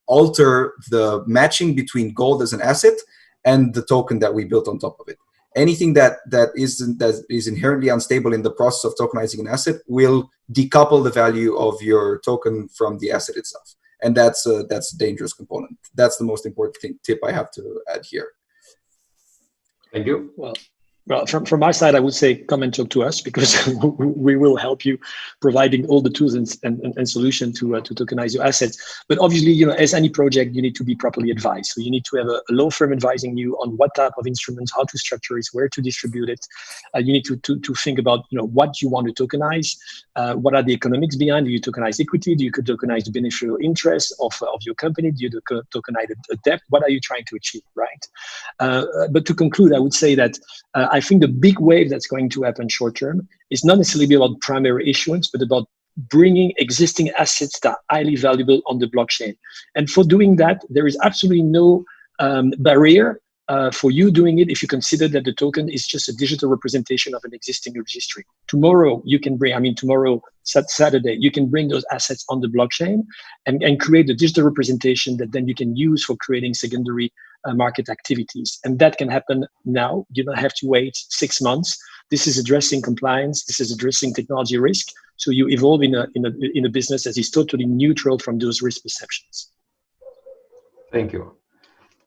alter the matching between gold as an asset and the token that we built on top of it. Anything that is inherently unstable in the process of tokenizing an asset will decouple the value of your token from the asset itself, and that's a dangerous component. That's the most important tip I have to add here. Thank you. Well, from my side, I would say come and talk to us, because we will help you providing all the tools and solution to tokenize your assets. But obviously, you know, as any project, you need to be properly advised. So you need to have a law firm advising you on what type of instruments, how to structure it, where to distribute it. You need to think about, you know, what you want to tokenize. What are the economics behind? Do you tokenize equity? Do you tokenize the beneficial interest of your company? Do you tokenize a debt? What are you trying to achieve, right? But to conclude, I would say that I think the big wave that's going to happen short term is not necessarily about primary issuance, but about bringing existing assets that are highly valuable on the blockchain. And for doing that, there is absolutely no barrier for you doing it if you consider that the token is just a digital representation of an existing registry. Tomorrow, you can bring, tomorrow, Saturday, you can bring those assets on the blockchain and create a digital representation that then you can use for creating secondary market activities. And that can happen now. You don't have to wait 6 months. This is addressing compliance. This is addressing technology risk. So you evolve in a business that is totally neutral from those risk perceptions. Thank you.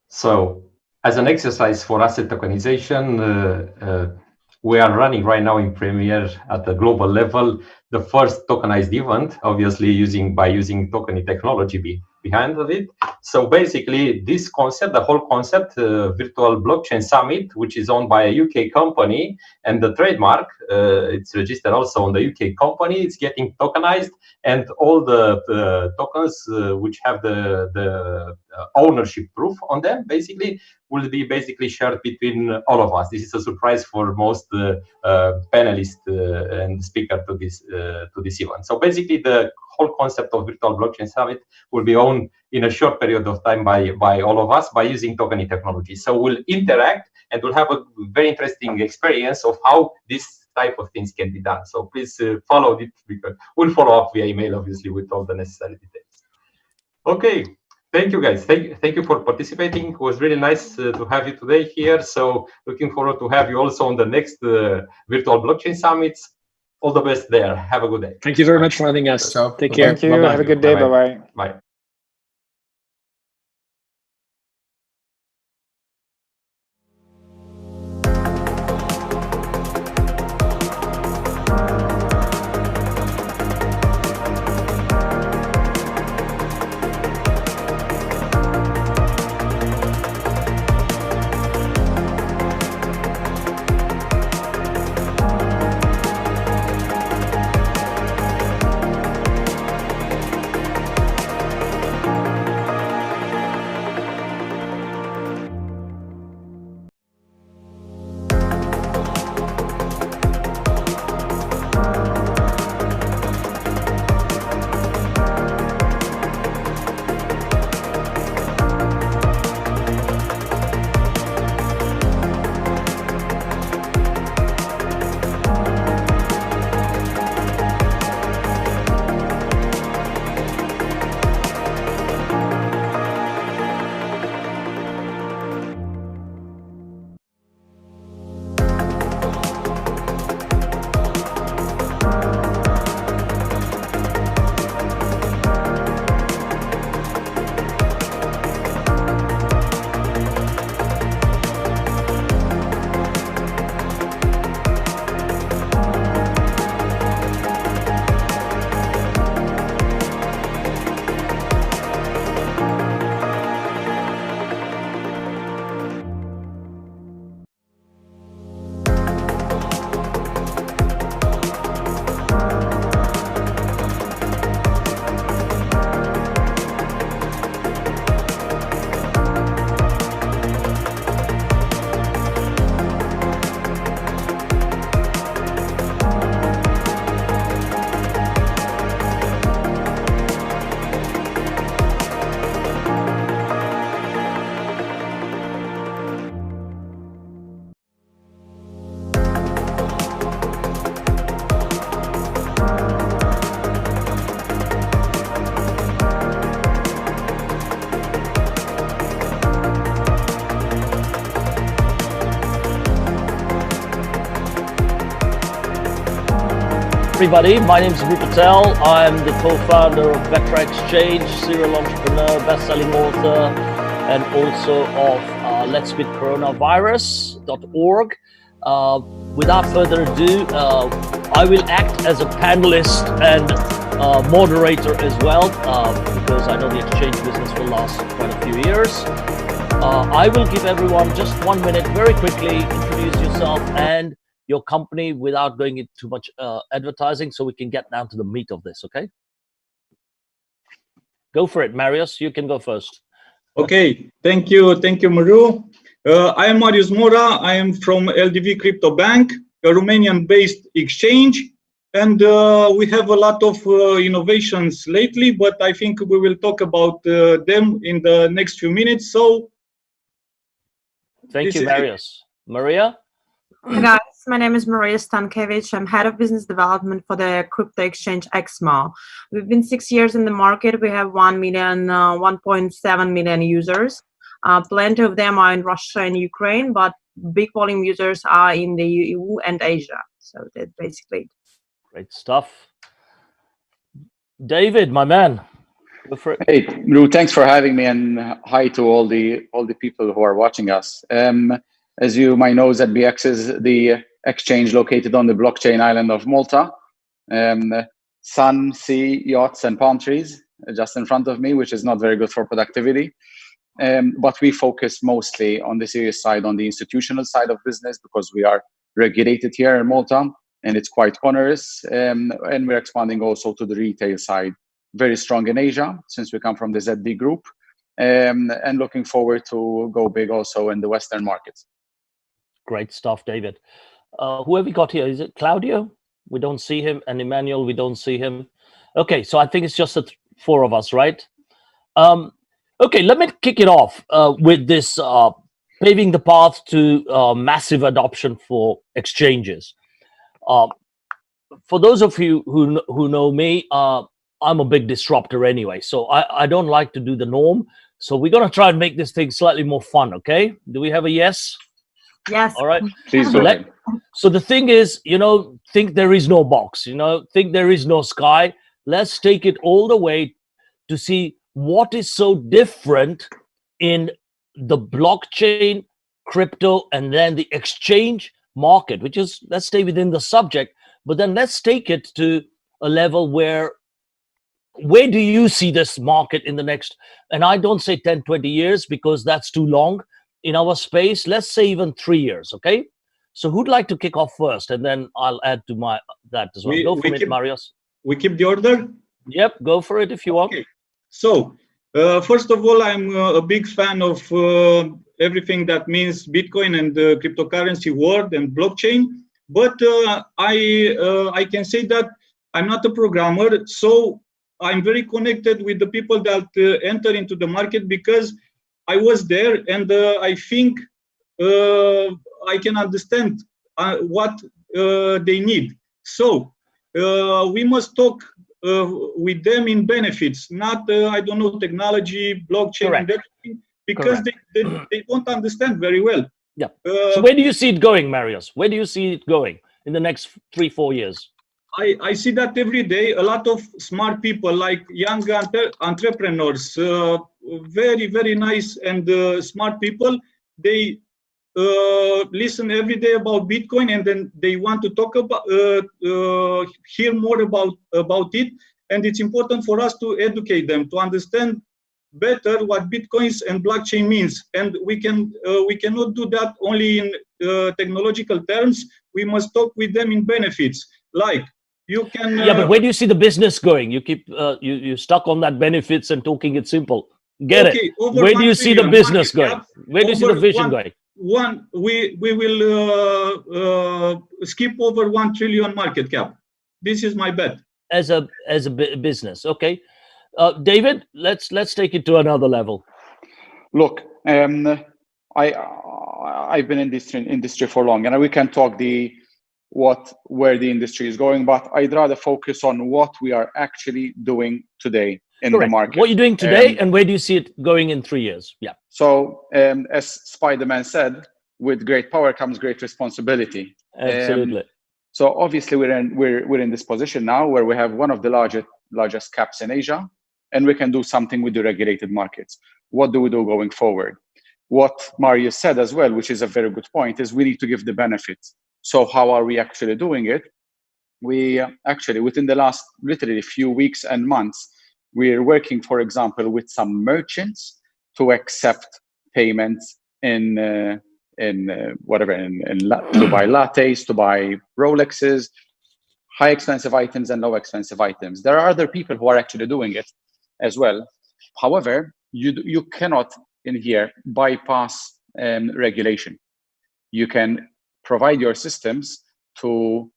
So as an exercise for asset tokenization, we are running right now in Premiere at the global level the first tokenized event, obviously using token technology behind it. So basically this concept, the whole concept, Virtual Blockchain Summit, which is owned by a UK company, and the trademark, it's registered also on the UK company, it's getting tokenized, and all the tokens which have the ownership proof on them basically will be shared between all of us. This is a surprise for most panelists and speakers to this event. So basically the whole concept of Virtual Blockchain Summit will be owned in a short period of time by all of us by using token technology. So we'll interact and we'll have a very interesting experience of how this type of things can be done. So please follow it, because we'll follow up via email, obviously, with all the necessary details. Okay. Thank you, guys. Thank you for participating. It was really nice to have you today here. So looking forward to have you also on the next Virtual Blockchain Summits. All the best there. Have a good day. Thank you very much for having us. Ciao. Take care. Thank you. Bye-bye. Have a good day. Bye-bye. Bye. everybody. My name is Rupa Patel. I'm the co-founder of Vectra Exchange, serial entrepreneur, best-selling author, and also of Let's Beat Coronavirus.org. Without further ado, I will act as a panelist and moderator as well, because I know the exchange business will last quite a few years. I will give everyone just 1 minute, very quickly, introduce yourself and your company without going into too much advertising, so we can get down to the meat of this, okay? Go for it, Marius. You can go first. Okay, thank you, Maru. I am Marius Mora. I am from LDV Crypto Bank, a Romanian-based exchange, and we have a lot of innovations lately, but I think we will talk about them in the next few minutes. So, thank you, Marius. Maria? Hi guys, my name is Maria Stankiewicz. I'm head of business development for the crypto exchange XMO. We've been 6 years in the market. We have 1.7 million users. Plenty of them are in Russia and Ukraine, but big volume users are in the EU and Asia. So that's basically it. Great stuff. David, my man. Go for it. Hey, Lou, thanks for having me, and hi to all the people who are watching us. As you might know, ZBX is the exchange located on the blockchain island of Malta. Sun, sea, yachts, and palm trees just in front of me, which is not very good for productivity. But we focus mostly on the serious side, on the institutional side of business, because we are regulated here in Malta, and it's quite onerous. And we're expanding also to the retail side, very strong in Asia, since we come from the ZB group, and looking forward to go big also in the Western markets. Great stuff, David. Who have we got here? Is it Claudio? We don't see him. And Emmanuel, we don't see him. Okay, so I think it's just the four of us, right? Okay, let me kick it off with this paving the path to massive adoption for exchanges. For those of you who know me, I'm a big disruptor anyway, so I don't like to do the norm. So we're going to try and make this thing slightly more fun, okay? Do we have a yes? Yes. All right. Please go ahead. So the thing is, think there is no box, think there is no sky. Let's take it all the way to see what is so different in the blockchain, crypto, and then the exchange market, which is, let's stay within the subject, but then let's take it to a level where do you see this market in the next, and I don't say 10, 20 years because that's too long in our space. Let's say even 3 years, okay? So who'd like to kick off first, and then I'll add to that as well. Go for it, Marius. We keep the order? Yep, go for it if you want. Okay. So, first of all, I'm a big fan of everything that means Bitcoin and the cryptocurrency world and blockchain. But I can say that I'm not a programmer, so I'm very connected with the people that enter into the market, because I was there, and I think I can understand what they need. So we must talk with them in benefits, not I don't know, technology, blockchain, Correct. and everything, because they don't understand very well. Yeah. So where do you see it going, Marius? Where do you see it going in the next 3-4 years? I see that every day. A lot of smart people, like young entrepreneurs, very, very nice and smart people, they listen every day about Bitcoin, and then they want to talk about, hear more about it. And it's important for us to educate them, to understand better what Bitcoins and blockchain means. And we cannot do that only in technological terms. We must talk with them in benefits. Like, you can. Yeah, but where do you see the business going? You keep you stuck on that benefits and talking it simple. Get it? Where do you see the business going? Where do you see the vision going? We will skip over 1 trillion market cap. This is my bet. As a business, okay. David, let's take it to another level. Look, I've been in this industry for long, and we can talk where the industry is going, but I'd rather focus on what we are actually doing today in the market. What you're doing today, and where do you see it going in 3 years? Yeah. So, as Spider-Man said, with great power comes great responsibility. Absolutely. So obviously we're in this position now where we have one of the largest caps in Asia, and we can do something with the regulated markets. What do we do going forward? What Marius said as well, which is a very good point, is we need to give the benefits. So how are we actually doing it? We actually, within the last literally few weeks and months, we're working, for example, with some merchants to accept payments to buy lattes, to buy Rolexes, high expensive items and low expensive items. There are other people who are actually doing it as well. However, you cannot in here bypass regulation. You can provide your systems to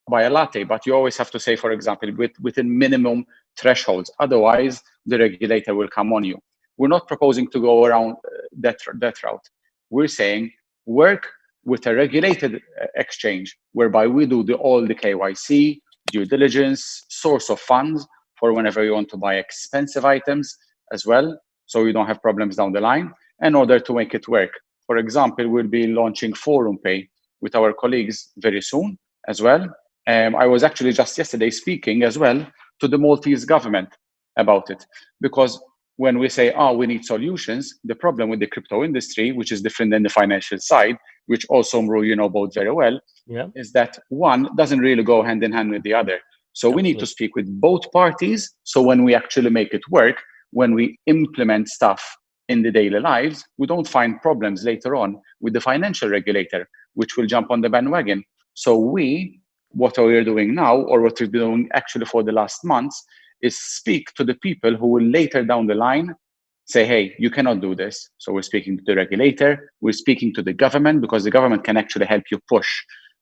buy a latte, but you always have to say, for example, within minimum thresholds. Otherwise, the regulator will come on you. We're not proposing to go around that route. We're saying work with a regulated exchange whereby we do all the KYC, due diligence, source of funds for whenever you want to buy expensive items as well, so you don't have problems down the line, in order to make it work. For example, we'll be launching Forum Pay with our colleagues very soon as well. I was actually just yesterday speaking as well to the Maltese government about it, because when we say, we need solutions, the problem with the crypto industry, which is different than the financial side, which also, Mru, you know both very well, is that one doesn't really go hand in hand with the other. So we need to speak with both parties. So when we actually make it work, when we implement stuff in the daily lives, we don't find problems later on with the financial regulator, which will jump on the bandwagon. So what we're doing now, or what we've been doing actually for the last months, is speak to the people who will later down the line say, hey, you cannot do this. So we're speaking to the regulator, we're speaking to the government, because the government can actually help you push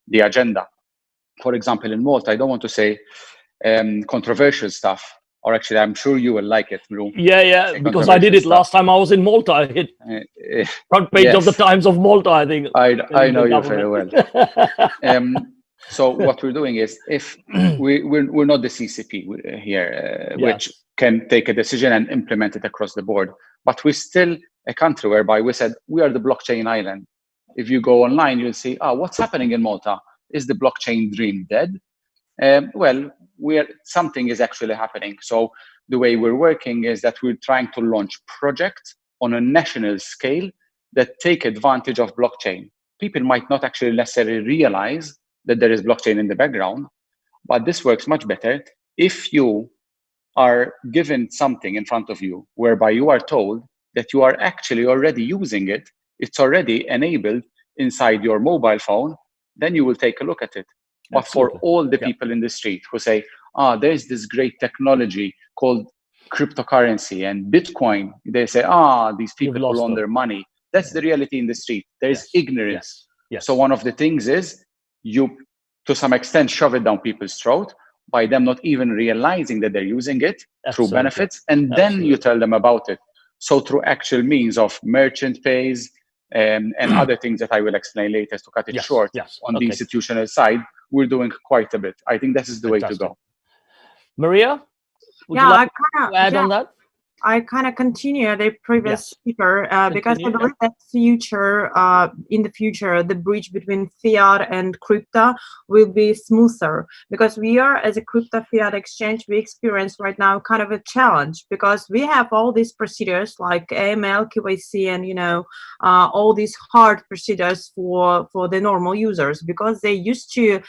the agenda. For example, in Malta, I don't want to say controversial stuff, or actually, I'm sure you will like it, Mru. Yeah, because I did it last time I was in Malta. I hit front page of the Times of Malta, I think. I know you very well. So what we're doing is, if we're not the CCP here, which can take a decision and implement it across the board, but we're still a country whereby we said we are the blockchain island. If you go online, you'll see, what's happening in Malta? Is the blockchain dream dead? Well, something is actually happening. So the way we're working is that we're trying to launch projects on a national scale that take advantage of blockchain. People might not actually necessarily realize that there is blockchain in the background, but this works much better if you are given something in front of you whereby you are told that you are actually already using it, it's already enabled inside your mobile phone, then you will take a look at it. But for all the people in the street who say, there's this great technology called cryptocurrency and Bitcoin, they say, these people launder money. That's the reality in the street. There's ignorance. So one of the things is, you, to some extent, shove it down people's throat by them not even realizing that they're using it through benefits, and then you tell them about it. So through actual means of merchant pays and other things that I will explain later to cut it short, on the institutional side, we're doing quite a bit. I think this is the way to go. Maria, would you like to add on that? I kind of continue the previous speaker because I believe that in the future, the bridge between fiat and crypto will be smoother, because we are, as a crypto fiat exchange, we experience right now kind of a challenge, because we have all these procedures like AML, KYC, and all these hard procedures for the normal users, because they used to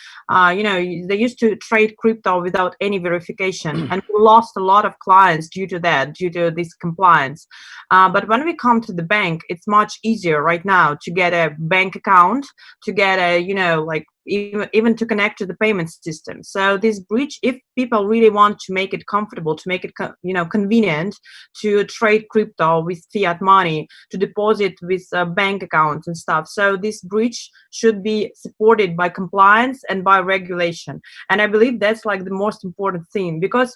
trade crypto without any verification, and we lost a lot of clients due to this compliance. But when we come to the bank, it's much easier right now to get a bank account, to get even to connect to the payment system. So this bridge, if people really want to make it comfortable, to make it convenient to trade crypto with fiat money, to deposit with bank accounts and stuff, so this bridge should be supported by compliance and by regulation. And I believe that's like the most important thing, because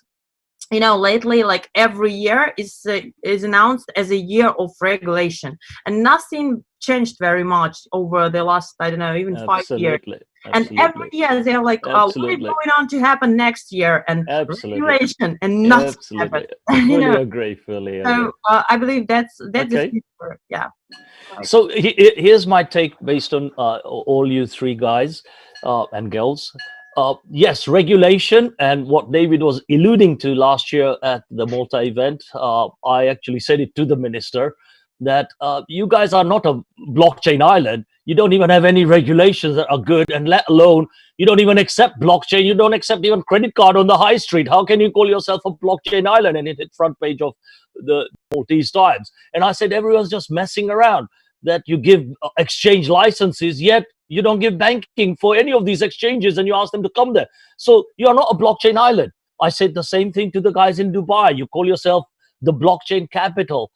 lately, like every year is announced as a year of regulation, and nothing changed very much over the last, I don't know, even 5 years. And every year they're like, what is going on to happen next year? And regulation, and nothing happened. Fully agree. So I believe that's the future. Yeah. So here's my take based on all you three guys and girls. Yes, regulation, and what David was alluding to last year at the Malta event, I actually said it to the minister that you guys are not a blockchain island. You don't even have any regulations that are good, and let alone you don't even accept blockchain. You don't accept even credit card on the high street. How can you call yourself a blockchain island? And it hit front page of the Maltese Times. And I said everyone's just messing around. That you give exchange licenses, yet you don't give banking for any of these exchanges, and you ask them to come there. So you're not a blockchain island. I said the same thing to the guys in Dubai. You call yourself the blockchain capital.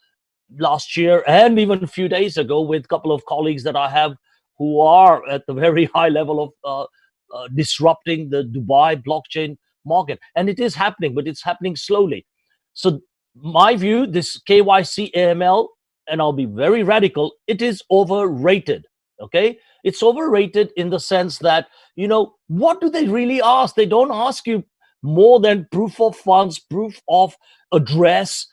Last year and even a few days ago, with a couple of colleagues that I have who are at the very high level of disrupting the Dubai blockchain market. And it is happening, but it's happening slowly. So my view, this KYC AML, and I'll be very radical, it is overrated. Okay, it's overrated in the sense that, you know, what do they really ask? They don't ask you more than proof of funds, proof of address,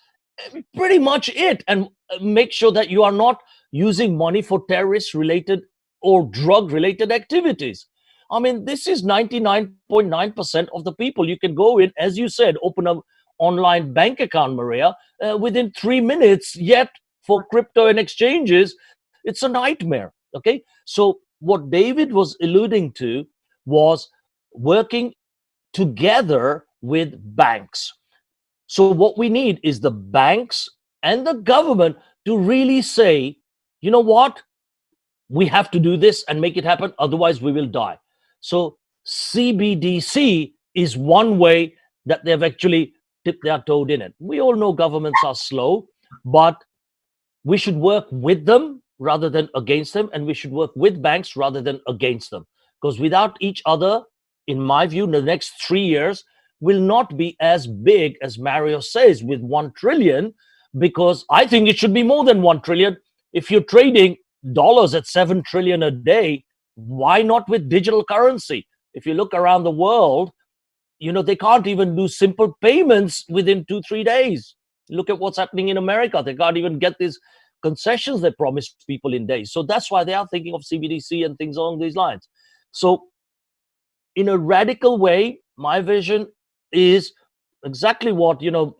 pretty much it, and make sure that you are not using money for terrorist related or drug related activities. I mean, this is 99.9% of the people. You can go in, as you said, open an online bank account, Maria, within 3 minutes, yet for crypto and exchanges, it's a nightmare. Okay, so what David was alluding to was working together with banks. So what we need is the banks and the government to really say, you know what, we have to do this and make it happen, otherwise we will die. So CBDC is one way that they've actually dipped their toe in it. We all know governments are slow, but we should work with them rather than against them, and we should work with banks rather than against them. Because without each other, in my view, in the next 3 years, will not be as big as Mario says with 1 trillion, because I think it should be more than 1 trillion. If you're trading dollars at 7 trillion a day, why not with digital currency? If you look around the world, you know, they can't even do simple payments within 2-3 days. Look at what's happening in America. They can't even get these concessions they promised people in days. So that's why they are thinking of CBDC and things along these lines. So in a radical way, my vision is exactly what, you know,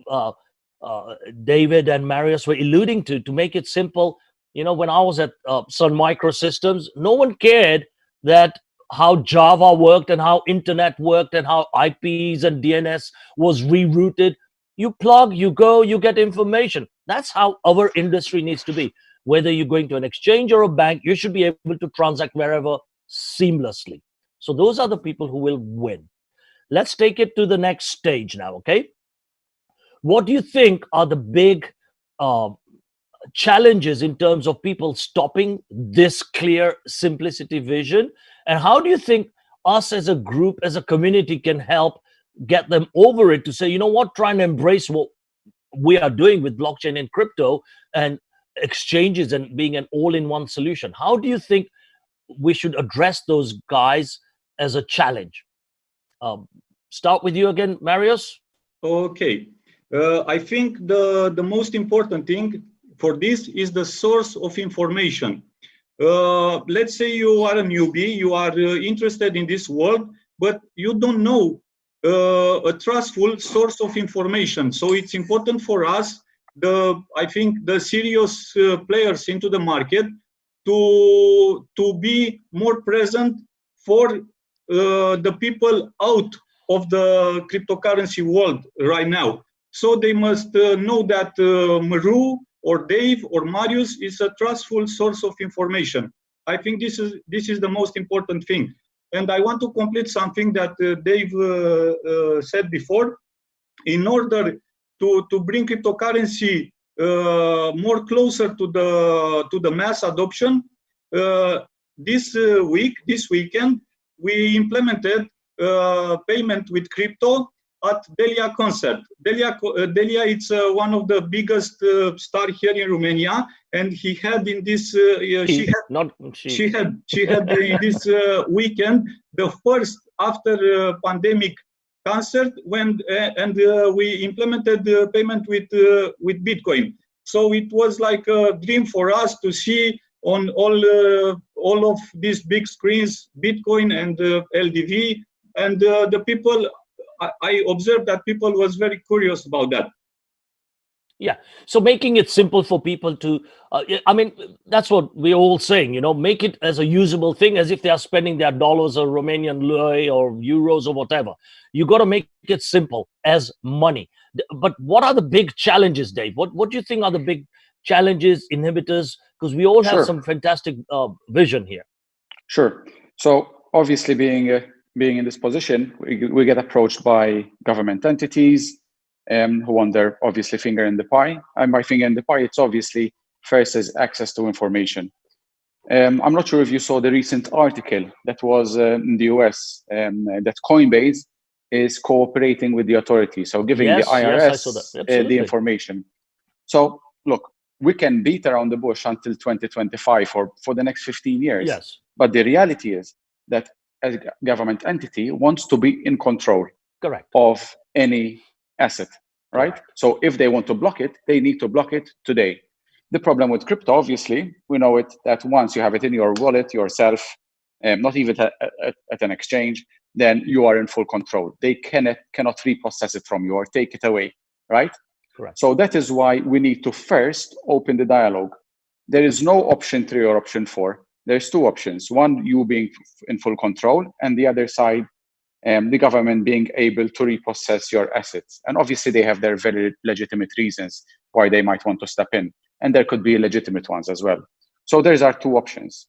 David and Marius were alluding to make it simple. You know, when I was at Sun Microsystems, no one cared that how Java worked and how internet worked and how IPs and DNS was rerouted. You plug, you go, you get information. That's how our industry needs to be. Whether you're going to an exchange or a bank, you should be able to transact wherever seamlessly. So those are the people who will win. Let's take it to the next stage now, okay? What do you think are the big challenges in terms of people stopping this clear simplicity vision? And how do you think us as a group, as a community, can help get them over it to say, you know what, try and embrace what we are doing with blockchain and crypto and exchanges and being an all-in-one solution? How do you think we should address those guys as a challenge? Start with you again, Marius. Okay. I think the most important thing for this is the source of information. Let's say you are a newbie, you are interested in this world, but you don't know a trustful source of information. So it's important for us, I think the serious players into the market, to be more present for the people out of the cryptocurrency world right now. So they must know that Maru or Dave or Marius is a trustful source of information. I think this is the most important thing. And I want to complete something that Dave said before. In order to bring cryptocurrency more closer to the mass adoption, this weekend, we implemented payment with crypto at Delia concert. Delia, it's one of the biggest star here in Romania, and he had in this she had in this weekend the first after pandemic concert when we implemented the payment with Bitcoin. So it was like a dream for us to see on all of these big screens Bitcoin and LDV. and the people, I observed that people was very curious about that. Yeah. So making it simple for people to, I mean, that's what we're all saying, you know, make it as a usable thing, as if they are spending their dollars or Romanian lei or euros or whatever. You got to make it simple as money. But what are the big challenges, Dave? What do you think are the big challenges, inhibitors? Because we all have Sure. some fantastic vision here. Sure. So obviously, being in this position, we get approached by government entities who want their obviously finger in the pie. And by finger in the pie, it's obviously first is access to information. I'm not sure if you saw the recent article that was in the US that Coinbase is cooperating with the authorities, so giving the IRS yes, I saw that. the information. So look, we can beat around the bush until 2025 or for the next 15 years. Yes. But the reality is that a government entity wants to be in control Correct. of any asset, right? Correct. So if they want to block it, they need to block it today. The problem with crypto, obviously, we know it that once you have it in your wallet yourself, not even at an exchange, then you are in full control. They cannot repossess it from you or take it away, right? Correct. So that is why we need to first open the dialogue. There is no option 3 or option 4. There's 2 options. One, you being in full control, and the other side, the government being able to repossess your assets. And obviously they have their very legitimate reasons why they might want to step in. And there could be legitimate ones as well. So there's our 2 options.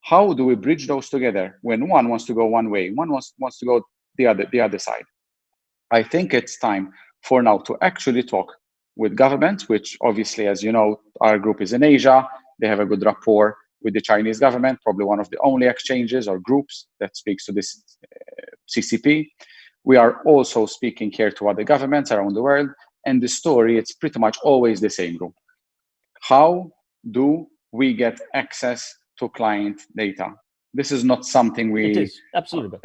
How do we bridge those together when one wants to go one way, one wants to go the other side? I think it's time for now to actually talk with government, which obviously, as you know, our group is in Asia. They have a good rapport with the Chinese government, probably one of the only exchanges or groups that speaks to this CCP. We are also speaking here to other governments around the world, and the story, it's pretty much always the same group. How do we get access to client data? This is not something we absolutely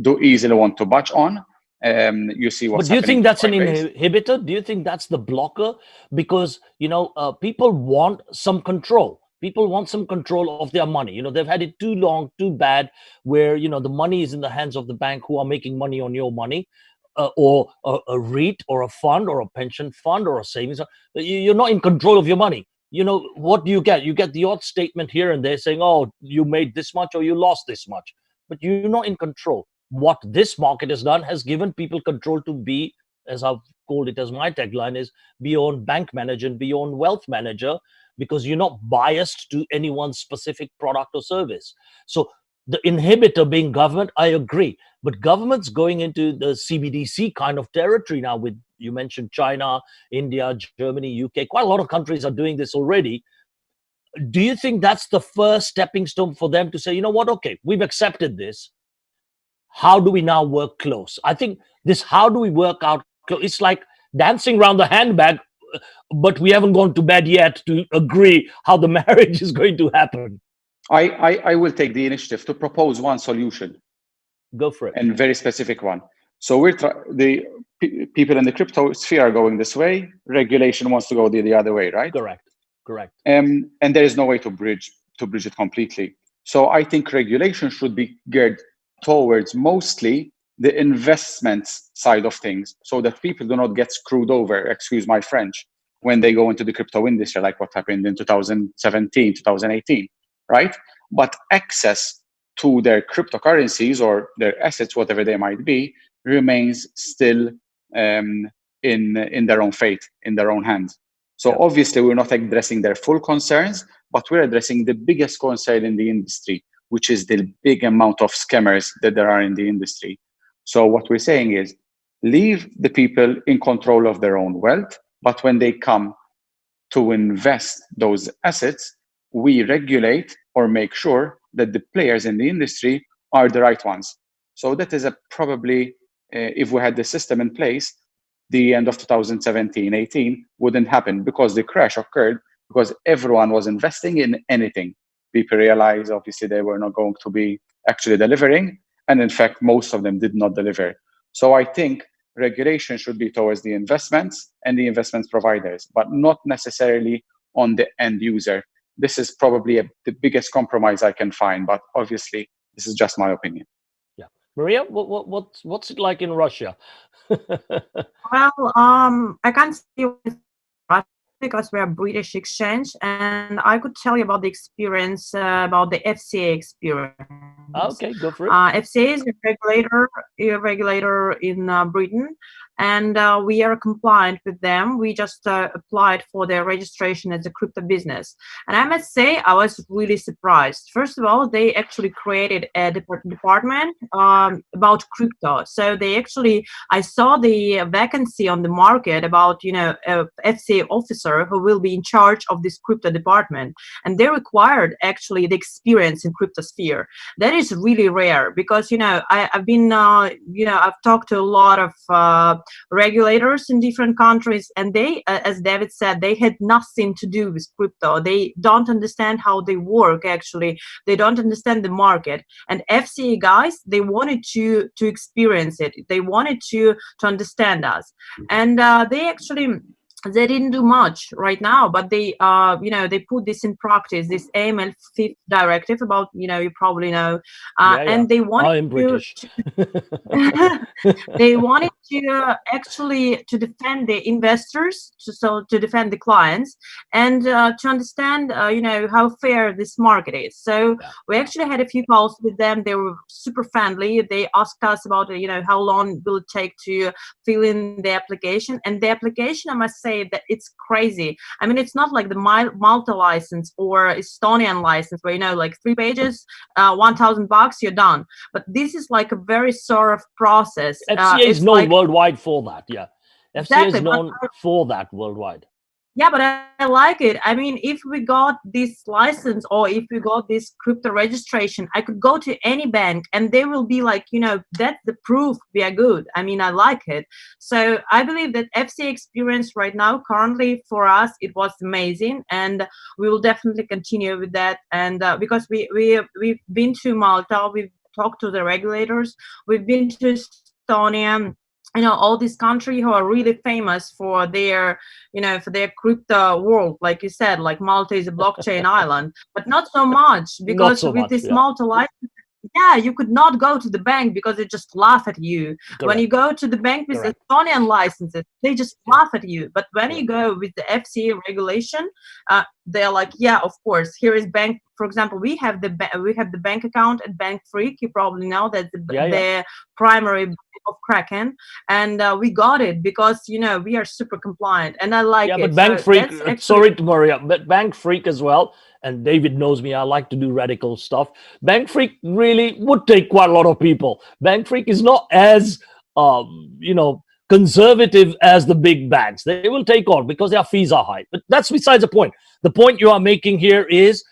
do easily want to budge on. You see what's But do you think that's an Coinbase. inhibitor? Do you think that's the blocker? Because, you know, people want some control. People want some control of their money. You know, they've had it too long, too bad, where, you know, the money is in the hands of the bank who are making money on your money, or a REIT or a fund or a pension fund or a savings. You're not in control of your money. You know, what do you get? You get the odd statement here and there saying, oh, you made this much or you lost this much, but you're not in control. What this market has done has given people control to be, as I've called it as my tagline is, be your own bank manager and be your own wealth manager, because you're not biased to any one specific product or service. So the inhibitor being government, I agree. But government's going into the CBDC kind of territory now with, you mentioned China, India, Germany, UK. Quite a lot of countries are doing this already. Do you think that's the first stepping stone for them to say, you know what, okay, we've accepted this. How do we now work close? I think this, how do we work out close? It's like dancing around the handbag, but we haven't gone to bed yet to agree how the marriage is going to happen. I will take the initiative to propose one solution. Go for it. And very specific one. So the people in the crypto sphere are going this way. Regulation wants to go the other way, right? Correct. And there is no way to bridge it completely. So I think regulation should be geared towards mostly the investments side of things, so that people do not get screwed over, excuse my French, when they go into the crypto industry, like what happened in 2017, 2018, right? But access to their cryptocurrencies or their assets, whatever they might be, remains still in their own fate, in their own hands. So obviously we're not addressing their full concerns, but we're addressing the biggest concern in the industry, which is the big amount of scammers that there are in the industry. So what we're saying is, leave the people in control of their own wealth, but when they come to invest those assets, we regulate or make sure that the players in the industry are the right ones. So that is probably, if we had the system in place, the end of 2017, 18 wouldn't happen, because the crash occurred because everyone was investing in anything. People realized, obviously, they were not going to be actually delivering. And in fact, most of them did not deliver. So I think regulation should be towards the investments and the investment providers, but not necessarily on the end user. This is probably the biggest compromise I can find, but obviously, this is just my opinion. Yeah. Maria, what's it like in Russia? Well, I can't see because we're British exchange, and I could tell you about the experience about the FCA experience. Okay, go for it. FCA is a regulator in Britain, and we are compliant with them. We just applied for their registration as a crypto business, and I must say I was really surprised. First of all, they actually created a department about crypto. So they actually, I saw the vacancy on the market about a FCA officer who will be in charge of this crypto department, and they required actually the experience in crypto sphere. That is really rare because I've been I've talked to a lot of regulators in different countries, and they, as David said, they had nothing to do with crypto. They don't understand how they work. Actually, they don't understand the market. And FCA guys, they wanted to experience it. They wanted to understand us, and they didn't do much right now, but they they put this in practice, this AML 5th directive about, you probably know, and they wanted I'm British. they wanted to actually to defend the investors, to defend the clients, and to understand how fair this market is. So we actually had a few calls with them. They were super friendly. They asked us about how long will it take to fill in the application, and the application, I must say that it's crazy. I mean, it's not like the Malta license or Estonian license where like 3 pages, $1,000, you're done. But this is like a very sort of process. FCA is known worldwide for that. Yeah, FCA exactly, is known for that worldwide. Yeah, but I like it. I mean, if we got this license or if we got this crypto registration, I could go to any bank and they will be like, that's the proof we are good. I mean, I like it. So I believe that FCA experience right now, currently for us, it was amazing, and we will definitely continue with that. And because we've been to Malta, we've talked to the regulators, we've been to Estonia, all these countries who are really famous for their, for their crypto world. Like you said, like Malta is a blockchain island, but not so much, because this Malta license, you could not go to the bank because they just laugh at you. Correct. When you go to the bank with Estonian licenses, they just laugh at you. But when you go with the FCA regulation, they're like, yeah, of course, here is bank. For example, we have the bank account at Bank Freak. You probably know that's the primary bank of Kraken, and we got it because we are super compliant, and I like it. Yeah, but Bank Freak. Sorry to Maria, but Bank Freak as well. And David knows me. I like to do radical stuff. Bank Freak really would take quite a lot of people. Bank Freak is not as conservative as the big banks. They will take on because their fees are high. But that's besides the point. The point you are making here is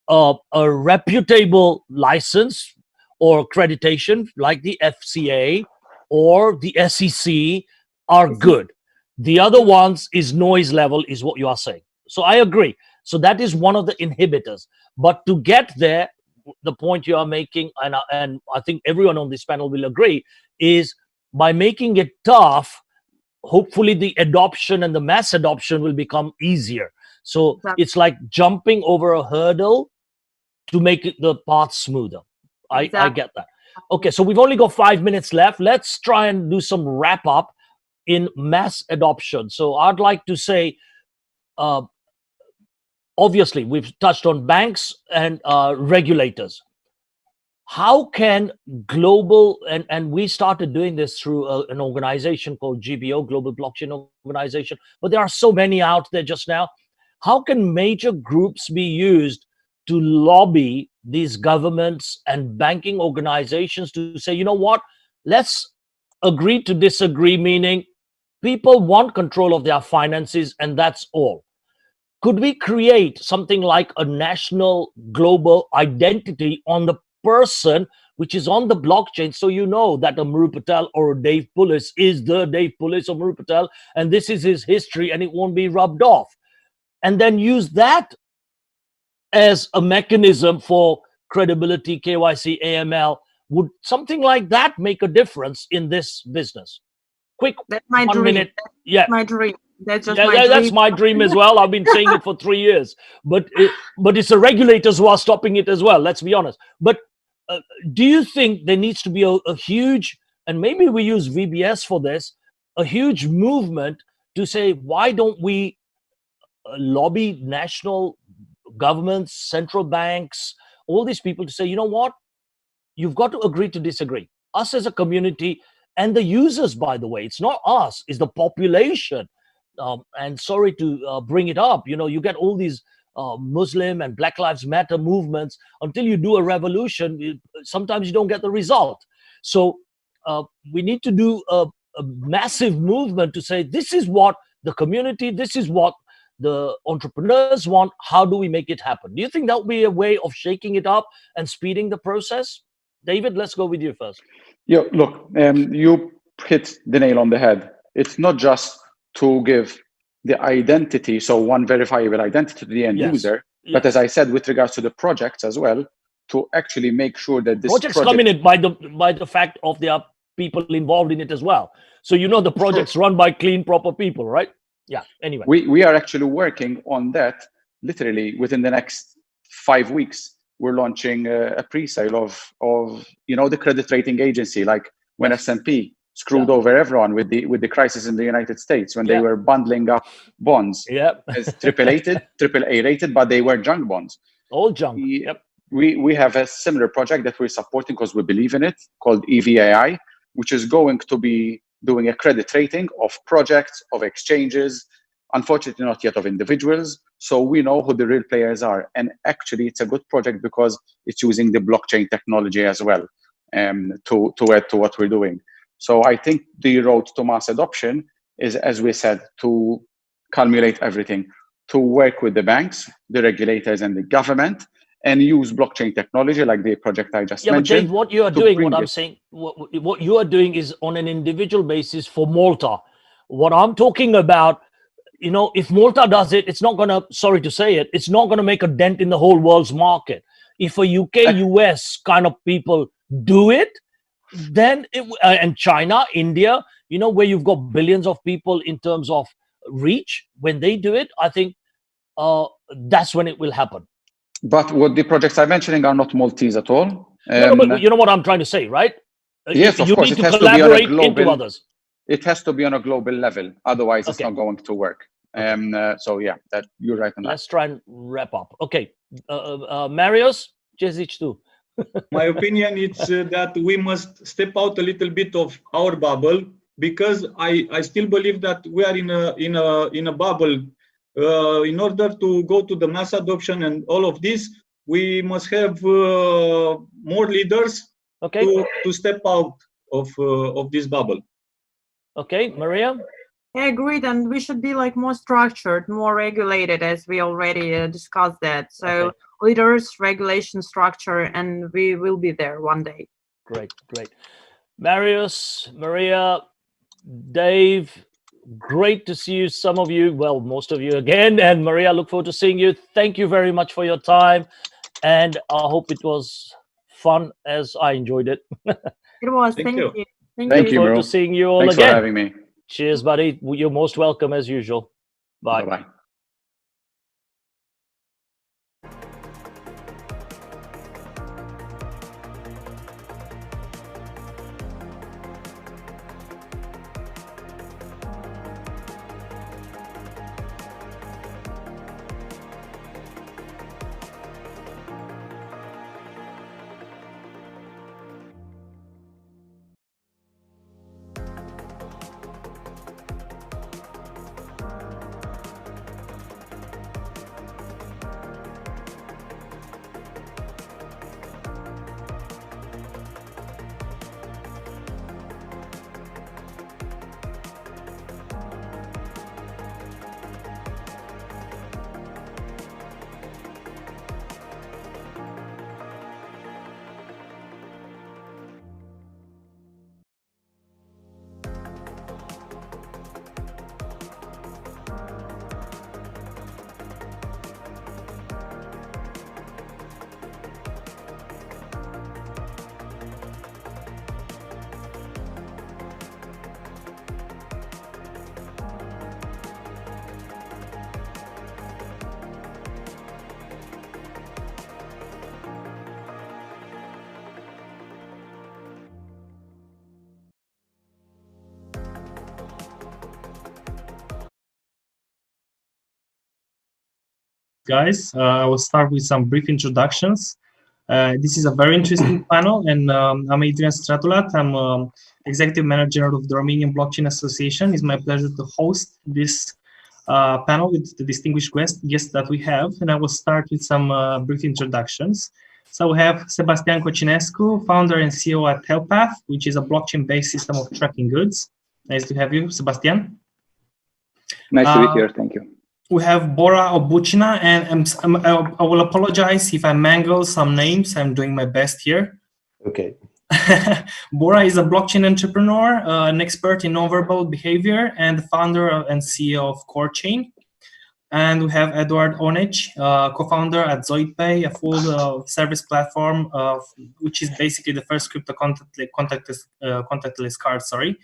a reputable license or accreditation like the FCA or the SEC are good. The other ones is noise level, is what you are saying. So I agree. So that is one of the inhibitors. But to get there, the point you are making, and I think everyone on this panel will agree, is by making it tough, hopefully the adoption and the mass adoption will become easier. So it's like jumping over a hurdle to make it the path smoother. I get that. Okay, so we've only got 5 minutes left. Let's try and do some wrap up in mass adoption. So I'd like to say, obviously, we've touched on banks and regulators. How can global, and we started doing this through an organization called GBO, Global Blockchain Organization, but there are so many out there just now. How can major groups be used to lobby these governments and banking organizations to say, you know what, let's agree to disagree, meaning people want control of their finances and that's all. Could we create something like a national global identity on the person which is on the blockchain, so you know that a Muru Patel or a Dave Pullis is the Dave Pullis or Muru Patel, and this is his history and it won't be rubbed off? And then use that as a mechanism for credibility, KYC, AML. Would something like that make a difference in this business? Quick, that's my 1 dream. minute. That's my dream. That's just my dream. That's my dream as well. I've been saying it for 3 years, but it's the regulators who are stopping it as well. Let's be honest. But do you think there needs to be a huge, and maybe we use VBS for this, a huge movement to say, why don't we lobby national governments, central banks, all these people to say, you know what, you've got to agree to disagree. Us as a community, and the users, by the way, it's not us, it's the population. And sorry to bring it up, you get all these Muslim and Black Lives Matter movements. Until you do a revolution, sometimes you don't get the result. So we need to do a massive movement to say, this is what the community, this is what the entrepreneurs want. How do we make it happen? Do you think that would be a way of shaking it up and speeding the process? David, let's go with you first. Yeah, look, you hit the nail on the head. It's not just to give the identity, so one verifiable identity to the end user, but as I said, with regards to the projects as well, to actually make sure that this projects come in it by the fact of there are people involved in it as well. So the project's run by clean, proper people, right? Yeah. Anyway, we are actually working on that. Literally within the next 5 weeks, we're launching a pre-sale of the credit rating agency, like when S&P screwed over everyone with the crisis in the United States when they were bundling up bonds as AAA rated, but they were junk bonds. All junk. We have a similar project that we're supporting because we believe in it, called EVAI, which is going to be doing a credit rating of projects, of exchanges, unfortunately not yet of individuals. So we know who the real players are. And actually it's a good project because it's using the blockchain technology as well to add to what we're doing. So I think the road to mass adoption is, as we said, to culminate everything, to work with the banks, the regulators and the government, and use blockchain technology like the project I just mentioned. But Dave, what you are doing, what I'm saying, what you are doing is on an individual basis for Malta. What I'm talking about, if Malta does it, it's not going to, sorry to say it, it's not going to make a dent in the whole world's market. If a UK, US kind of people do it, then and China, India, where you've got billions of people in terms of reach, when they do it, I think that's when it will happen. But what the projects I'm mentioning are not Maltese at all. No, but you know what I'm trying to say, right? Yes, of course. It has to be on a global, others. It has to be on a global level. Otherwise, it's not going to work. So yeah, that you're right on that. Let's try and wrap up. Okay, Marius, Jezic too. My opinion is that we must step out a little bit of our bubble, because I still believe that we are in a bubble. In order to go to the mass adoption and all of this, we must have more leaders to step out of this bubble. Okay, Maria? I agreed, and we should be more structured, more regulated, as we already discussed that. So leaders, regulation, structure, and we will be there one day. Great. Marius, Maria, Dave, great to see you, some of you, well, most of you again, and Maria, look forward to seeing you. Thank you very much for your time, and I hope it was fun as I enjoyed it. It was. Thank you. Thank you, look forward to seeing you all again. Thanks for having me. Cheers, buddy. You're most welcome as usual. Bye. Bye-bye. guys. I will start with some brief introductions. This is a very interesting panel, and I'm Adrian Stratulat. I'm Executive Manager of the Romanian Blockchain Association. It's my pleasure to host this panel with the distinguished guests that we have, and I will start with some brief introductions. So we have Sebastian Cocinescu, founder and CEO at Helpath, which is a blockchain-based system of tracking goods. Nice to have you, Sebastian. Nice to be here. Thank you. We have Bora Obuchina, and I will apologize if I mangle some names. I'm doing my best here. Okay. Bora is a blockchain entrepreneur, an expert in nonverbal behavior, and the founder and CEO of CoreChain. And we have Eduard Onech, co-founder at ZoidPay, a full service platform, which is basically the first crypto contactless card. Sorry.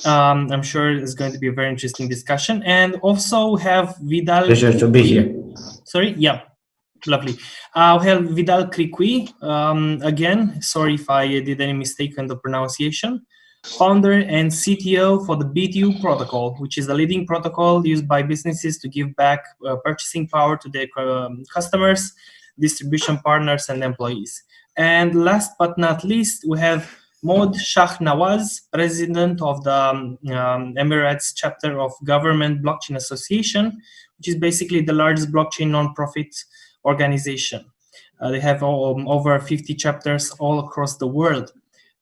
I'm sure it's going to be a very interesting discussion. And also we have Vidal. Pleasure to be here. Sorry, yeah, lovely. We have Vidal Criqui. Again, sorry if I did any mistake in the pronunciation. Founder and CTO for the BTU protocol, which is the leading protocol used by businesses to give back purchasing power to their customers, distribution partners, and employees. And last but not least, we have Maud Shahnawaz, president of the Emirates chapter of Government Blockchain Association, which is basically the largest blockchain non-profit organization. They have over 50 chapters all across the world.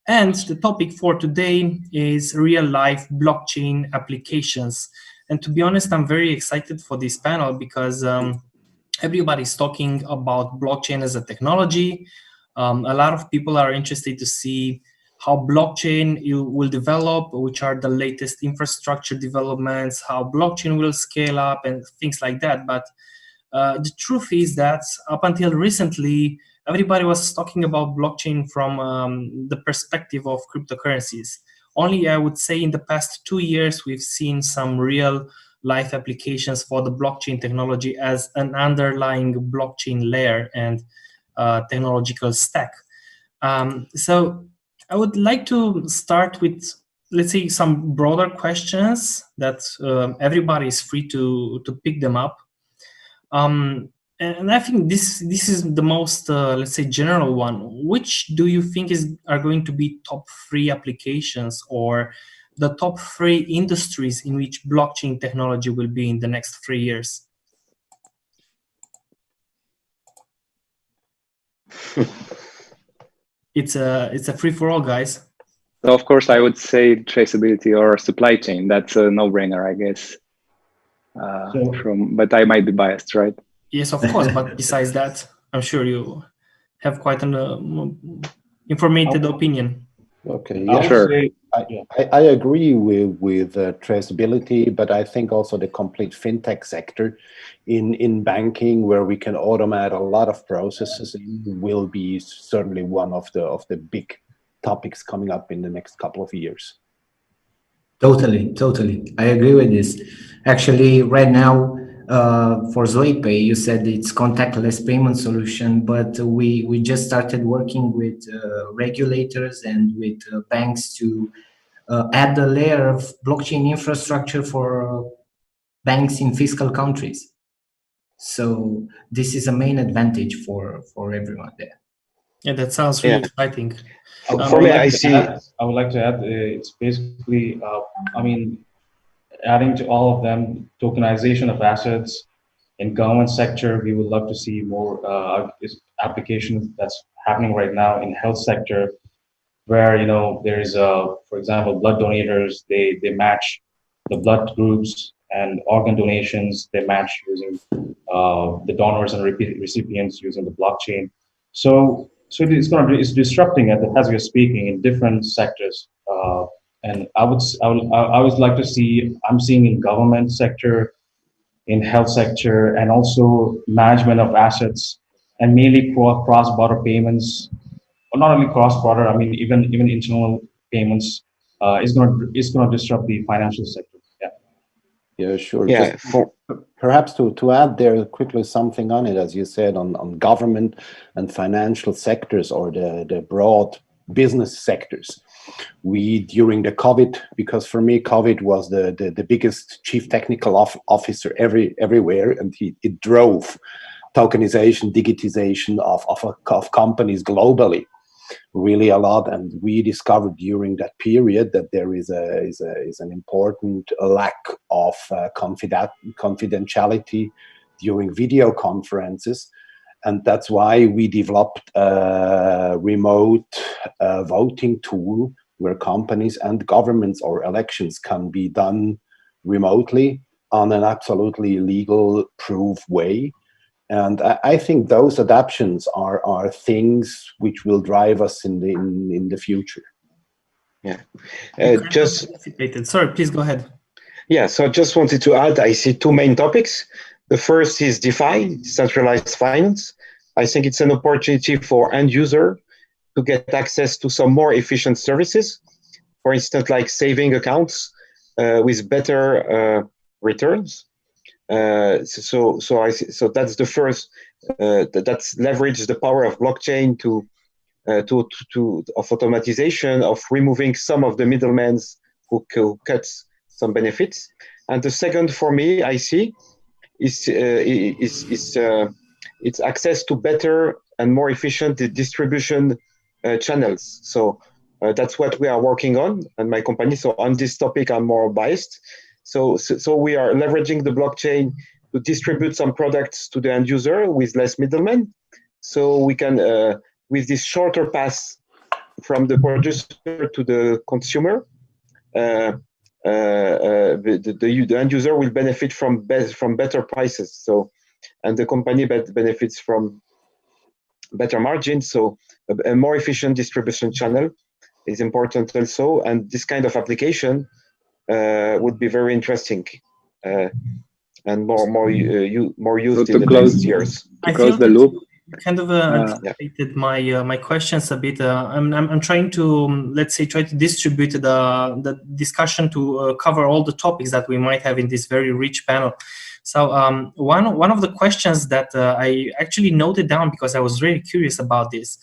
And the topic for today is real-life blockchain applications. And to be honest, I'm very excited for this panel because everybody's talking about blockchain as a technology. A lot of people are interested to see how blockchain will develop, which are the latest infrastructure developments, how blockchain will scale up and things like that. But the truth is that up until recently, everybody was talking about blockchain from the perspective of cryptocurrencies. Only, I would say, in the past 2 years, we've seen some real life applications for the blockchain technology as an underlying blockchain layer and technological stack. So I would like to start with, let's say, some broader questions that everybody is free to pick them up. And I think this is the most, let's say, general one. Which do you think are going to be top 3 applications or the top 3 industries in which blockchain technology will be in the next 3 years? It's a free-for-all, guys. So of course, I would say traceability or supply chain. That's a no-brainer, I guess. But I might be biased, right? Yes, of course. But besides that, I'm sure you have quite an informated opinion. Okay, yeah, sure. I agree with traceability, but I think also the complete fintech sector in banking, where we can automate a lot of processes, will be certainly one of the big topics coming up in the next couple of years. Totally. I agree with this. Actually, right now, for ZoidPay, you said it's contactless payment solution, but we just started working with regulators and with banks to add a layer of blockchain infrastructure for banks in fiscal countries. So this is a main advantage for everyone there. Yeah, that sounds really exciting. For me, I would like to add, it's basically, adding to all of them, tokenization of assets. In government sector, we would love to see more applications that's happening right now in health sector, where there is for example, blood donators, they match the blood groups, and organ donations, they match using the donors and recipients using the blockchain. So it's disrupting it, as we're speaking, in different sectors. And I would like to see, I'm seeing in government sector, in health sector, and also management of assets, and mainly cross-border payments. Well, not only cross-border, I mean even internal payments is going to disrupt the financial sector. Yeah, sure. Yeah, perhaps to add there quickly something on it, as you said, on government and financial sectors, or the broad business sectors. We, during the COVID, because for me, COVID was the biggest chief technical officer everywhere, and it drove tokenization, digitization of companies globally really a lot. And we discovered during that period that there is an important lack of confidentiality during video conferences. And that's why we developed a remote voting tool where companies and governments or elections can be done remotely on an absolutely legal proof way. And I think those adaptations are things which will drive us in the future. Yeah. Sorry, please go ahead. Yeah, so I just wanted to add, I see two main topics. The first is DeFi, decentralized finance. I think it's an opportunity for end user to get access to some more efficient services. For instance, like saving accounts with better returns. So that's the first. That's leverage the power of blockchain to of automatization, of removing some of the middlemen who cuts some benefits. And the second, for me, I see is it's access to better and more efficient distribution channels. So that's what we are working on in my company. So on this topic, I'm more biased. So we are leveraging the blockchain to distribute some products to the end user with less middlemen. So we can, with this shorter path from the producer to the consumer, the end user will benefit from better prices. So, and the company benefits from better margins. So a more efficient distribution channel is important also. And this kind of application would be very interesting and more used in the next years. To close the loop. Kind of anticipated my questions a bit. I'm trying to try to distribute the discussion to cover all the topics that we might have in this very rich panel. So one of the questions that I actually noted down because I was really curious about this.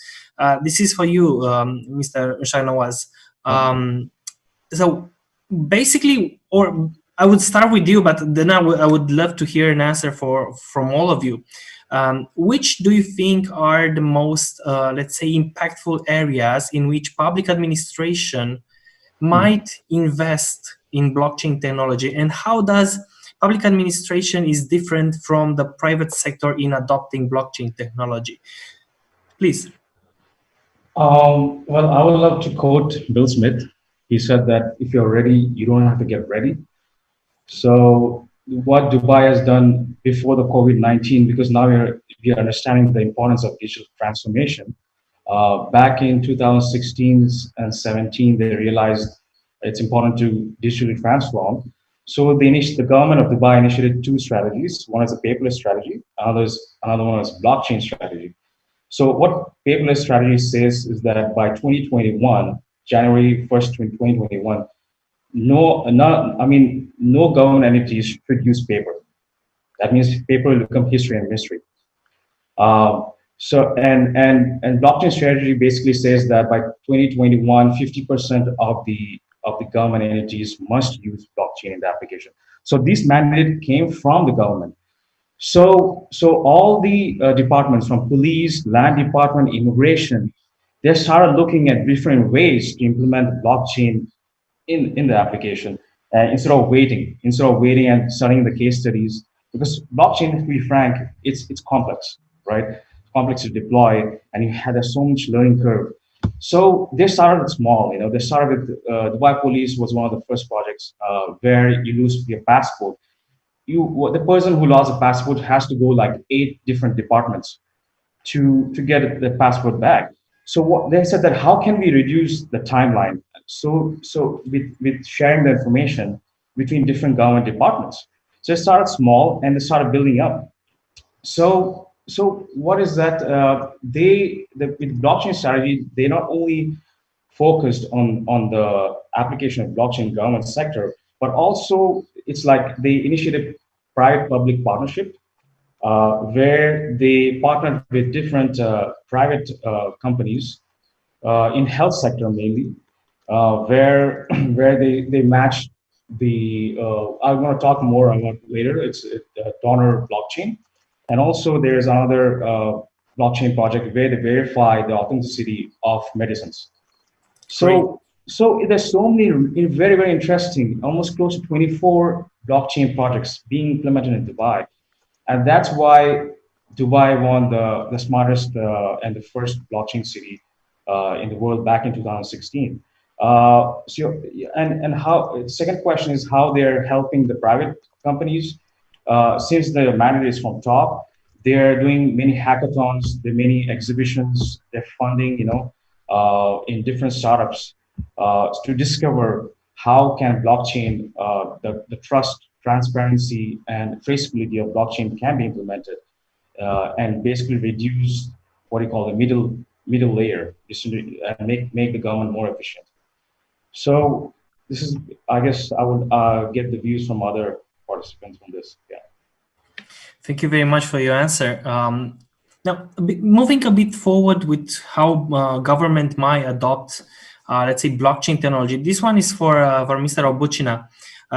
This is for you, Mr. Shahnawaz. So basically, or I would start with you, but then I would love to hear an answer from all of you. Which do you think are the most, let's say, impactful areas in which public administration might invest in blockchain technology, and how does public administration is different from the private sector in adopting blockchain technology? Please. Well, I would love to quote Bill Smith. He said that if you're ready, you don't have to get ready. So what Dubai has done before the COVID-19, because now we are understanding the importance of digital transformation. Back in 2016 and 17, they realized it's important to digitally transform. So the government of Dubai initiated two strategies. One is a paperless strategy, another one is blockchain strategy. So what paperless strategy says is that by 2021, January 1st, 2021, no government entities should use paper. That means paper will become history and mystery. And blockchain strategy basically says that by 2021, 50% of the government entities must use blockchain in the application. So this mandate came from the government. So all the departments, from police, land department, immigration, they started looking at different ways to implement blockchain in the application instead of waiting and studying the case studies, because blockchain, to be frank, it's complex, right? It's complex to deploy, and you had so much learning curve. So they started small. They started with Dubai Police was one of the first projects where you lose your passport. The person who lost a passport has to go like 8 different departments to get the passport back. So what they said that how can we reduce the timeline? So with sharing the information between different government departments. So it started small and they started building up. So what is that? With blockchain strategy, they not only focused on the application of blockchain in government sector, but also it's like they initiated private-public partnership where they partnered with different private companies in health sector mainly where where they match the. I'm going to talk more about later. It's donor blockchain, and also there's another blockchain project where they verify the authenticity of medicines. So there's so many very, very interesting, almost close to 24 blockchain projects being implemented in Dubai. And that's why Dubai won the smartest and the first blockchain city in the world back in 2016. And how, second question is how they're helping the private companies. Since the mandate is from top, they're doing many hackathons, there are many exhibitions, they're funding, in different startups to discover how can blockchain, the trust, transparency, and traceability of blockchain can be implemented, and basically reduce what you call the middle layer, and make the government more efficient. So this is, I guess, I would get the views from other participants on this. Yeah. Thank you very much for your answer. Now, moving a bit forward with how government might adopt, let's say, blockchain technology. This one is for Mr. Obuchina.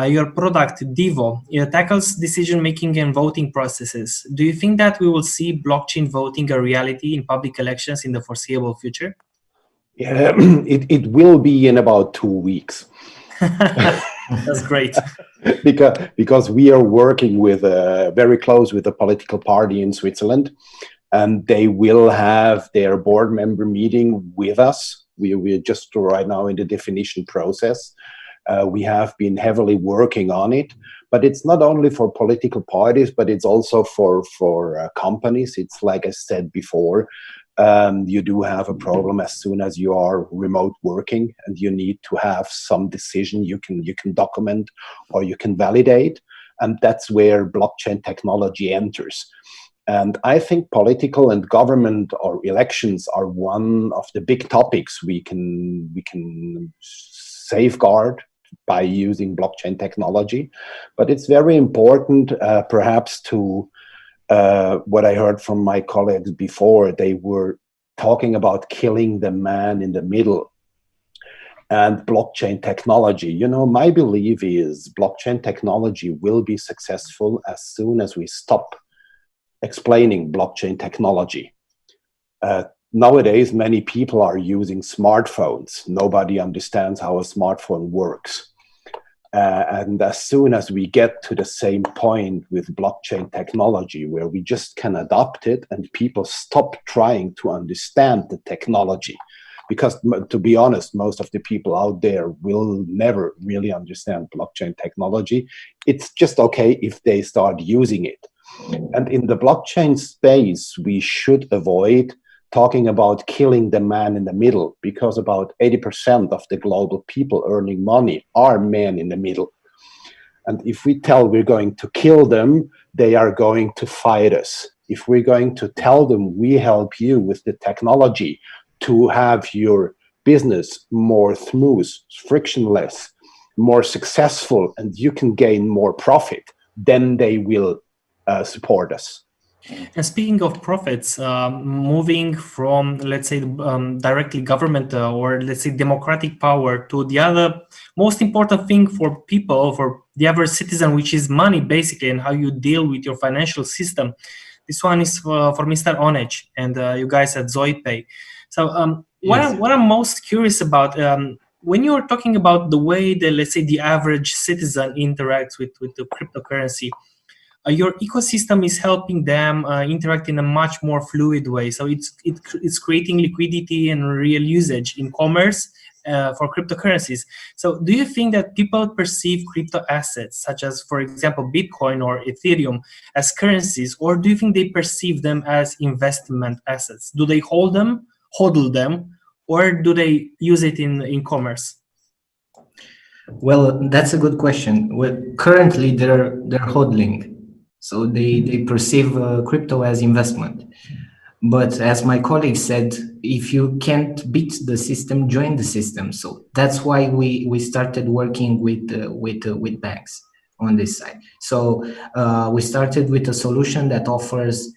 Your product, Divo, it tackles decision-making and voting processes. Do you think that we will see blockchain voting a reality in public elections in the foreseeable future? Yeah, it will be in about 2 weeks. That's great. because we are working with very close with a political party in Switzerland, and they will have their board member meeting with us. We're just right now in the definition process. We have been heavily working on it, but it's not only for political parties, but it's also for companies. It's like I said before, you do have a problem as soon as you are remote working and you need to have some decision you can document or you can validate, and that's where blockchain technology enters. And I think political and government or elections are one of the big topics we can safeguard by using blockchain technology. But it's very important, perhaps, to what I heard from my colleagues before. They were talking about killing the man in the middle and blockchain technology. You know, my belief is blockchain technology will be successful as soon as we stop explaining blockchain technology. Nowadays, many people are using smartphones. Nobody understands how a smartphone works. And as soon as we get to the same point with blockchain technology, where we just can adopt it and people stop trying to understand the technology, because to be honest, most of the people out there will never really understand blockchain technology. It's just okay if they start using it. And in the blockchain space, we should avoid talking about killing the man in the middle, because about 80% of the global people earning money are men in the middle. And if we tell we're going to kill them, they are going to fight us. If we're going to tell them we help you with the technology to have your business more smooth, frictionless, more successful, and you can gain more profit, then they will support us. And speaking of profits, moving from, let's say, directly government or let's say democratic power to the other most important thing for people, for the average citizen, which is money, basically, and how you deal with your financial system. This one is for Mr. Onej and you guys at ZoidPay. So what I'm most curious about, when you're talking about the way that, let's say, the average citizen interacts with the cryptocurrency, your ecosystem is helping them interact in a much more fluid way. So it's creating liquidity and real usage in commerce for cryptocurrencies. So do you think that people perceive crypto assets, such as, for example, Bitcoin or Ethereum, as currencies, or do you think they perceive them as investment assets? Do they hodl them, or do they use it in commerce? Well, that's a good question. Well, currently they're hodling. So they perceive crypto as investment. But as my colleague said, if you can't beat the system, join the system. So that's why we started working with banks on this side. So we started with a solution that offers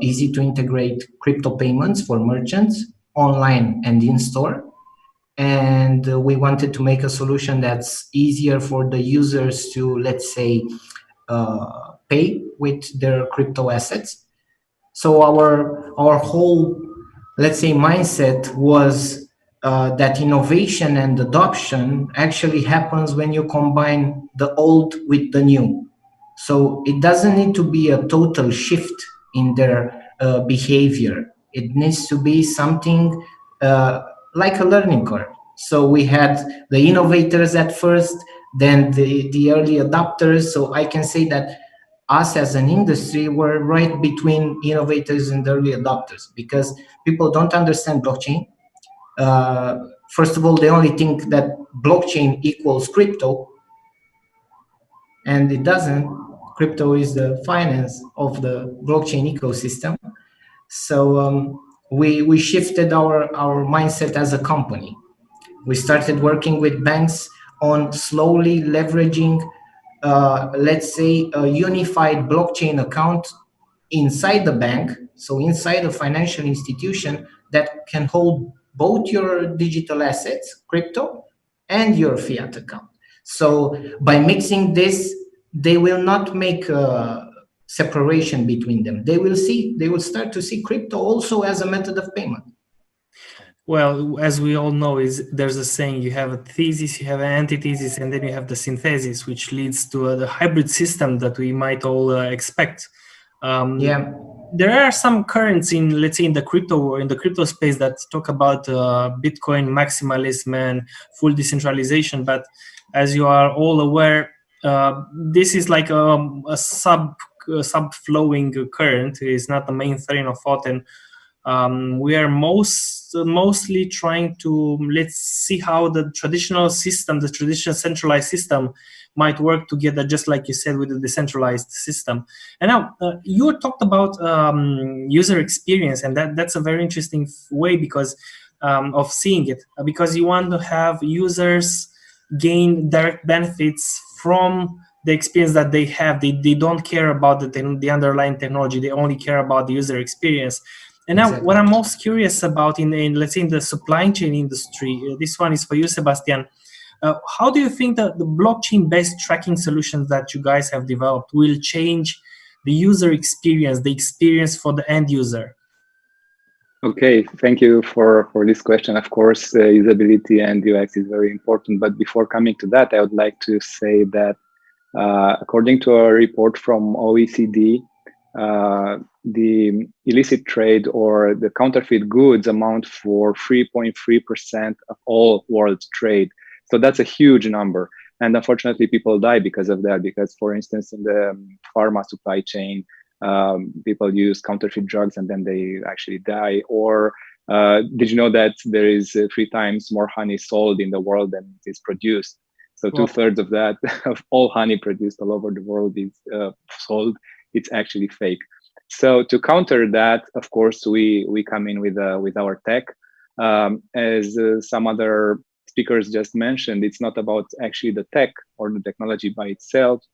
easy to integrate crypto payments for merchants online and in store. and we wanted to make a solution that's easier for the users to, let's say, pay with their crypto assets. So our whole, let's say, mindset was that innovation and adoption actually happens when you combine the old with the new. So it doesn't need to be a total shift in their behavior. It needs to be something like a learning curve. So we had the innovators at first, then the early adopters. So I can say that us as an industry were right between innovators and early adopters, because people don't understand blockchain. First of all, they only think that blockchain equals crypto, and it doesn't. Crypto is the finance of the blockchain ecosystem. So we shifted our mindset as a company. We started working with banks on slowly leveraging, let's say, a unified blockchain account inside the bank, so inside a financial institution that can hold both your digital assets, crypto, and your fiat account. So by mixing this, they will not make a separation between them. They will start to see crypto also as a method of payment. Well, as we all know, there's a saying: you have a thesis, you have an antithesis, and then you have the synthesis, which leads to the hybrid system that we might all expect. There are some currents in, let's say, in the crypto space that talk about Bitcoin maximalism and full decentralization. But as you are all aware, this is like a sub-flowing current. It's not the main train of thought, and we are mostly trying to, let's see how the traditional system, the traditional centralized system, might work together, just like you said, with the decentralized system. And now you talked about user experience, and that's a very interesting way because of seeing it, because you want to have users gain direct benefits from the experience that they have. They don't care about the underlying technology. They only care about the user experience. And now, what I'm most curious about in let's say, in the supply chain industry, this one is for you, Sebastian. How do you think that the blockchain-based tracking solutions that you guys have developed will change the user experience, the experience for the end user? Okay, thank you for this question. Of course, usability and UX is very important. But before coming to that, I would like to say that according to a report from OECD, the illicit trade or the counterfeit goods amount for 3.3% of all world trade. So that's a huge number. And unfortunately, people die because of that. Because, for instance, in the pharma supply chain, people use counterfeit drugs and then they actually die. Or did you know that there is 3 times more honey sold in the world than is produced? So 2/3 of that, of all honey produced all over the world is sold. It's actually fake. So to counter that, of course, we come in with our tech. As some other speakers just mentioned, it's not about actually the tech or the technology by itself.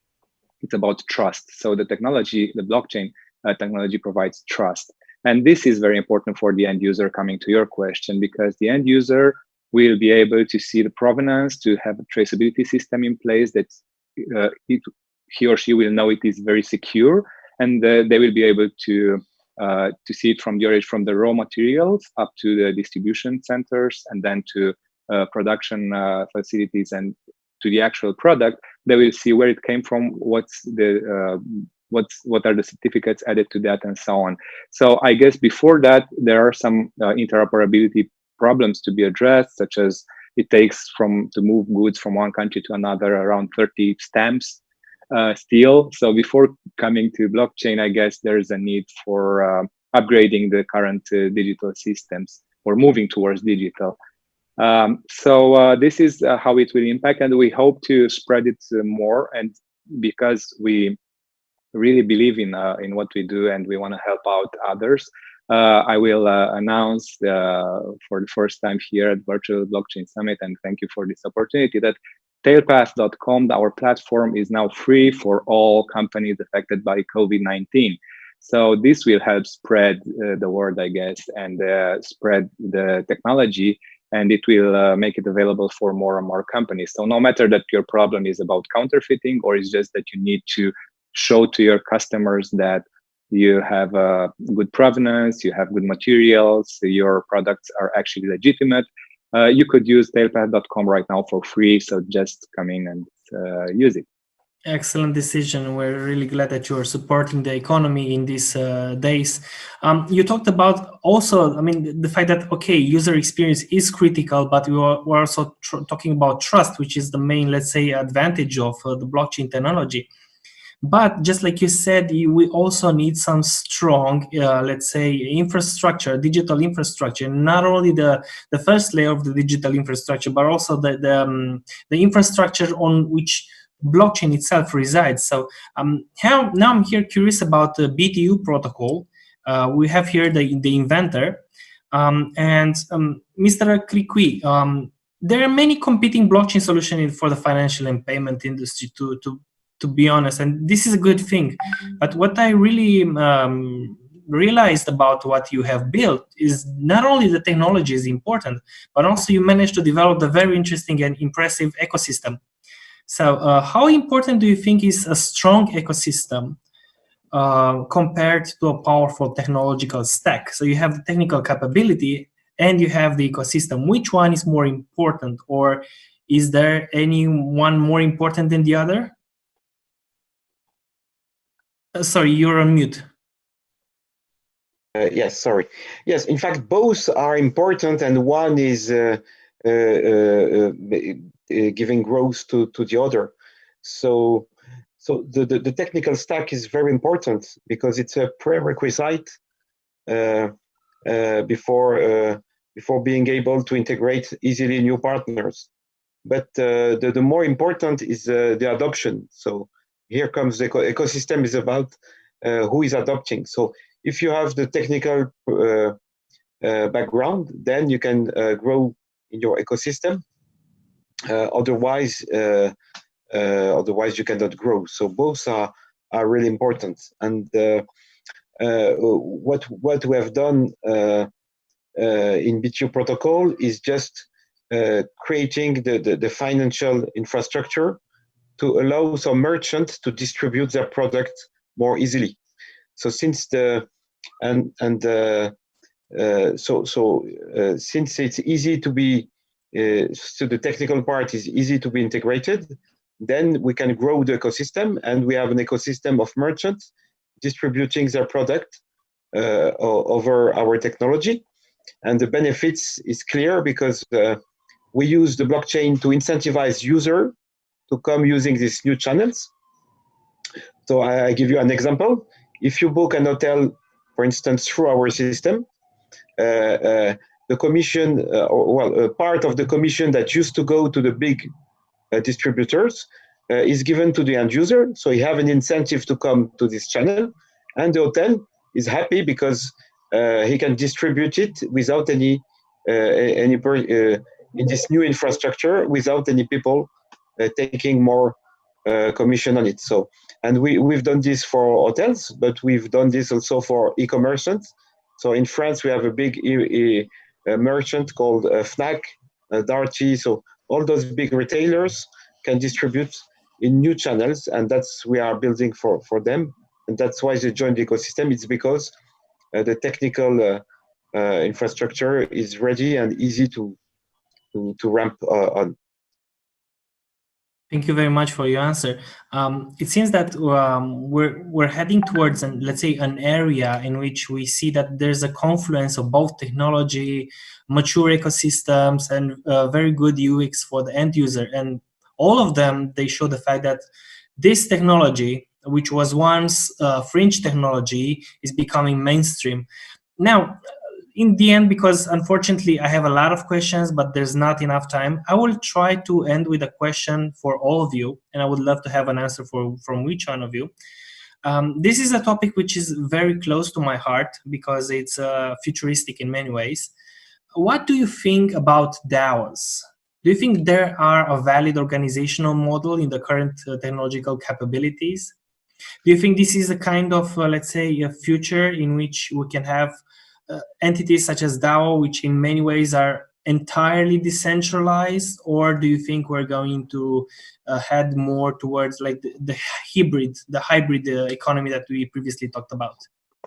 It's about trust. So the technology, the blockchain technology provides trust. And this is very important for the end user, coming to your question, because the end user will be able to see the provenance, to have a traceability system in place that he or she will know it is very secure, and they will be able to see it from the origin, from the raw materials up to the distribution centers, and then to production facilities and to the actual product. They will see where it came from, what are the certificates added to that, and so on. So I guess before that, there are some interoperability problems to be addressed, such as it takes to move goods from one country to another around 30 stamps still. So before coming to blockchain, I guess there's a need for upgrading the current digital systems or moving towards digital. So this is how it will impact, and we hope to spread it more. And because we really believe in what we do and we want to help out others, I will announce for the first time here at Virtual Blockchain Summit, and thank you for this opportunity, that tailpath.com, our platform, is now free for all companies affected by COVID-19. So this will help spread the word, I guess, and spread the technology and it will make it available for more and more companies. So no matter that your problem is about counterfeiting, or it's just that you need to show to your customers that you have a good provenance, you have good materials, your products are actually legitimate, you could use tailpath.com right now for free. So just come in and use it. Excellent decision. We're really glad that you are supporting the economy in these days. You talked about also, I mean, the fact that, okay, user experience is critical, but we're also talking about trust, which is the main, let's say, advantage of the blockchain technology. But just like you said, we also need some strong, let's say, infrastructure, digital infrastructure, not only the first layer of the digital infrastructure, but also the infrastructure on which blockchain itself resides. So now I'm here curious about the BTU protocol. We have here the inventor, and Mr. Cricui, there are many competing blockchain solutions for the financial and payment industry, to be honest, and this is a good thing. But what I really realized about what you have built is not only the technology is important, but also you managed to develop a very interesting and impressive ecosystem. So how important do you think is a strong ecosystem compared to a powerful technological stack? So you have the technical capability and you have the ecosystem. Which one is more important, or is there any one more important than the other? Sorry, you're on mute. Yes, sorry. Yes, in fact, both are important, and one is giving growth to the other. So the technical stack is very important because it's a prerequisite before being able to integrate easily new partners. But the more important is the adoption. So here comes the ecosystem is about who is adopting. So if you have the technical background, then you can grow in your ecosystem. Otherwise you cannot grow. So both are really important. And what we have done in BTU protocol is just creating the financial infrastructure to allow some merchants to distribute their product more easily. So since since it's easy to be, so the technical part is easy to be integrated, then we can grow the ecosystem, and we have an ecosystem of merchants distributing their product over our technology. And the benefits is clear because we use the blockchain to incentivize user to come using these new channels. So I give you an example. If you book an hotel, for instance, through our system, the commission, part of the commission that used to go to the big distributors is given to the end user. So you have an incentive to come to this channel, and the hotel is happy because he can distribute it without any in this new infrastructure without any people taking more commission on it. So, and we've done this for hotels, but we've done this also for e-commerçants. So in France, we have a big merchant called Fnac, Darty. So all those big retailers can distribute in new channels, and that's we are building for them. And that's why they joined the ecosystem. It's because the technical infrastructure is ready and easy to ramp on. Thank you very much for your answer. It seems that we're heading towards, let's say, an area in which we see that there's a confluence of both technology, mature ecosystems, and very good UX for the end user. And all of them, they show the fact that this technology, which was once fringe technology, is becoming mainstream. Now, in the end, because unfortunately I have a lot of questions, but there's not enough time, I will try to end with a question for all of you, and I would love to have an answer from each one of you. This is a topic which is very close to my heart because it's futuristic in many ways. What do you think about DAOs? Do you think there are a valid organizational model in the current technological capabilities? Do you think this is a kind of, let's say, a future in which we can have entities such as DAO, which in many ways are entirely decentralized, or do you think we're going to head more towards like the hybrid economy that we previously talked about?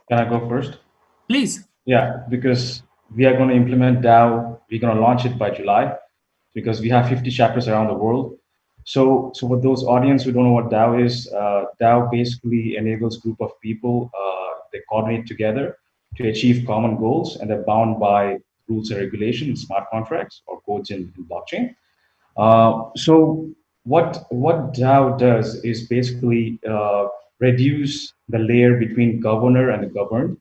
Can I go first? Please. Yeah, because we are going to implement DAO. We're going to launch it by July, because we have 50 chapters around the world. So for those audience who don't know what DAO is, DAO basically enables a group of people, they coordinate together to achieve common goals, and they're bound by rules and regulations in smart contracts or codes in blockchain. So what DAO does is basically reduce the layer between governor and the governed.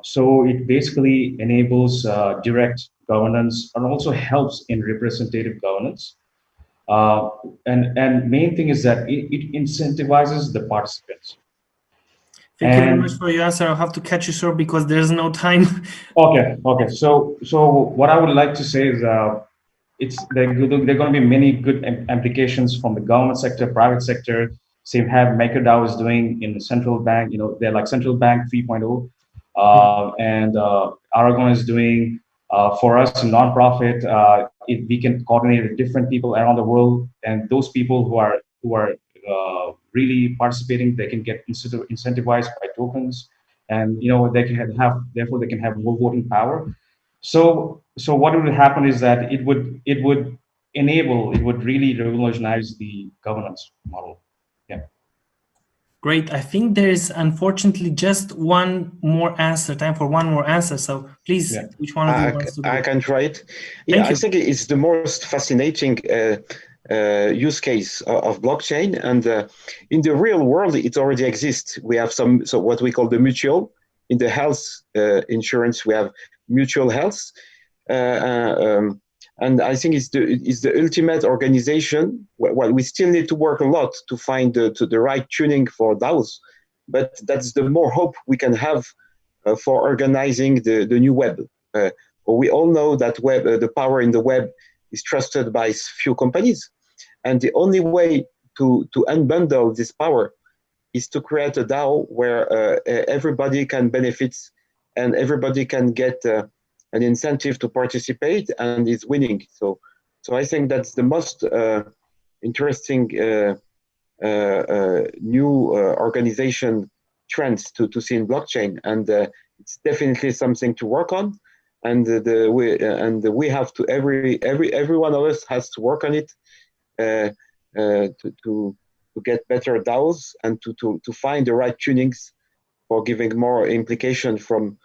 So it basically enables direct governance and also helps in representative governance. And main thing is that it incentivizes the participants. Thank you very much for your answer. I'll have to catch you short because there's no time. Okay. So what I would like to say is there are going to be many good applications from the government sector, private sector. Same have MakerDAO is doing in the central bank. They're like central bank 3.0. And Aragon is doing for us a nonprofit. We can coordinate with different people around the world, and those people who are really participating, they can get incentivized by tokens, and they can have more voting power. So what would happen is that it would really revolutionize the governance model. Yeah. Great. I think there is unfortunately just one more answer. Time for one more answer. So please, which one of you wants to go? I can try it. Yeah, I think it's the most fascinating use case of blockchain, and in the real world, it already exists. We have what we call the mutual. In the health insurance, we have mutual health, and I think it's the ultimate organization. Well, we still need to work a lot to find the right tuning for DAOs, but that's the more hope we can have for organizing the new web. We all know that the power in the web is trusted by few companies, and the only way to unbundle this power is to create a DAO where everybody can benefit and everybody can get an incentive to participate and is winning. So I think that's the most interesting new organization trends to see in blockchain, and it's definitely something to work on. And we have to every one of us has to work on it to get better DAOs and to find the right tunings for giving more implication from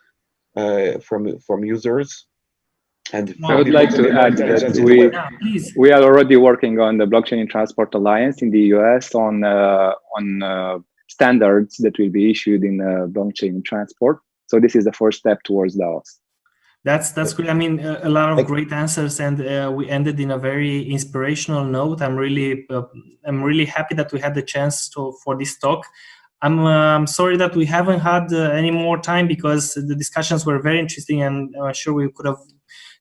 users. And I would like to add that we are already working on the Blockchain in Transport Alliance in the US on standards that will be issued in blockchain in transport. So this is the first step towards DAOs. That's great. I mean, a lot of great answers, and we ended in a very inspirational note. I'm really happy that we had the chance for this talk. I'm sorry that we haven't had any more time because the discussions were very interesting, and I'm sure we could have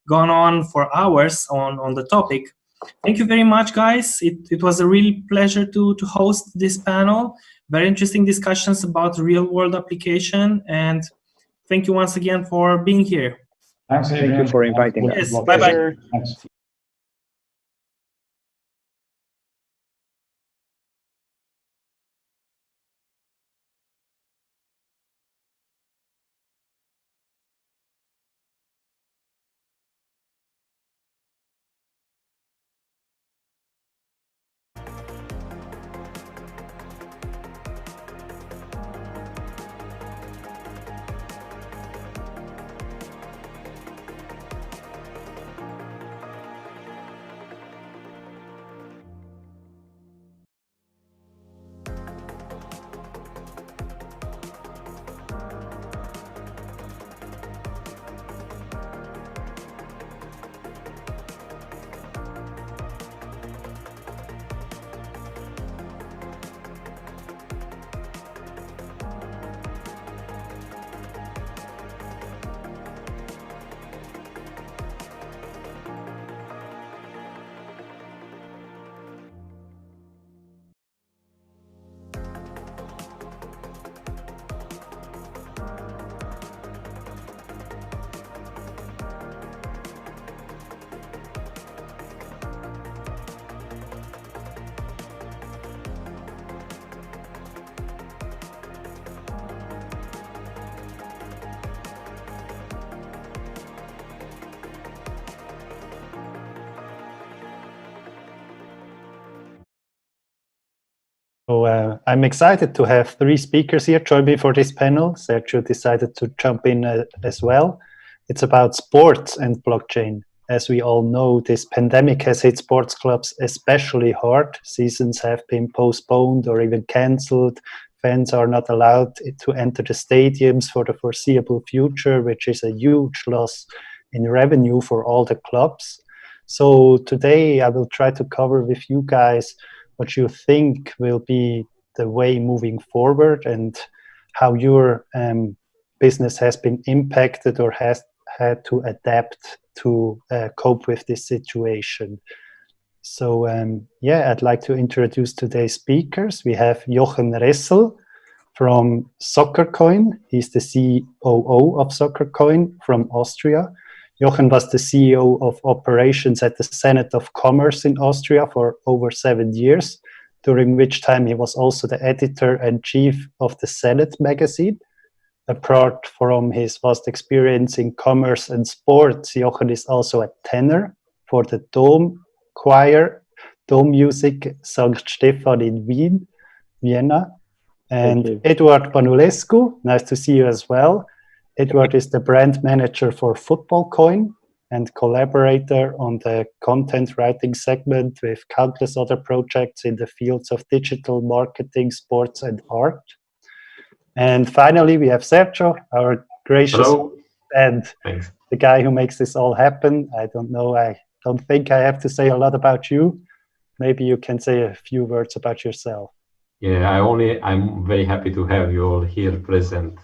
gone on for hours on the topic. Thank you very much, guys. It was a real pleasure to host this panel. Very interesting discussions about real-world application, and thank you once again for being here. Thanks, Adrian. Thank you for inviting us. Yes, bye-bye. Thanks. I'm excited to have 3 speakers here join me for this panel. Sergio decided to jump in as well. It's about sports and blockchain. As we all know, this pandemic has hit sports clubs especially hard. Seasons have been postponed or even cancelled. Fans are not allowed to enter the stadiums for the foreseeable future, which is a huge loss in revenue for all the clubs. So today I will try to cover with you guys what you think will be the way moving forward and how your business has been impacted or has had to adapt to cope with this situation. So yeah, I'd like to introduce today's speakers. We have Jochen Ressel from SoccerCoin. He's the COO of SoccerCoin from Austria. Jochen was the CEO of operations at the Senate of Commerce in Austria for over 7 years, during which time he was also the editor-in-chief of the Senate magazine. Apart from his vast experience in commerce and sports, Jochen is also a tenor for the Dome Choir, Dome Music St. Stephan in Vienna. And Eduard Banulescu, nice to see you as well. Eduard is the brand manager for Football Coin and collaborator on the content writing segment with countless other projects in the fields of digital marketing, sports, and art. And finally, we have Sergio, our gracious and the guy who makes this all happen. I don't think I have to say a lot about you. Maybe you can say a few words about yourself. Yeah, I'm very happy to have you all here present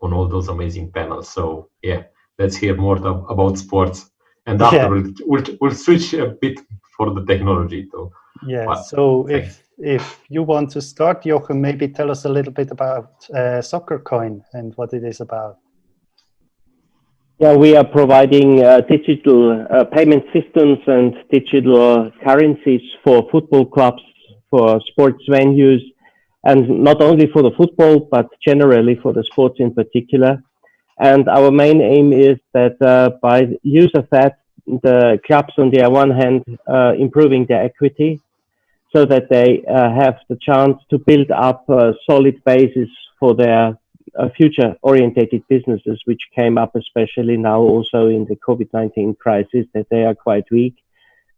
on all those amazing panels. So yeah, let's hear more about sports, and after we'll switch a bit for the technology though. Yeah. But so if you want to start, Jochen, maybe tell us a little bit about SoccerCoin and what it is about. Yeah, we are providing digital payment systems and digital currencies for football clubs, for sports venues, and not only for the football, but generally for the sports in particular. And our main aim is that by use of that, the clubs on the one hand improving their equity so that they have the chance to build up a solid basis for their future-orientated businesses, which came up especially now also in the COVID-19 crisis, that they are quite weak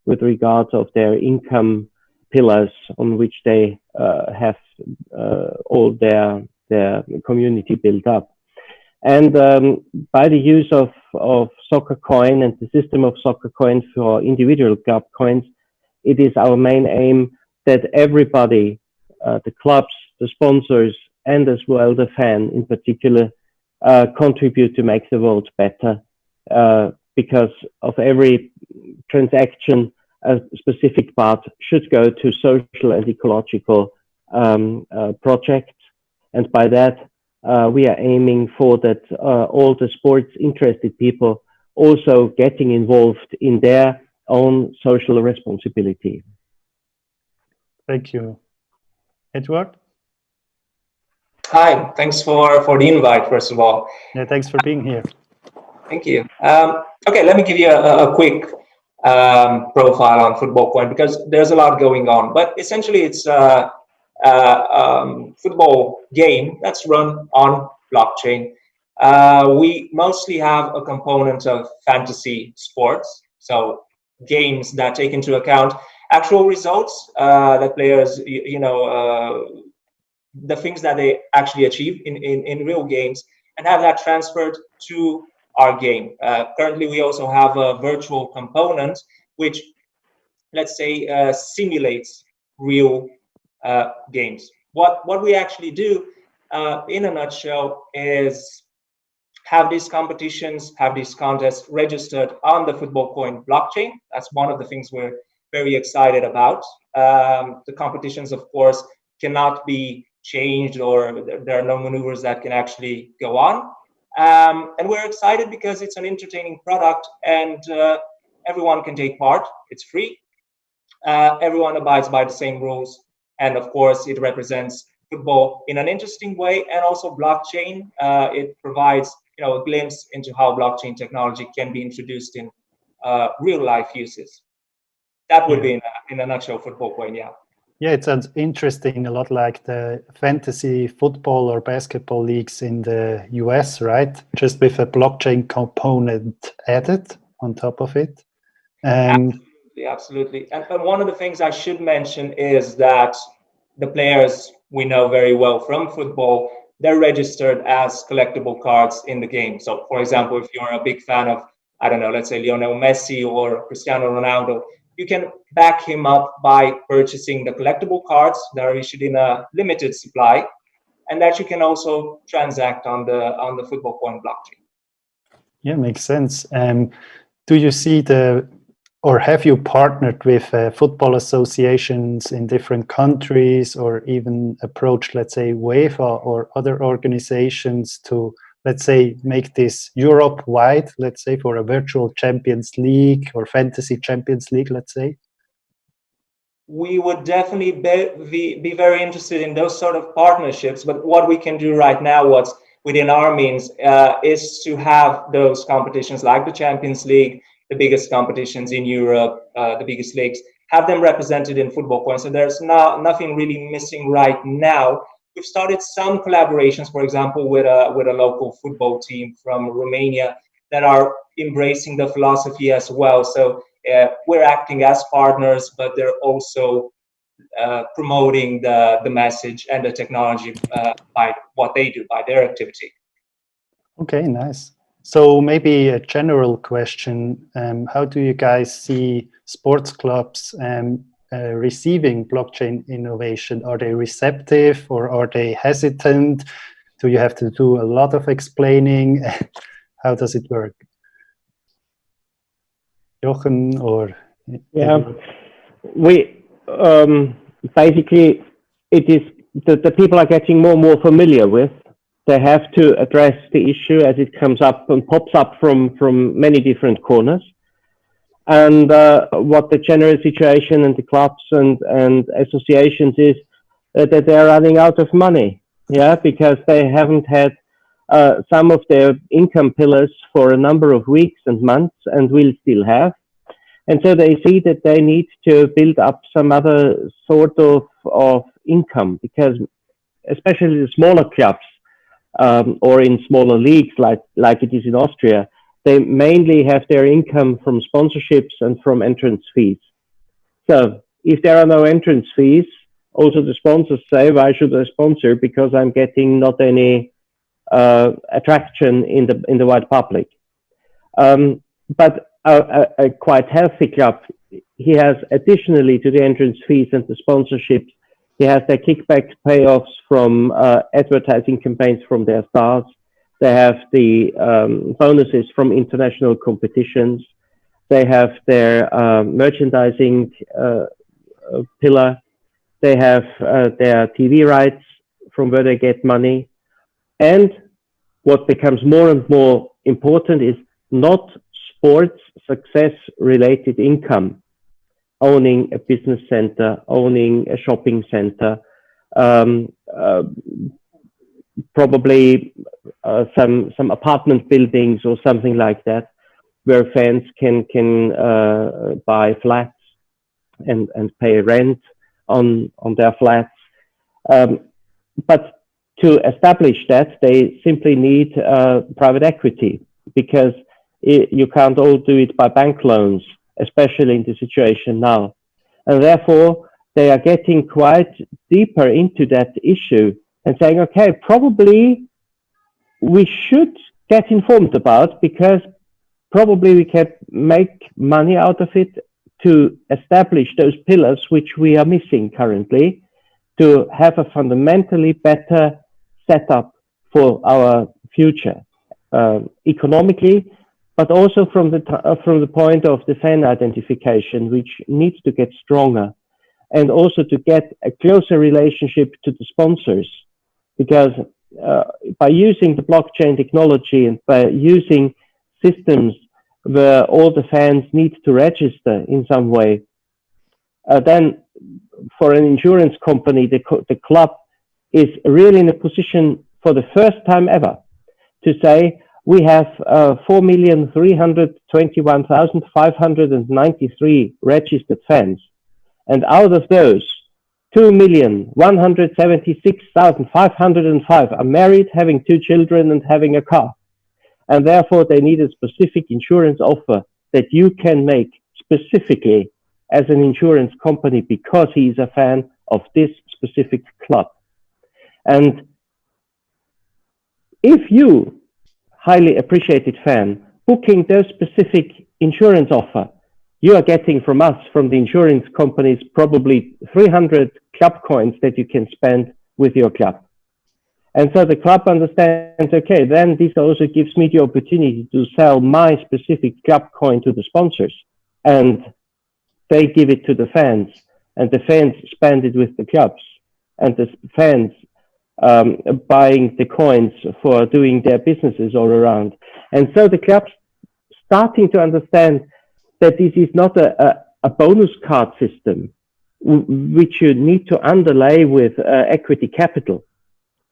with regards of their income pillars on which they have all their community built up. And by the use of SoccerCoin and the system of SoccerCoin for individual club coins, it is our main aim that everybody, the clubs, the sponsors, and as well the fan in particular, contribute to make the world better, because of every transaction, a specific part should go to social and ecological projects. And by that, we are aiming for that all the sports interested people also getting involved in their own social responsibility. Thank you. Edward? Hi, thanks for the invite, first of all. Yeah, thanks for being here. Thank you. Okay, let me give you a quick profile on Football Coin, because there's a lot going on. But essentially, it's a football game that's run on blockchain. We mostly have a component of fantasy sports, so games that take into account actual results that players, the things that they actually achieve in real games, and have that transferred to our game. Currently, we also have a virtual component, which, let's say, simulates real games. What we actually do, in a nutshell, is have these competitions, have these contests registered on the Football Coin blockchain. That's one of the things we're very excited about. The competitions, of course, cannot be changed, or there are no maneuvers that can actually go on. And we're excited because it's an entertaining product, and everyone can take part. It's free. Everyone abides by the same rules. And of course, it represents football in an interesting way, and also blockchain. It provides a glimpse into how blockchain technology can be introduced in real life uses. That would be in a nutshell Football Coin, yeah. Yeah, it sounds interesting, a lot like the fantasy football or basketball leagues in the US, right? Just with a blockchain component added on top of it. Absolutely. And one of the things I should mention is that the players we know very well from football, they're registered as collectible cards in the game. So, for example, if you're a big fan of, I don't know, let's say Lionel Messi or Cristiano Ronaldo, you can back him up by purchasing the collectible cards that are issued in a limited supply, and that you can also transact on the football coin blockchain. Yeah, makes sense. Do you see or have you partnered with football associations in different countries, or even approached, let's say, UEFA or other organizations to, let's say, make this Europe-wide, let's say, for a virtual Champions League or fantasy Champions League, let's say? We would definitely be very interested in those sort of partnerships, but what we can do right now, what's within our means, is to have those competitions like the Champions League, the biggest competitions in Europe, the biggest leagues, have them represented in football coins. So there's nothing really missing right now. We've started some collaborations, for example, with a local football team from Romania that are embracing the philosophy as well. So we're acting as partners, but they're also promoting the message and the technology by what they do, by their activity. Okay, nice. So maybe a general question, how do you guys see sports clubs receiving blockchain innovation? Are they receptive or are they hesitant? Do you have to do a lot of explaining? How does it work? Jochen or... Yeah, we basically, it is the people are getting more and more familiar with. They have to address the issue as it comes up and pops up from many different corners. And what the general situation and the clubs and associations is that they're running out of money. Yeah, because they haven't had some of their income pillars for a number of weeks and months, and will still have. And so they see that they need to build up some other sort of income, because especially the smaller clubs, or in smaller leagues like it is in Austria, they mainly have their income from sponsorships and from entrance fees. So if there are no entrance fees, also the sponsors say, why should I sponsor? Because I'm getting not any attraction in the wide public. But a quite healthy club, he has additionally to the entrance fees and the sponsorships, he has their kickback payoffs from advertising campaigns from their stars. They have the bonuses from international competitions. They have their merchandising pillar. They have their TV rights from where they get money. And what becomes more and more important is not sports success related income. Owning a business center, owning a shopping center, probably some apartment buildings or something like that, where fans can buy flats and pay rent on their flats. But to establish that, they simply need private equity, because you can't all do it by bank loans, especially in the situation now. And therefore, they are getting quite deeper into that issue and saying, okay, probably we should get informed about, because probably we can make money out of it to establish those pillars which we are missing currently, to have a fundamentally better setup for our future, economically, but also from the point of the fan identification, which needs to get stronger, and also to get a closer relationship to the sponsors, because by using the blockchain technology and by using systems where all the fans need to register in some way, then for an insurance company, the club is really in a position for the first time ever to say, we have 4,321,593 registered fans. And out of those, 2,176,505 are married, having 2 children and having a car. And therefore they need a specific insurance offer that you can make specifically as an insurance company because he is a fan of this specific club. And if you, highly appreciated fan, booking those specific insurance offer, you are getting from us, from the insurance companies, probably 300 club coins that you can spend with your club. And so the club understands, okay, then this also gives me the opportunity to sell my specific club coin to the sponsors. And they give it to the fans. And the fans spend it with the clubs. And the fans buying the coins for doing their businesses all around. And so the clubs starting to understand that this is not a bonus card system, which you need to underlay with equity capital,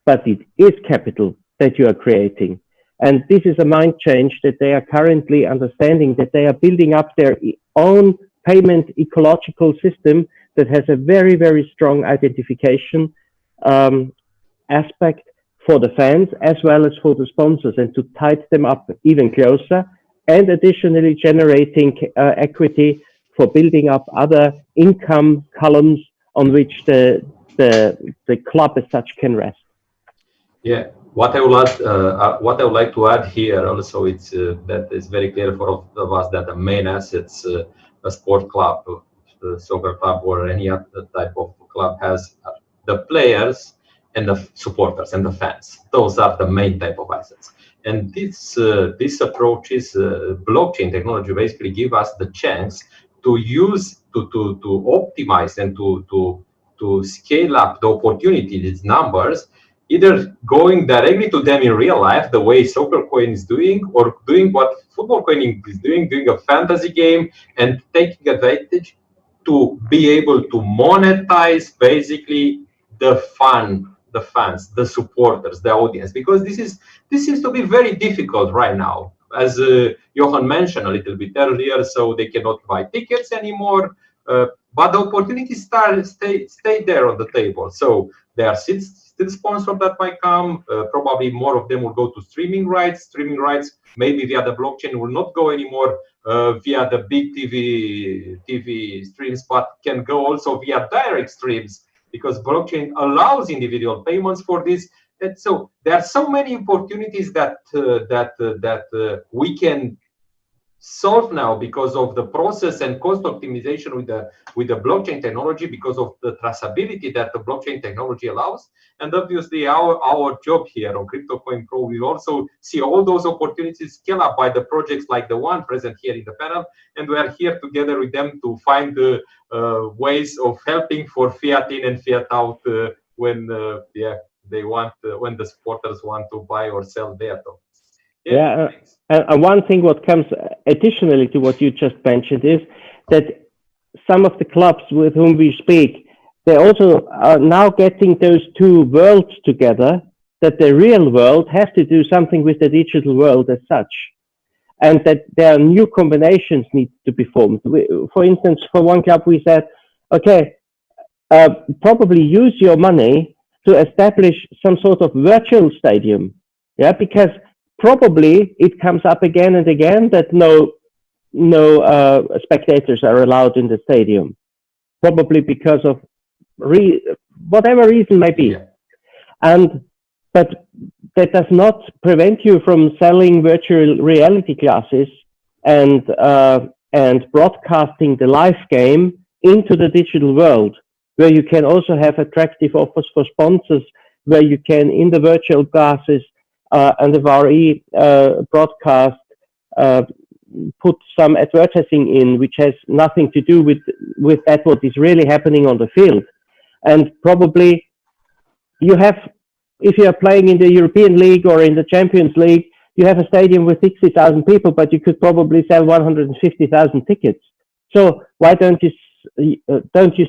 but it is capital that you are creating. And this is a mind change that they are currently understanding, that they are building up their own payment ecological system that has a very, very strong identification aspect for the fans as well as for the sponsors, and to tie them up even closer, and additionally generating equity for building up other income columns on which the club as such can rest. Yeah, what I would like to add here also, it's that it's very clear for all of us that the main assets a sport club, a soccer club, or any other type of club has the players and the supporters and the fans. Those are the main type of assets. And this approach is blockchain technology basically give us the chance to use to optimize and to scale up the opportunity, these numbers, either going directly to them in real life, the way soccer coin is doing, or doing what football coin is doing a fantasy game and taking advantage to be able to monetize basically the fans, the supporters, the audience, because this seems to be very difficult right now, as Johan mentioned a little bit earlier. So they cannot buy tickets anymore, but the opportunities stay there on the table. So there are still sponsors that might come. Probably more of them will go to streaming rights. Streaming rights maybe via the blockchain will not go anymore via the big TV streams, but can go also via direct streams, because blockchain allows individual payments for this. And so there are so many opportunities that we can solve now because of the process and cost optimization with the blockchain technology, because of the traceability that the blockchain technology allows. And obviously our job here on CryptoCoin Pro, we also see all those opportunities scale up by the projects like the one present here in the panel, and we are here together with them to find the ways of helping for fiat in and fiat out when they want when the supporters want to buy or sell their tokens. And one thing what comes additionally to what you just mentioned is that some of the clubs with whom we speak, they also are now getting those two worlds together, that the real world has to do something with the digital world as such, and that there are new combinations need to be formed. For instance, for one club, we said, okay, probably use your money to establish some sort of virtual stadium, because probably it comes up again and again that no spectators are allowed in the stadium, probably because of whatever reason may be. But that does not prevent you from selling virtual reality classes and broadcasting the live game into the digital world, where you can also have attractive offers for sponsors, where you can, in the virtual classes and the VARI broadcast, put some advertising in, which has nothing to do with that what is really happening on the field. And probably you have, if you are playing in the European League or in the Champions League, you have a stadium with 60,000 people, but you could probably sell 150,000 tickets. So why don't you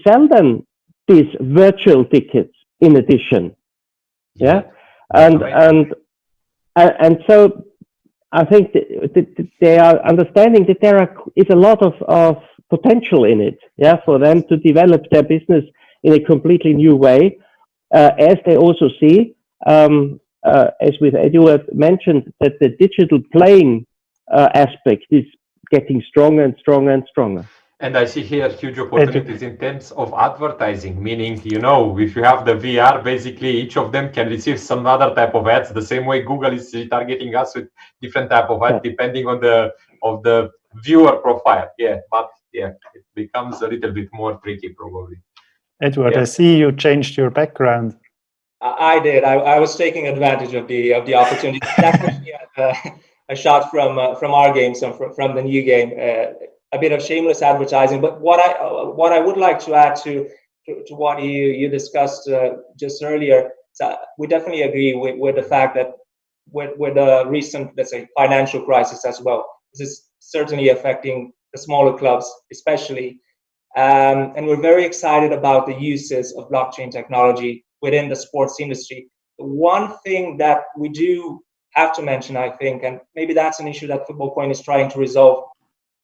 sell them these virtual tickets in addition? And so I think that they are understanding that there is a lot of potential in it, for them to develop their business in a completely new way, as they also see, as with Eduard mentioned, that the digital playing aspect is getting stronger and stronger and stronger. And I see here huge opportunities in terms of advertising, meaning, you know, if you have the VR, basically each of them can receive some other type of ads, the same way Google is targeting us with different type of ads depending on the viewer profile. Yeah, but yeah, it becomes a little bit more tricky probably. Edward, I see you changed your background. I did. I was taking advantage of the opportunity. That's actually a shot from our game, so from the new game. A bit of shameless advertising, but what I would like to add to what you discussed just earlier, we definitely agree with the fact that with the recent, let's say, financial crisis as well, this is certainly affecting the smaller clubs, especially, and we're very excited about the uses of blockchain technology within the sports industry. The one thing that we do have to mention, I think, and maybe that's an issue that Football Coin is trying to resolve,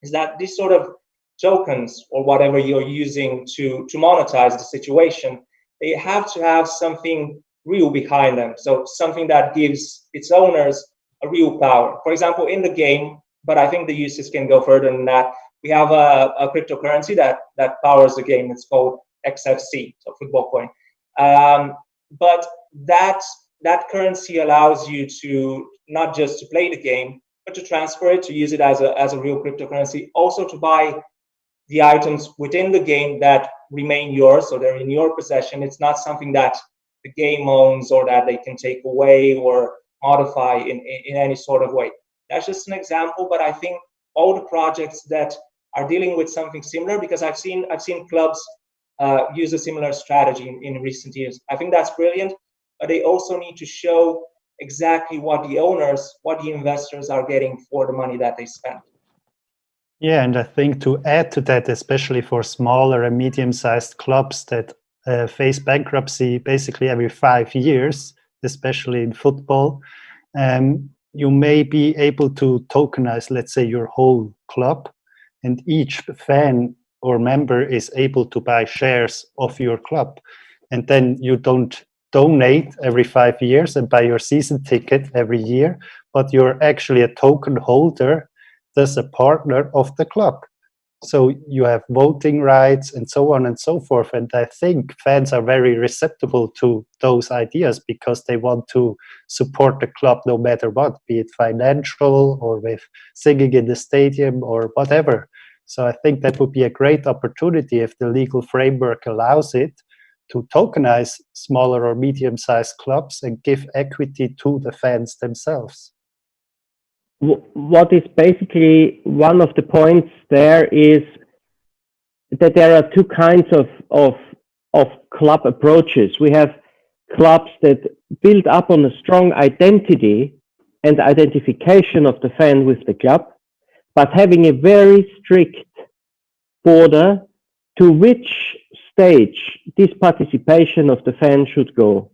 is that these sort of tokens or whatever you're using to monetize the situation, they have to have something real behind them. So something that gives its owners a real power. For example, in the game, but I think the uses can go further than that. We have a cryptocurrency that powers the game. It's called XFC, so Football Coin. But that currency allows you to not just to play the game, but to transfer it, to use it as a real cryptocurrency, also to buy the items within the game that remain yours, so they're in your possession. It's not something that the game owns or that they can take away or modify in any sort of way. That's just an example, but I think all the projects that are dealing with something similar, because I've seen clubs use a similar strategy in recent years. I think that's brilliant, but they also need to show exactly what the owners, what the investors are getting for the money that they spend. Yeah, and I think to add to that, especially for smaller and medium-sized clubs that face bankruptcy basically every 5 years, especially in football, you may be able to tokenize, let's say, your whole club, and each fan or member is able to buy shares of your club. And then you don't donate every 5 years and buy your season ticket every year, but you're actually a token holder, thus a partner of the club. So you have voting rights and so on and so forth. And I think fans are very receptive to those ideas because they want to support the club no matter what, be it financial or with singing in the stadium or whatever. So I think that would be a great opportunity if the legal framework allows it to tokenize smaller or medium-sized clubs and give equity to the fans themselves. What is basically one of the points there is that there are two kinds of club approaches. We have clubs that build up on a strong identity and identification of the fan with the club, but having a very strict border to which stage this participation of the fan should go.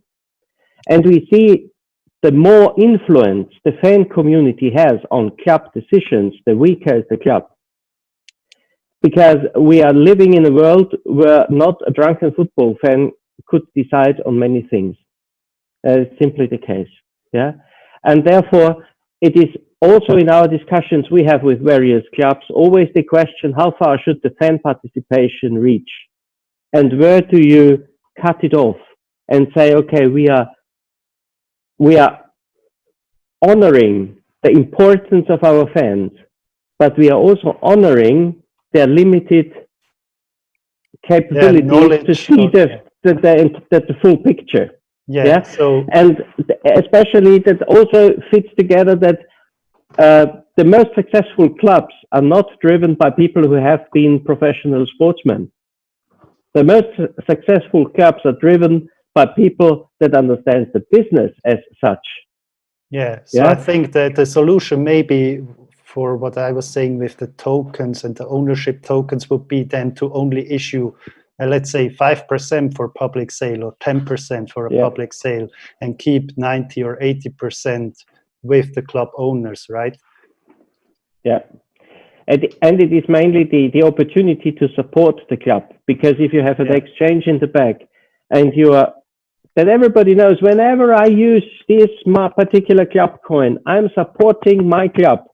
And we see the more influence the fan community has on club decisions, the weaker is the club. Because we are living in a world where not a drunken football fan could decide on many things. It's simply the case. Yeah, and therefore it is also in our discussions we have with various clubs always the question: how far should the fan participation reach, and where do you cut it off and say, okay, we are honoring the importance of our fans, but we are also honoring their limited capabilities to see the full picture. Yeah. So, and especially that also fits together that the most successful clubs are not driven by people who have been professional sportsmen. The most successful clubs are driven by people that understand the business as such. Yeah, so I think that the solution maybe for what I was saying with the tokens and the ownership tokens would be then to only issue, let's say 5% for public sale or 10% for a public sale and keep 90 or 80% with the club owners, right? Yeah. And it is mainly the opportunity to support the club, because if you have an exchange in the back and you are, that everybody knows, whenever I use this particular club coin, I'm supporting my club.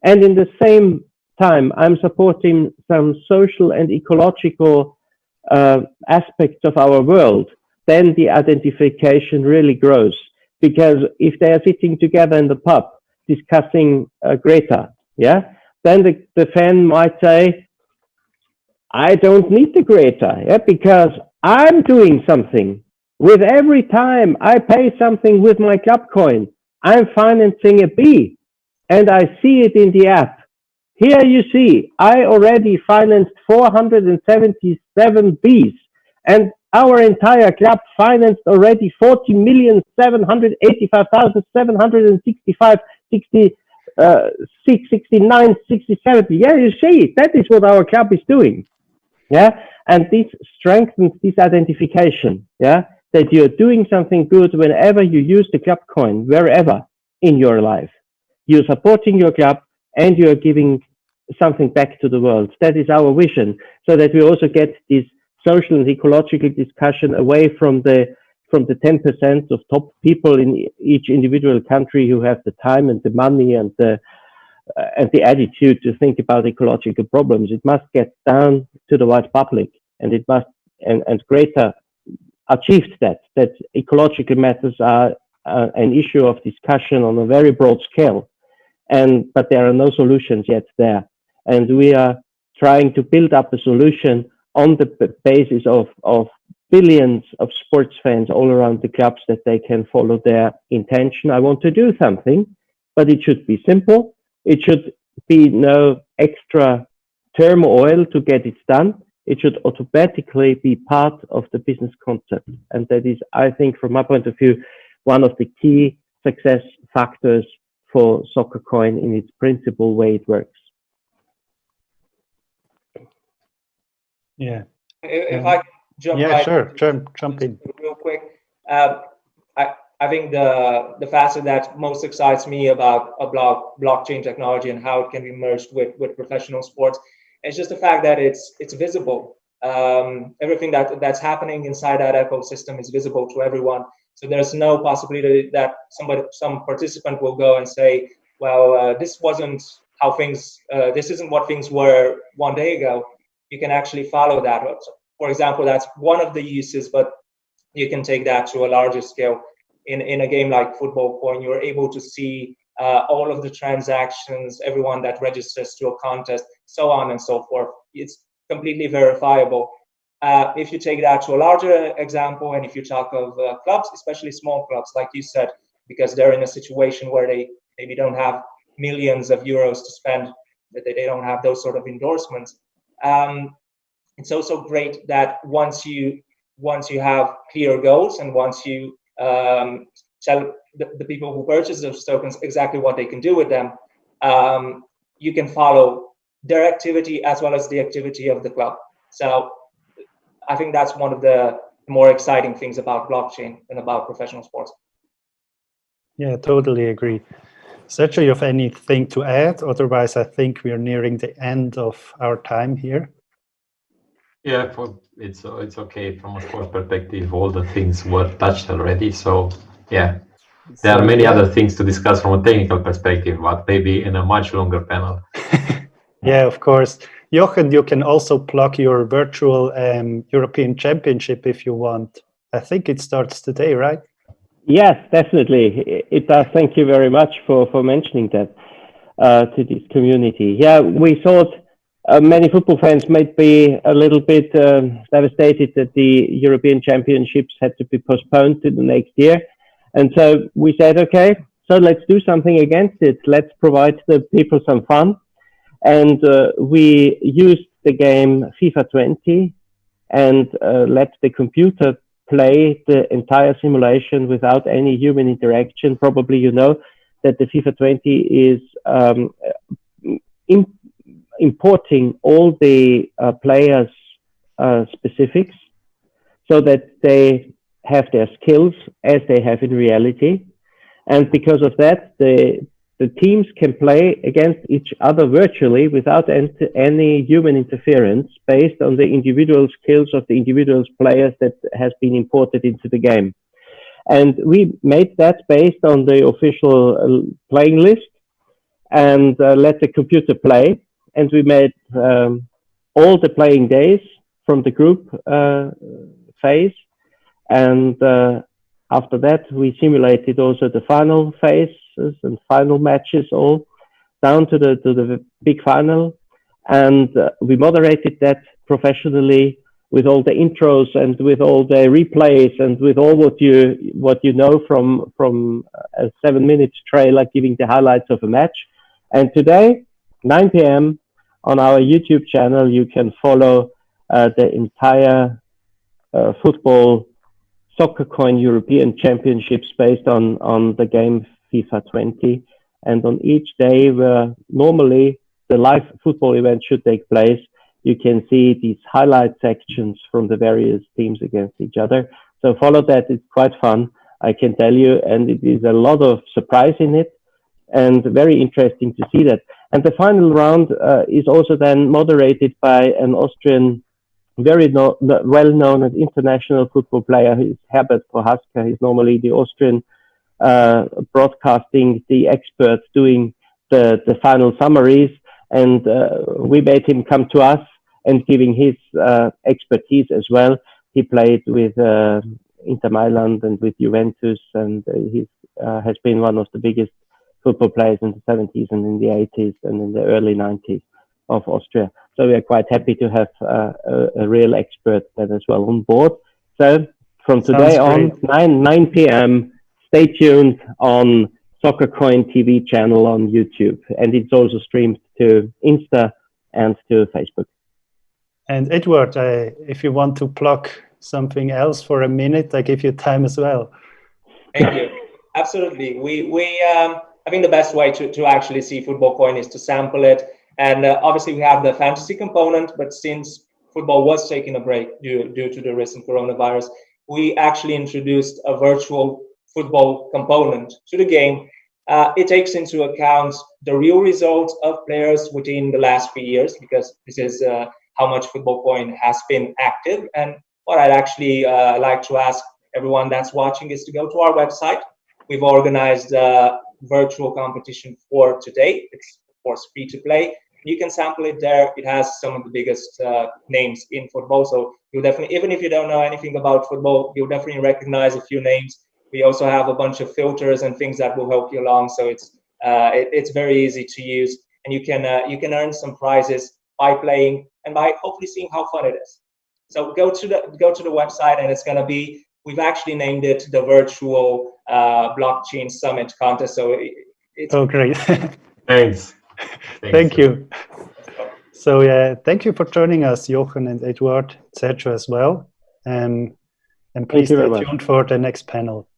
And in the same time, I'm supporting some social and ecological aspects of our world. Then the identification really grows. Because if they are sitting together in the pub discussing Greta, yeah, then the fan might say, I don't need the Greta, yeah, because I'm doing something. With every time I pay something with my club coin, I'm financing a bee, and I see it in the app. Here you see, I already financed 477 bees, and our entire club financed already 40,785,765, 69, 60, 70. Yeah, you see, that is what our club is doing. Yeah, and this strengthens this identification. Yeah, that you're doing something good whenever you use the club coin, wherever in your life. You're supporting your club and you're giving something back to the world. That is our vision, so that we also get this social and ecological discussion away from the 10% of top people in each individual country who have the time and the money and the attitude to think about ecological problems. It must get down to the wide public, and it must, and Greta achieved that ecological matters are an issue of discussion on a very broad scale, but there are no solutions yet there. And we are trying to build up a solution on the basis of billions of sports fans all around the clubs, that they can follow their intention. I want to do something, but it should be simple. It should be no extra turmoil to get it done. It should automatically be part of the business concept. And that is, I think, from my point of view, one of the key success factors for Soccer Coin in its principle way it works. Yeah. If I jump jump in real quick. I think the facet that most excites me about blockchain technology and how it can be merged with professional sports is just the fact that it's visible. Everything that's happening inside that ecosystem is visible to everyone. So there's no possibility that some participant will go and say, well, this wasn't how things, this isn't what things were one day ago. You can actually follow that. For example, that's one of the uses, but you can take that to a larger scale. In a game like Football Coin, you're able to see all of the transactions, everyone that registers to a contest, so on and so forth. It's completely verifiable. If you take that to a larger example, and if you talk of clubs, especially small clubs, like you said, because they're in a situation where they maybe don't have millions of euros to spend, that they don't have those sort of endorsements. It's also great that once you have clear goals, and once you tell the people who purchase those tokens exactly what they can do with them, you can follow their activity as well as the activity of the club. So I think that's one of the more exciting things about blockchain and about professional sports. Yeah, totally agree. Sergio, you have anything to add? Otherwise, I think we are nearing the end of our time here. Yeah, it's okay from a sports perspective. All the things were touched already. So yeah, there are many other things to discuss from a technical perspective, but maybe in a much longer panel. Yeah, of course. Jochen, you can also plug your virtual European Championship if you want. I think it starts today, right? Yes, definitely. It does. Thank you very much for mentioning that to this community. Yeah, we thought many football fans might be a little bit devastated that the European Championships had to be postponed to the next year. And so we said, okay, so let's do something against it. Let's provide the people some fun. And we used the game FIFA 20 and let the computer play the entire simulation without any human interaction. Probably you know that the FIFA 20 is importing all the players' specifics so that they have their skills as they have in reality. And because of that, the the teams can play against each other virtually without any human interference, based on the individual skills of the individual players that has been imported into the game. And we made that based on the official playing list, and let the computer play. And we made all the playing days from the group phase. And after that, we simulated also the final phases and final matches, all down to the big final. And we moderated that professionally, with all the intros and with all the replays and with all what you know from a 7-minute trailer giving the highlights of a match. And today, 9 p.m. on our YouTube channel, you can follow the entire football soccer coin European Championships based on the game FIFA 20. And on each day where normally the live football event should take place, you can see these highlight sections from the various teams against each other. So follow that, it's quite fun, I can tell you, and it is a lot of surprise in it, and very interesting to see that. And the final round is also then moderated by an Austrian, very well-known and international football player. He's Herbert Prohaska. He's normally the Austrian broadcasting, the expert doing the final summaries. And we made him come to us and giving his expertise as well. He played with Inter Milan and with Juventus, and he has been one of the biggest football players in the 70s and in the 80s and in the early 90s of Austria. So we are quite happy to have a real expert then as well on board. So from today on, 9 p.m., stay tuned on Soccer Coin TV channel on YouTube. And it's also streamed to Insta and to Facebook. And Edward, if you want to plug something else for a minute, I give you time as well. Thank you. Absolutely. I think the best way to actually see Football Coin is to sample it. And obviously we have the fantasy component, but since football was taking a break due to the recent coronavirus, we actually introduced a virtual football component to the game. It takes into account the real results of players within the last few years, because this is how much Football Coin has been active. And what I'd actually like to ask everyone that's watching is to go to our website. We've organized a virtual competition for today. It's of course free to play. You can sample it there. It has some of the biggest names in football. So you'll definitely, even if you don't know anything about football, you'll definitely recognize a few names. We also have a bunch of filters and things that will help you along. So it's very easy to use, and you can earn some prizes by playing and by hopefully seeing how fun it is. So go to the website, and it's going to be, we've actually named it the Virtual Blockchain Summit Contest. So it's great. Thanks. Thank you. So yeah, thank you for joining us, Jochen and Edward, Sergio as well. And please stay tuned for the next panel.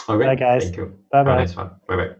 Okay. Bye guys. Thank you. Bye-bye. Nice one. Bye-bye.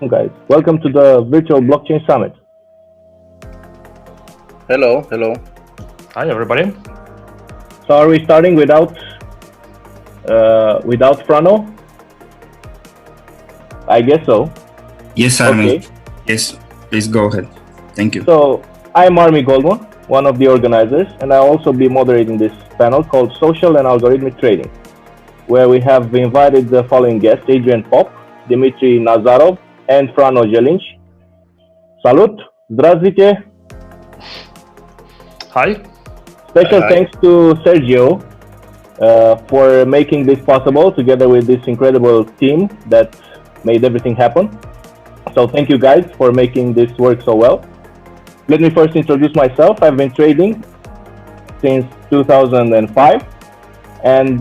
guys. Welcome to the Virtual Blockchain Summit. Hello, hello. Hi, everybody. So are we starting without Frano? I guess so. Yes, Armin. Okay. Yes, please go ahead. Thank you. So I'm Armin Goldman, one of the organizers, and I'll also be moderating this panel called Social and Algorithmic Trading, where we have invited the following guests: Adrian Pop, Dmitry Nazarov, and Frano Jelinc. Salut! Здравствуйте! Hi. Special Hi. thanks to Sergio for making this possible, together with this incredible team that made everything happen. So thank you guys for making this work so well. Let me first introduce myself. I've been trading since 2005, and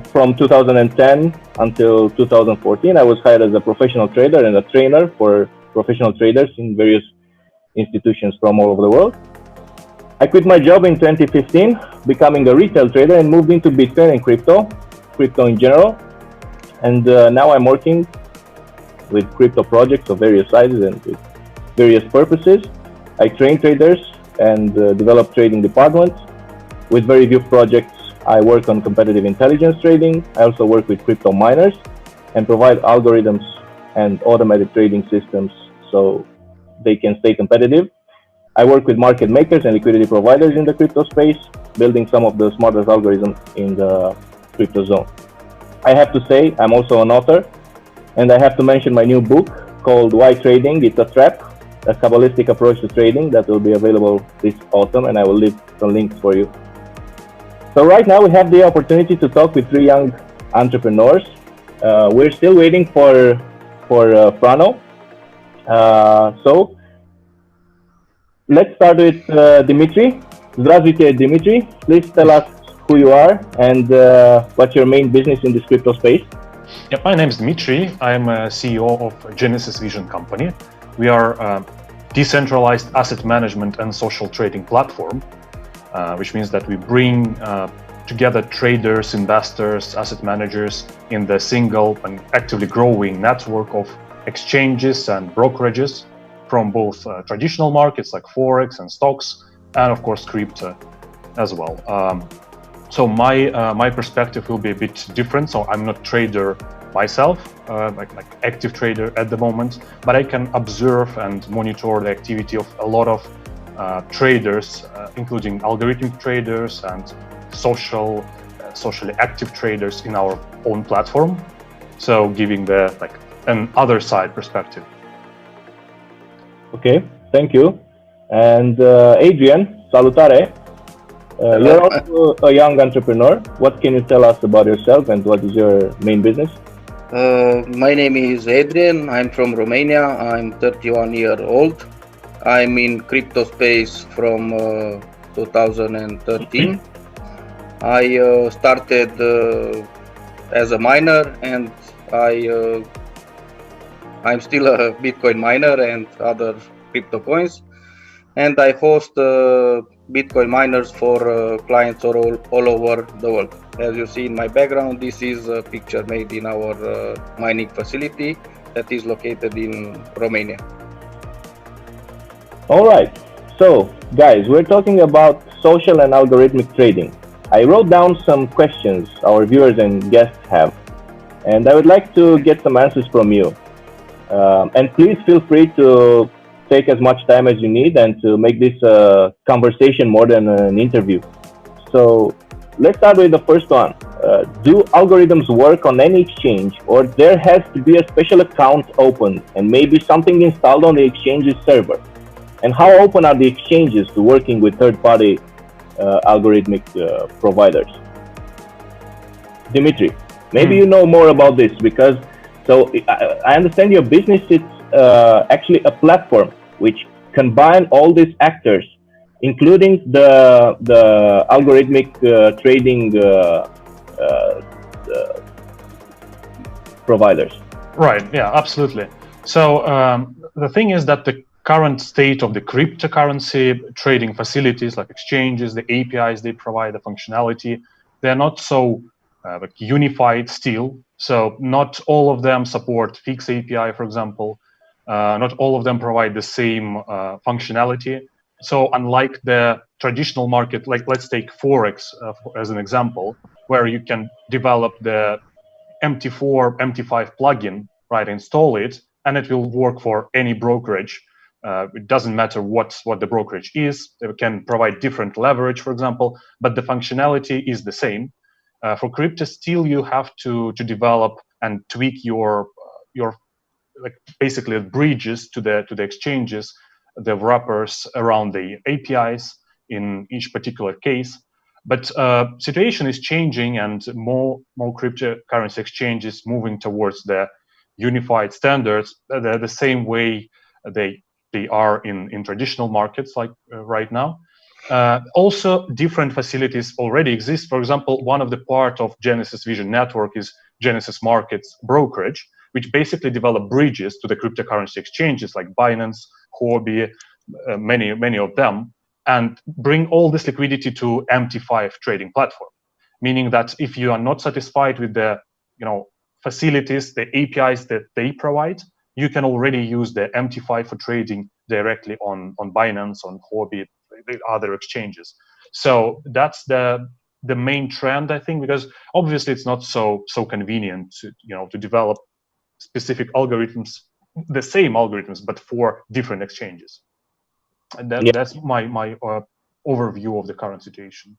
from 2010 until 2014, I was hired as a professional trader and a trainer for professional traders in various institutions from all over the world. I quit my job in 2015, becoming a retail trader, and moved into Bitcoin and crypto in general. And now I'm working with crypto projects of various sizes and with various purposes. I train traders and develop trading departments. With very few projects, I work on competitive intelligence trading. I also work with crypto miners and provide algorithms and automated trading systems so they can stay competitive. I work with market makers and liquidity providers in the crypto space, building some of the smartest algorithms in the crypto zone. I have to say, I'm also an author, and I have to mention my new book called Why Trading? It's a Trap, a Kabbalistic approach to trading, that will be available this autumn, and I will leave some links for you. So right now we have the opportunity to talk with three young entrepreneurs. We're still waiting for Frano. So let's start with Dmitry. Здравствуйте, Dmitry. Please tell us who you are and what's your main business in this crypto space. Yeah, my name is Dmitry. I'm a CEO of Genesis Vision company. We are a decentralized asset management and social trading platform, which means that we bring together traders, investors, asset managers in the single and actively growing network of exchanges and brokerages from both traditional markets like Forex and stocks, and of course crypto as well. So my perspective will be a bit different. So I'm not a trader myself, like active trader at the moment, but I can observe and monitor the activity of a lot of traders, including algorithmic traders and socially active traders in our own platform. So giving the an other side perspective. Okay, thank you. And Adrian, salutare. You're also a young entrepreneur. What can you tell us about yourself and what is your main business? My name is Adrian. I'm from Romania. I'm 31 years old. I'm in crypto space from 2013. I started as a miner, and I'm still a Bitcoin miner and other crypto coins. And I host Bitcoin miners for clients all over the world. As you see in my background, this is a picture made in our mining facility that is located in Romania. All right. So, guys, we're talking about social and algorithmic trading. I wrote down some questions our viewers and guests have, and I would like to get some answers from you. And please feel free to take as much time as you need and to make this a conversation more than an interview. So let's start with the first one. Do algorithms work on any exchange, or there has to be a special account opened and maybe something installed on the exchange's server? And how open are the exchanges to working with third-party algorithmic providers? Dmitry, maybe you know more about this, because I understand your business is actually a platform which combine all these actors, including the algorithmic trading providers. Right. Yeah. Absolutely. So the thing is that the current state of the cryptocurrency trading facilities, like exchanges, the APIs they provide, the functionality, they're not so unified still. So not all of them support fixed API, for example. Not all of them provide the same functionality. So unlike the traditional market, like let's take Forex as an example, where you can develop the MT4, MT5 plugin, right? Install it, and it will work for any brokerage. It doesn't matter what the brokerage is. They can provide different leverage, for example, but the functionality is the same. For crypto, still you have to develop and tweak your like basically bridges to the exchanges, the wrappers around the APIs in each particular case. But situation is changing, and more cryptocurrency exchanges moving towards the unified standards, the same way they are in traditional markets like right now. Also, different facilities already exist. For example, one of the part of Genesis Vision Network is Genesis Markets Brokerage, which basically develop bridges to the cryptocurrency exchanges like Binance, Huobi, many of them, and bring all this liquidity to MT5 trading platform. Meaning that if you are not satisfied with the facilities, the APIs that they provide, you can already use the MT5 for trading directly on Binance, on Huobi, the other exchanges. So that's the main trend, I think, because obviously it's not so convenient to develop specific algorithms, the same algorithms, but for different exchanges. And that's my overview of the current situation.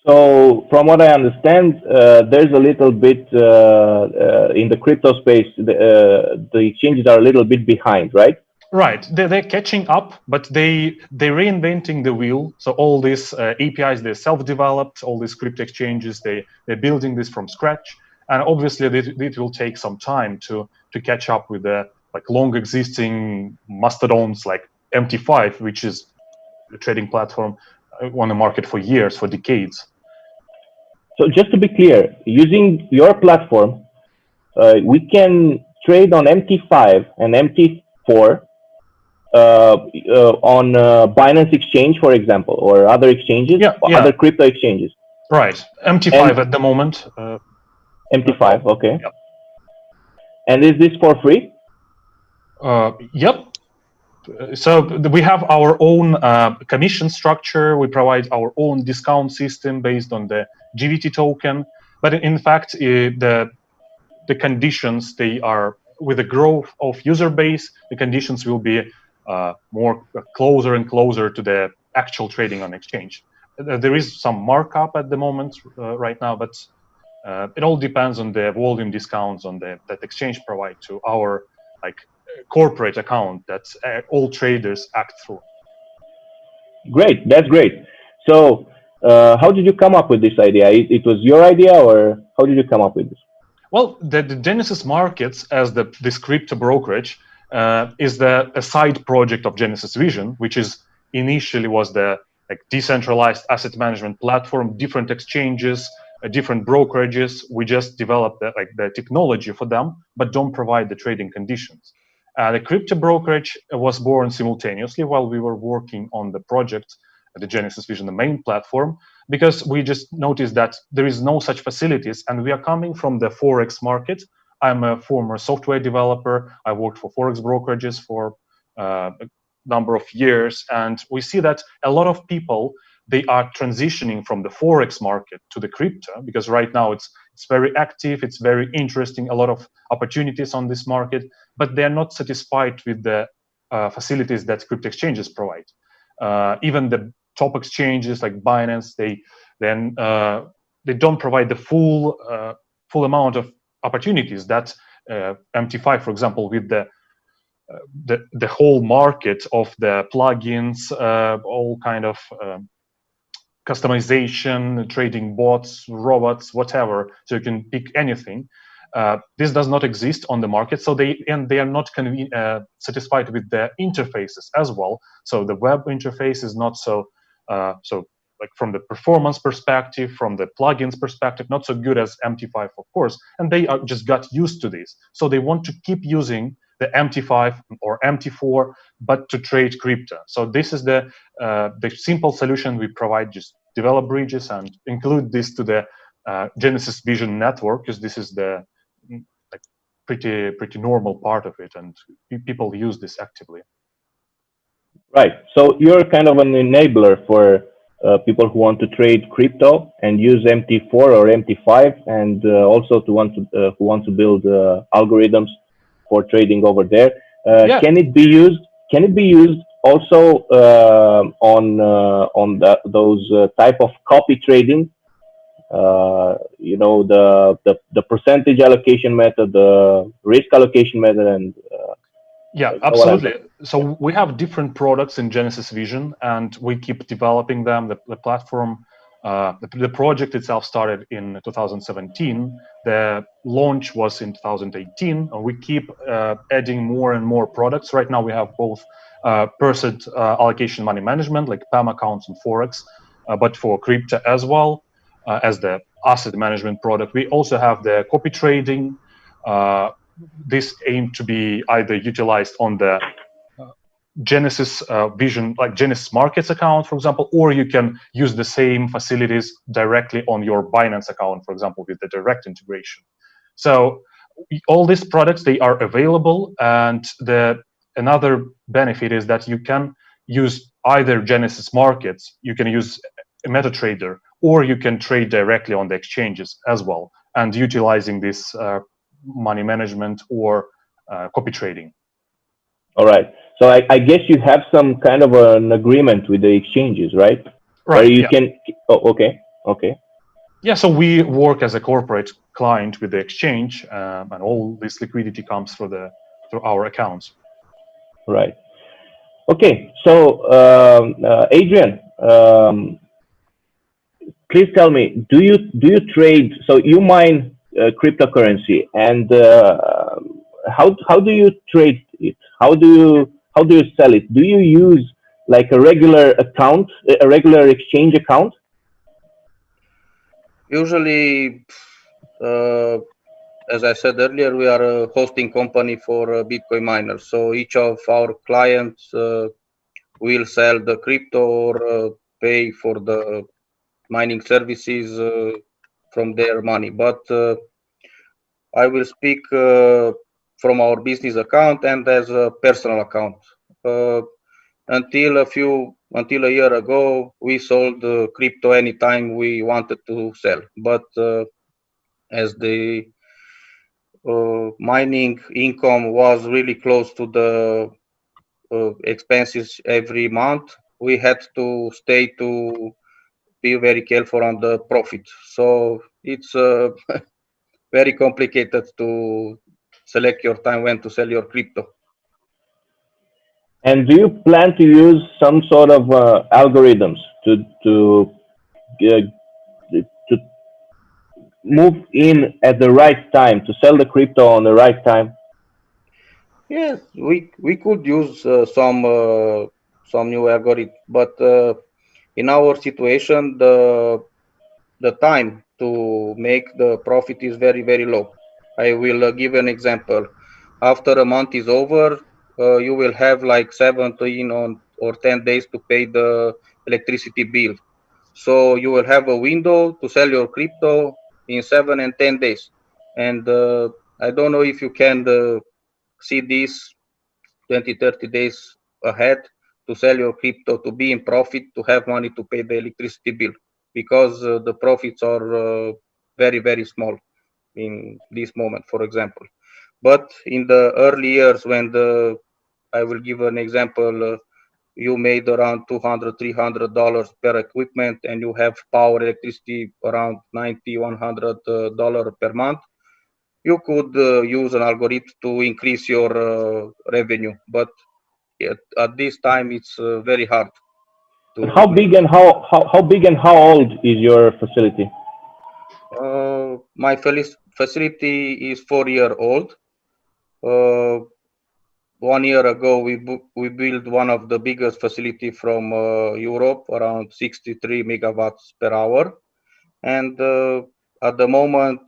So from what I understand, there's a little bit in the crypto space, the exchanges are a little bit behind, right? Right, they're catching up, but they're reinventing the wheel. So all these APIs, they're self-developed, all these crypto exchanges, they're building this from scratch. And obviously it will take some time to catch up with the long existing mastodons like MT5, which is a trading platform on the market for years, for decades. So just to be clear, using your platform, we can trade on MT5 and MT4 on Binance Exchange, for example, or other exchanges, other crypto exchanges. Right, MT5 at the moment. MT5, okay. Yep. And is this for free? Yep. So we have our own commission structure. We provide our own discount system based on the GVT token. But in fact, the conditions, they are, with the growth of user base, the conditions will be more closer and closer to the actual trading on exchange. There is some markup at the moment right now, but it all depends on the volume discounts on that exchange provide to our corporate account that all traders act through. Great, that's great. So how did you come up with this idea? It was your idea, or how did you come up with this? Well, the Genesis Markets as this crypto brokerage is a side project of Genesis Vision, which is initially was the decentralized asset management platform, different exchanges, different brokerages. We just developed the technology for them, but don't provide the trading conditions. The crypto brokerage was born simultaneously while we were working on the project, the Genesis Vision, the main platform, because we just noticed that there is no such facilities, and we are coming from the Forex market. I'm a former software developer. I worked for Forex brokerages for a number of years, and we see that a lot of people, they are transitioning from the Forex market to the crypto, because right now it's very active, it's very interesting, a lot of opportunities on this market, but they're not satisfied with the facilities that crypto exchanges provide. Even the top exchanges like Binance, they don't provide the full amount of opportunities that MT5, for example, with the whole market of the plugins, all kind of customization, trading bots, robots, whatever. So you can pick anything. This does not exist on the market, so they are not satisfied with the interfaces as well. So the web interface is not so from the performance perspective, from the plugins perspective, not so good as MT5, of course. And they just got used to this, so they want to keep using the MT5 or MT4, but to trade crypto. So this is the simple solution we provide. Just develop bridges and include this to the Genesis Vision network, because this is the pretty normal part of it, and people use this actively. Right. So you're kind of an enabler for people who want to trade crypto and use MT4 or MT5, and also who want to build algorithms for trading over there. Yeah. Can it be used? Can it be used also on those type of copy trading? You know, the percentage allocation method, the risk allocation method, and yeah, you know what absolutely. So we have different products in Genesis Vision, and we keep developing them. The platform, the project itself started in 2017. The launch was in 2018, and we keep adding more and more products. Right now, we have both percent allocation money management, like PAM accounts and Forex, but for crypto as well as the asset management product. We also have the copy trading. This aimed to be either utilized on the Genesis Vision, like Genesis Markets account, for example, or you can use the same facilities directly on your Binance account, for example, with the direct integration. So all these products, they are available, and another benefit is that you can use either Genesis Markets, you can use a MetaTrader, or you can trade directly on the exchanges as well, and utilizing this money management or copy trading. All right. So I guess you have some kind of an agreement with the exchanges, right? Right. Where you yeah. can. Oh, okay. Okay. Yeah. So we work as a corporate client with the exchange, and all this liquidity comes through our accounts. Right. Okay. So Adrian, please tell me, do you trade? So you mine cryptocurrency, and how do you trade it? How do you sell it? Do you use like a regular account, a regular exchange account? Usually, as I said earlier, we are a hosting company for Bitcoin miners. So each of our clients will sell the crypto or pay for the mining services from their money. But I will speak from our business account and as a personal account. Until a year ago, we sold crypto anytime we wanted to sell. But as the mining income was really close to the expenses every month, we had to stay to be very careful on the profit. So it's very complicated to select your time when to sell your crypto. And do you plan to use some sort of algorithms to move in at the right time, to sell the crypto on the right time? Yes, we could use some new algorithm, but in our situation, the time to make the profit is very low. I will give an example. After a month is over, you will have like 17 or 10 days to pay the electricity bill. So you will have a window to sell your crypto in 7 and 10 days. And I don't know if you can see this 20, 30 days ahead to sell your crypto, to be in profit, to have money to pay the electricity bill, because the profits are very small in this moment, for example. But in the early years, when I will give an example, you made around $200, $300 per equipment, and you have power electricity around $90, $100 per month, you could use an algorithm to increase your revenue. But at this time, it's very hard. How big and how old is your facility? My facility is 4 year old. 1 year ago, we built one of the biggest facility from Europe, around 63 megawatts per hour, and at the moment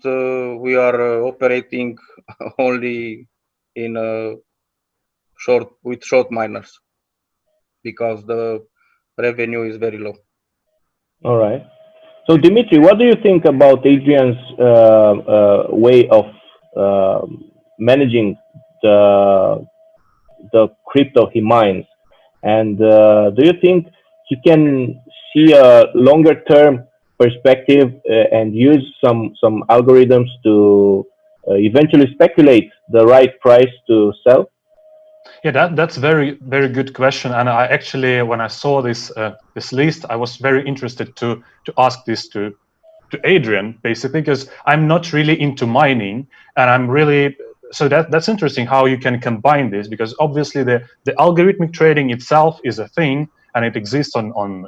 we are operating only in with short miners because the revenue is very low. All right. So Dimitri, what do you think about Adrian's way of managing the crypto he mines. And do you think he can see a longer term perspective and use some algorithms to eventually speculate the right price to sell? Yeah, that's very good question. And I actually, when I saw this list, I was very interested to ask this to Adrian, basically, because I'm not really into mining, and I'm really, so that's interesting how you can combine this, because obviously the algorithmic trading itself is a thing, and it exists on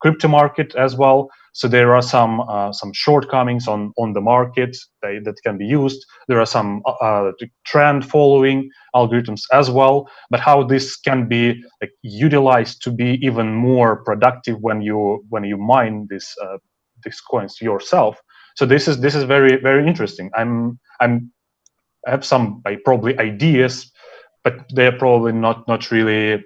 crypto market as well. So there are some shortcomings on the market that can be used. There are some trend following algorithms as well, but how this can be like utilized to be even more productive when you mine these coins yourself. So this is very interesting. I have some probably ideas, but they're probably not really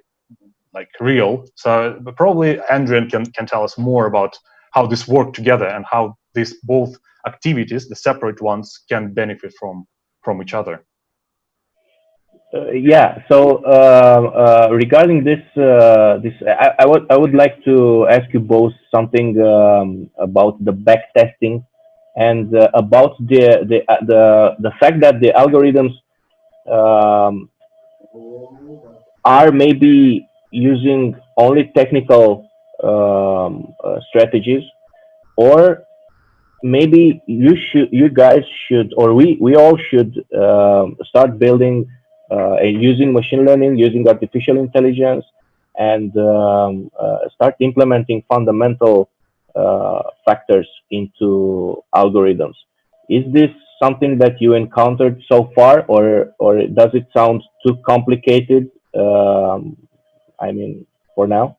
like real. So but probably Adrian can tell us more about how this work together and how these both activities, the separate ones, can benefit from each other. Yeah. So regarding this, I would like to ask you both something about the back testing and about the fact that the algorithms um, are maybe using only technical strategies, or maybe you guys should, or we all should start building and using machine learning, using artificial intelligence, and start implementing fundamental factors into algorithms. Is this something that you encountered so far, or does it sound too complicated? I mean, for now.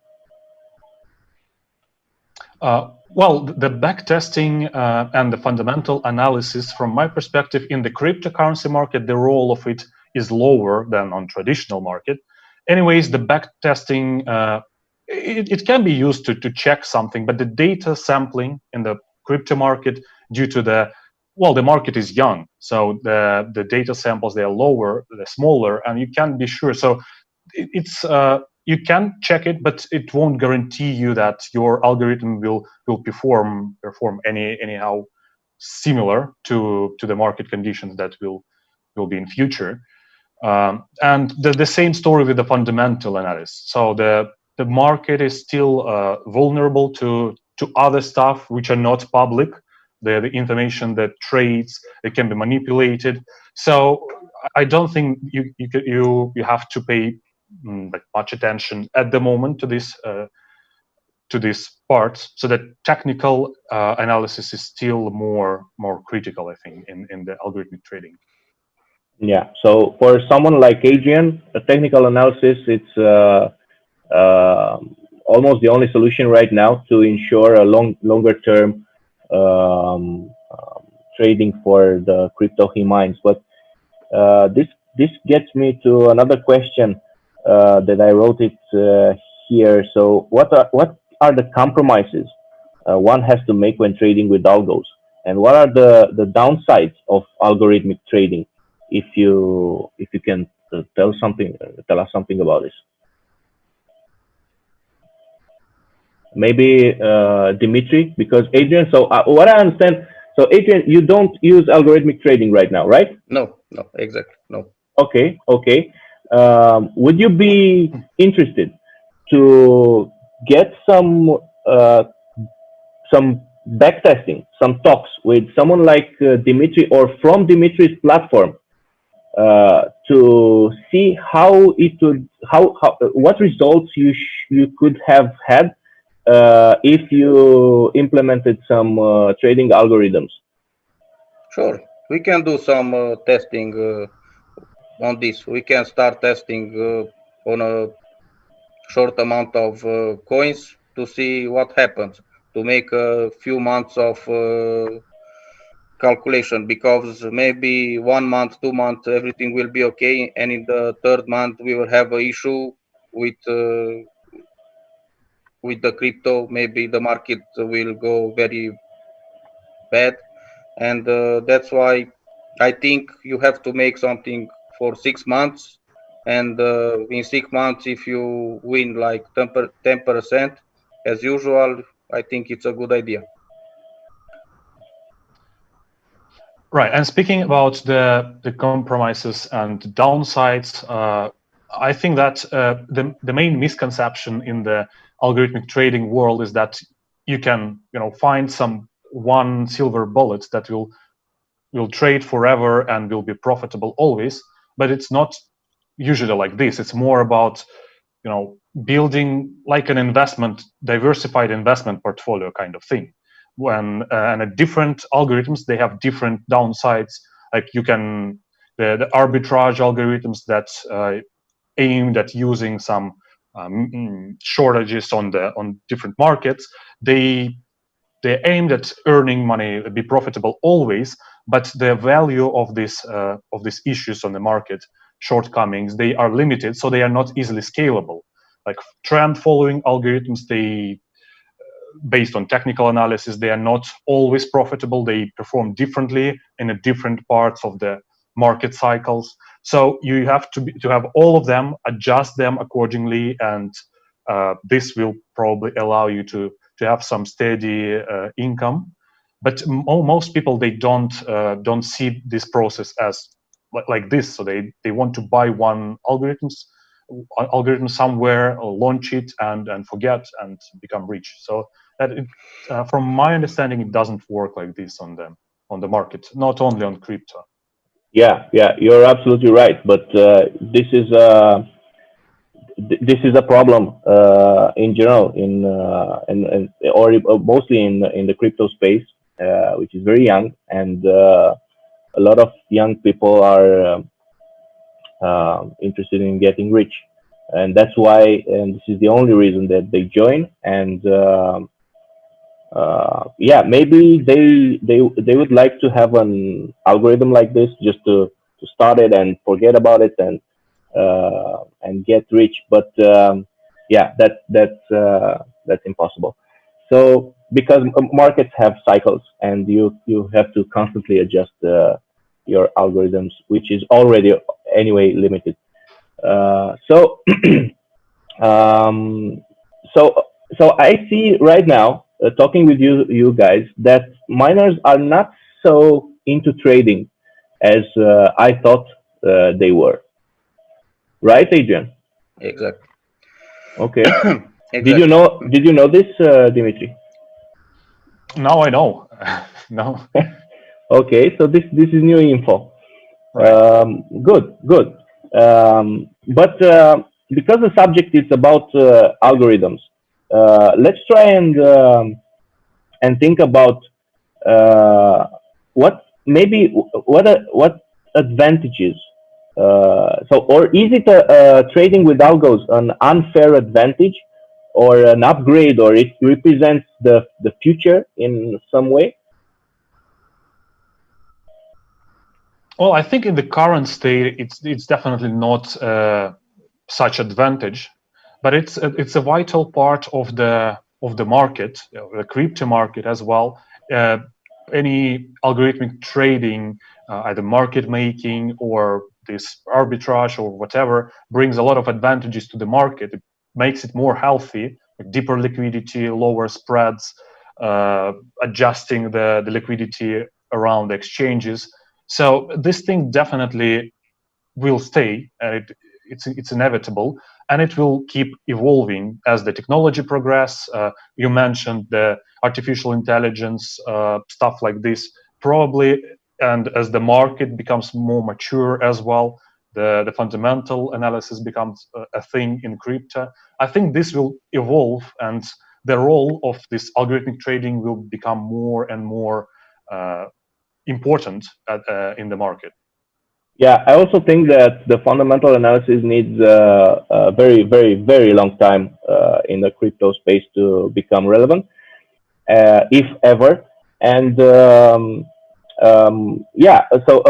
Well, the backtesting and the fundamental analysis, from my perspective, in the cryptocurrency market, the role of it is lower than on traditional market. Anyways, the backtesting, it can be used to check something, but the data sampling in the crypto market, due to the market is young, so the data samples, they are lower, they're smaller, and you can't be sure. So it's you can check it, but it won't guarantee you that your algorithm will perform anyhow similar to the market conditions that will be in future. And the same story with the fundamental analysis. So the market is still vulnerable to other stuff which are not public. The information that trades, it can be manipulated. So I don't think you have to pay like much attention at the moment to this part. So that technical analysis is still more critical, I think, in the algorithmic trading. Yeah. So for someone like Adrian, a technical analysis, it's almost the only solution right now to ensure a longer term trading for the crypto he mines. But this gets me to another question that I wrote it here. So what are the compromises one has to make when trading with algos, and what are the downsides of algorithmic trading? If you can tell us something about this. Maybe Dimitri, because Adrian. So what I understand, so Adrian, you don't use algorithmic trading right now, right? No, exactly, no. Okay. Would you be interested to get some backtesting, some talks with someone like Dimitri, or from Dimitri's platform, to see how it would, what results you could have had if you implemented some trading algorithms? Sure, we can do some testing on this. We can start testing on a short amount of coins to see what happens, to make a few months of calculation, because maybe 1 month, 2 months, everything will be okay, and in the third month we will have an issue with the crypto. Maybe the market will go very bad, and that's why I think you have to make something for 6 months, and in 6 months, if you win like 10% as usual, I think it's a good idea. Right, and speaking about the compromises and downsides, I think that the main misconception in the algorithmic trading world is that you can find some one silver bullet that will trade forever and will be profitable always, but it's not usually like this. It's more about building like an investment, diversified investment portfolio kind of thing. When and different algorithms, they have different downsides. Like the arbitrage algorithms that aimed at using some shortages on different markets, they aimed at earning money, be profitable always, but the value of these issues on the market, shortcomings, they are limited, so they are not easily scalable. Like trend following algorithms, they based on technical analysis, they are not always profitable. They perform differently in a different parts of the market cycles. So you have to have all of them, adjust them accordingly, and this will probably allow you to have some steady income. But most people, they don't see this process as like this. So they want to buy one algorithm somewhere, or launch it and forget and become rich. So that from my understanding, it doesn't work like this on the market, not only on crypto. Yeah, you're absolutely right. But this is a problem in general or mostly in the crypto space, which is very young, and a lot of young people are interested in getting rich, and that's why, and this is the only reason that they join. And yeah, maybe they would like to have an algorithm like this just to start it and forget about it and get rich. But yeah, that's impossible. So because markets have cycles, and you have to constantly adjust your algorithms, which is already anyway limited. So um, so so I see right now, talking with you guys, that miners are not so into trading as I thought they were. Right, Adrian? Exactly. Okay. Exactly. Did you know this, Dimitri? Now I know. No. Okay, so this is new info. Right. Good. But because the subject is about algorithms, let's try and think about what advantages. Or is it trading with algos an unfair advantage, or an upgrade, or it represents the future in some way? Well, I think in the current state, it's definitely not such advantage, but it's a vital part of the market, the crypto market as well. Any algorithmic trading, either market making or this arbitrage or whatever, brings a lot of advantages to the market. It makes it more healthy, like deeper liquidity, lower spreads, adjusting the liquidity around the exchanges. So this thing definitely will stay. It's inevitable, and it will keep evolving as the technology progress. You mentioned the artificial intelligence, stuff like this, probably, and as the market becomes more mature as well, the fundamental analysis becomes a thing in crypto. I think this will evolve, and the role of this algorithmic trading will become more and more important in the market. Yeah, I also think that the fundamental analysis needs a very, very, very long time in the crypto space to become relevant, if ever. And yeah, so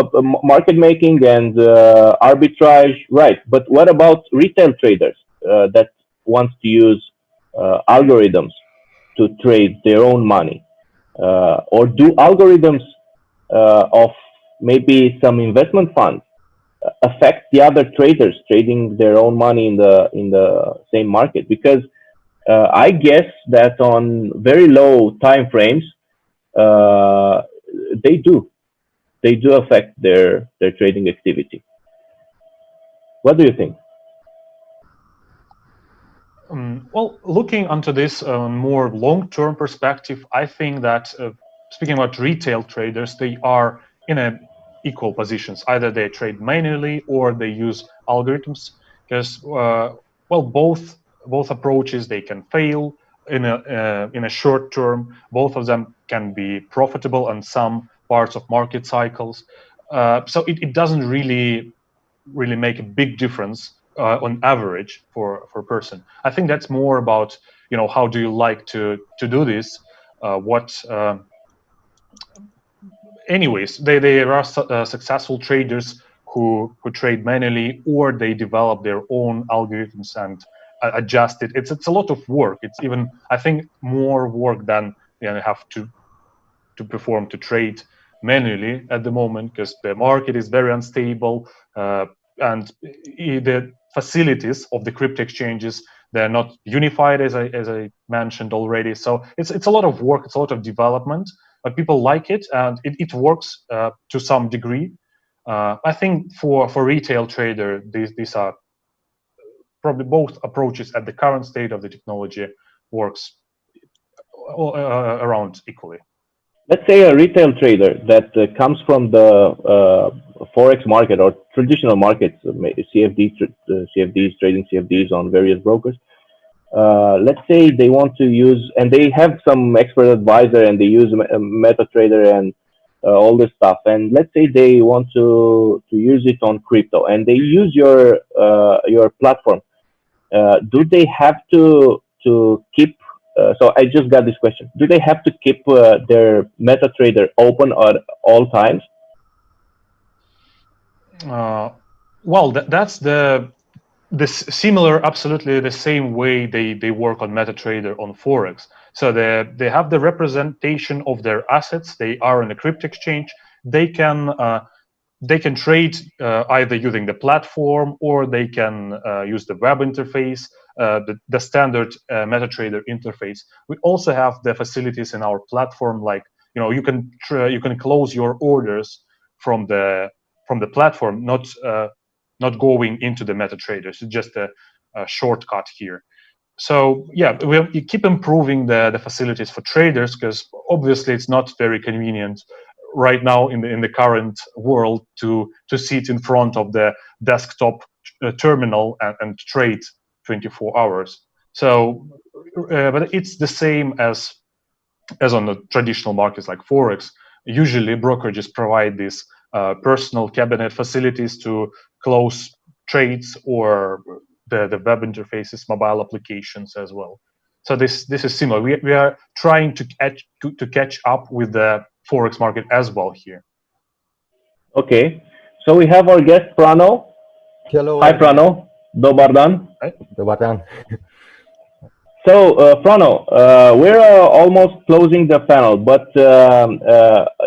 market making and arbitrage, right? But what about retail traders that wants to use algorithms to trade their own money, or do algorithms of maybe some investment funds affect the other traders trading their own money in the same market? Because I guess that on very low time frames, they do affect their trading activity. What do you think? Well, looking onto this more long-term perspective, I think that speaking about retail traders, they are in equal positions. Either they trade manually or they use algorithms, because well, both approaches, they can fail in a short term. Both of them can be profitable on some parts of market cycles. So it doesn't really make a big difference on average for a person. I think that's more about, you know, how do you like to do this? Anyways, there are successful traders who trade manually, or they develop their own algorithms and adjust it. It's a lot of work. It's even, I think, more work than you have to perform to trade manually at the moment, because the market is very unstable, and the facilities of the crypto exchanges, they're not unified, as I mentioned already. So it's a lot of work, it's a lot of development, but people like it, and it works to some degree. I think for retail trader, these are probably both approaches at the current state of the technology works around equally. Let's say a retail trader that comes from the forex market or traditional markets, CFDs, trading CFDs on various brokers. Let's say they want to use, and they have some expert advisor, and they use MetaTrader and all this stuff. And let's say they want to use it on crypto, and they use your platform. Do they have to keep? So I just got this question. Do they have to keep their MetaTrader open at all times? Well, that's the similar, absolutely the same way they work on MetaTrader on Forex. So they have the representation of their assets. They are in a crypto exchange. They can trade either using the platform, or they can use the web interface, the standard MetaTrader interface. We also have the facilities in our platform, like, you know, you can close your orders from the platform, not going into the MetaTrader. It's just a shortcut here. So yeah, we keep improving the facilities for traders, because obviously it's not very convenient right now in the current world to sit in front of the desktop terminal and trade 24 hours. So, but it's the same as on the traditional markets like Forex. Usually brokerages provide these personal cabinet facilities to close trades, or the web interfaces, mobile applications as well. So this is similar. We are trying to catch up with the Forex market as well here. Okay, so we have our guest Prano. Hello. Hi Prano. Dobar dan. Hi. Dobar dan. So Prano, we're almost closing the panel, but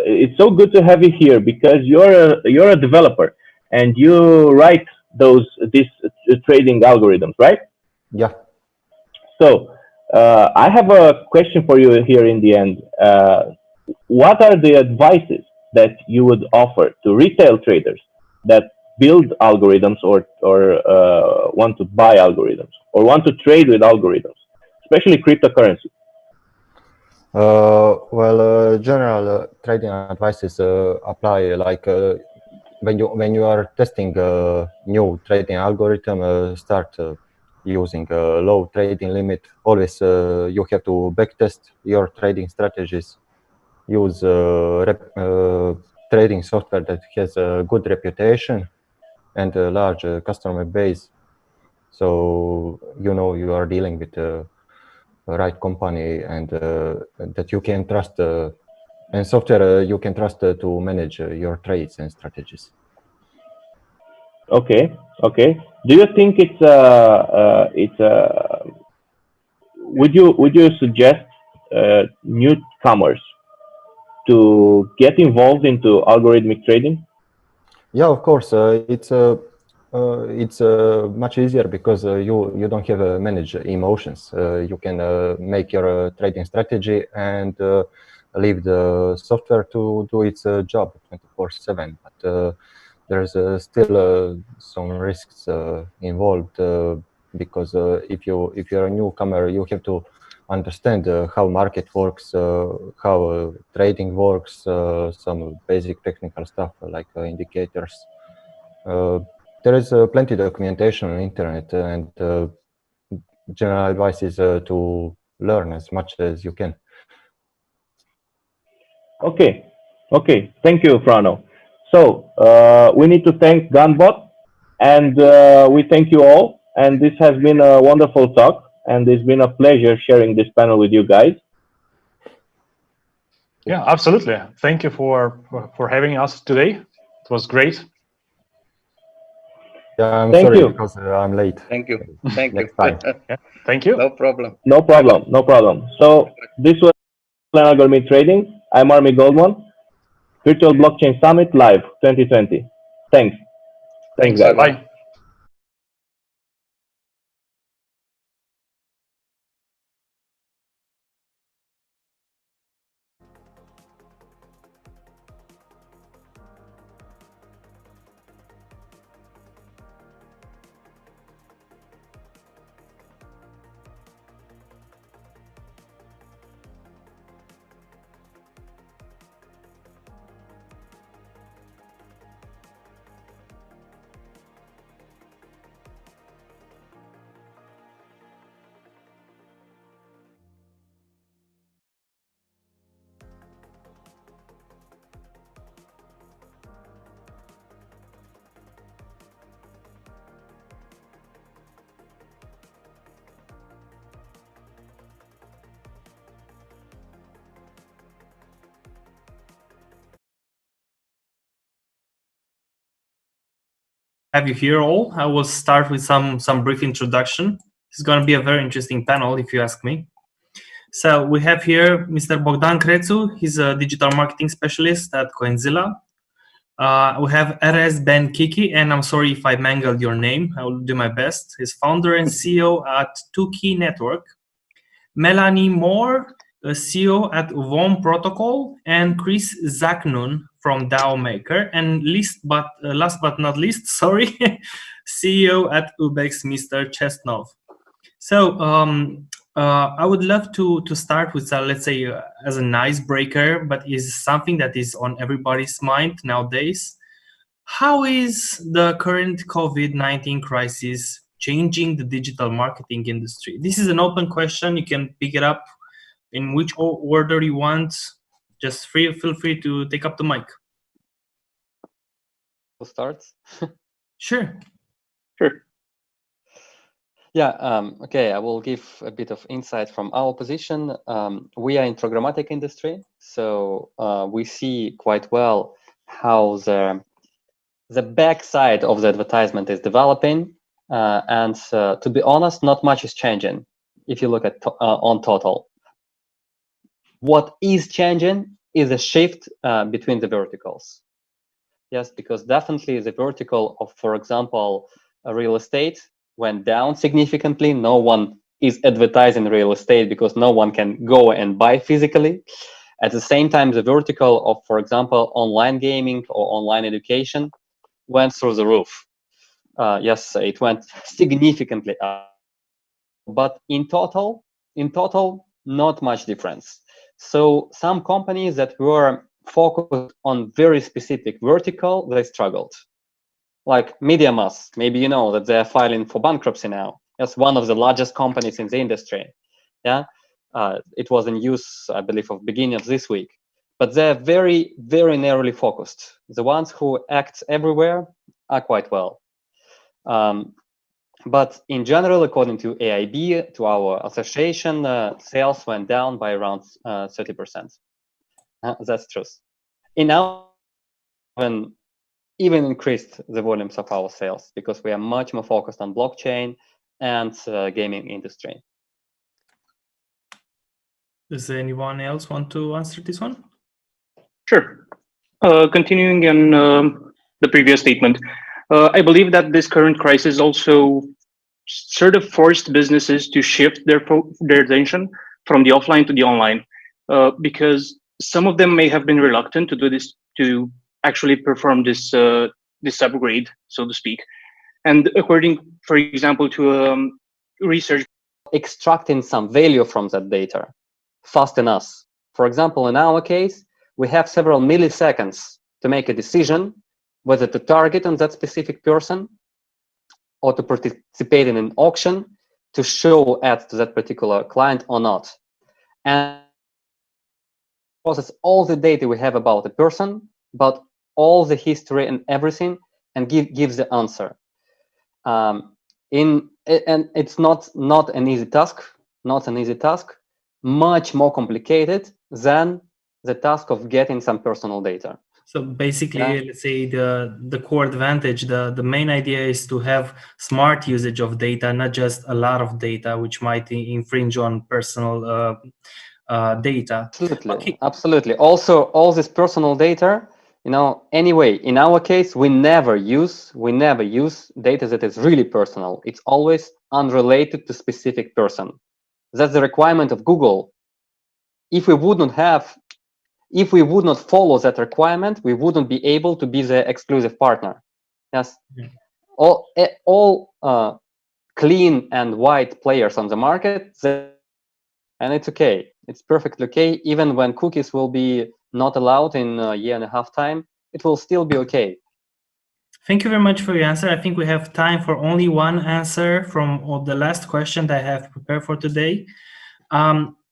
it's so good to have you here, because you're a developer and you write these trading algorithms, right? Yeah. So I have a question for you here in the end. What are the advices that you would offer to retail traders that build algorithms, or want to buy algorithms, or want to trade with algorithms, especially cryptocurrency? Well, general trading advices apply, like when you are testing a new trading algorithm, start using a low trading limit. Always you have to backtest your trading strategies. Use trading software that has a good reputation and a large customer base, so you know you are dealing with the right company, and that you can trust, and software you can trust to manage your trades and strategies. Okay. Do you think would you suggest newcomers to get involved into algorithmic trading? Yeah, of course. It's much easier because you don't have to manage emotions. You can make your trading strategy and leave the software to do its job 24/7. But there's still some risks involved because if you're a newcomer, you have to understand how market works, how trading works, some basic technical stuff like indicators. There is plenty of documentation on the internet, and general advice is to learn as much as you can. Okay, okay. Thank you, Frano. So we need to thank Gunbot, and we thank you all. And this has been a wonderful talk, and it's been a pleasure sharing this panel with you guys. Yeah, absolutely. Thank you for having us today. It was great. Yeah, I'm Thank sorry you. because I'm late. Thank you. Thank Next you. time. Yeah, thank you. No problem. No problem. No problem. So this was Algorithmic Trading. I'm Army Goldman. Virtual Blockchain Summit Live 2020. Thanks. Thanks, guys. Bye. Have you here all? I will start with some brief introduction. It's going to be a very interesting panel, if you ask me. So we have here Mr. Bogdan Crețu. He's a digital marketing specialist at Coinzilla. We have Erez Ben Kiki, and I'm sorry if I mangled your name. I will do my best. He's founder and CEO at 2Key Network. Melanie Moore, CEO at VOM Protocol, and Chris Zaknun from DAO Maker, and last but not least, sorry, CEO at Ubex, Mr. Chestnov. So I would love to start with, let's say, as an icebreaker, but is something that is on everybody's mind nowadays. How is the current COVID-19 crisis changing the digital marketing industry? This is an open question. You can pick it up in which order you want. Just feel free to take up the mic. Who starts? Sure. Sure. Yeah, okay, I will give a bit of insight from our position. We are in programmatic industry, so we see quite well how the backside of the advertisement is developing. And to be honest, not much is changing if you look at on total. What is changing is a shift between the verticals. Yes, because definitely the vertical of, for example, real estate went down significantly. No one is advertising real estate because no one can go and buy physically. At the same time, the vertical of, for example, online gaming or online education went through the roof. Yes, it went significantly up. But in total, not much difference. So some companies that were focused on very specific vertical, they struggled. Like MediaMask, maybe you know that they're filing for bankruptcy now. That's one of the largest companies in the industry. Yeah, it was in use, I believe, of beginning of this week. But they're very, very narrowly focused. The ones who act everywhere are quite well. But in general, according to AIB, to our association, sales went down by around 30%. That's true. In our even increased the volumes of our sales because we are much more focused on blockchain and gaming industry. Does anyone else want to answer this one? Sure. Continuing on the previous statement, I believe that this current crisis also sort of forced businesses to shift their attention from the offline to the online, because some of them may have been reluctant to do this, to actually perform this upgrade, so to speak. And according, for example, to research, extracting some value from that data fast enough. For example, in our case, we have several milliseconds to make a decision whether to target on that specific person or to participate in an auction to show ads to that particular client or not. And process all the data we have about the person, about all the history and everything, and gives the answer. And it's not an easy task, much more complicated than the task of getting some personal data. So basically, let's say the core advantage, the main idea is to have smart usage of data, not just a lot of data, which might infringe on personal data. Absolutely, okay. Absolutely. Also, all this personal data, anyway, in our case, we never use data that is really personal. It's always unrelated to specific person. That's the requirement of Google. If we would not follow that requirement, we wouldn't be able to be the exclusive partner. Yes, all clean and white players on the market, and it's okay. It's perfectly okay. Even when cookies will be not allowed in a year and a half time, it will still be okay. Thank you very much for your answer. I think we have time for only one answer from the last question that I have prepared for today.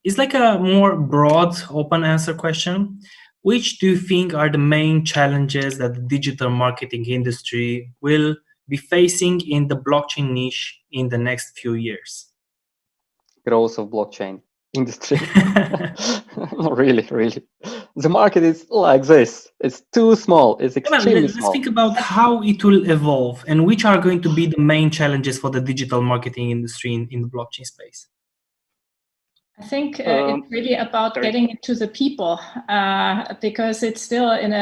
It's like a more broad, open answer question. Which do you think are the main challenges that the digital marketing industry will be facing in the blockchain niche in the next few years? Growth of blockchain industry. Really. The market is like this. It's too small. It's extremely small. Let's think about how it will evolve and which are going to be the main challenges for the digital marketing industry in the blockchain space. I think it's really about getting it to the people, because it's still in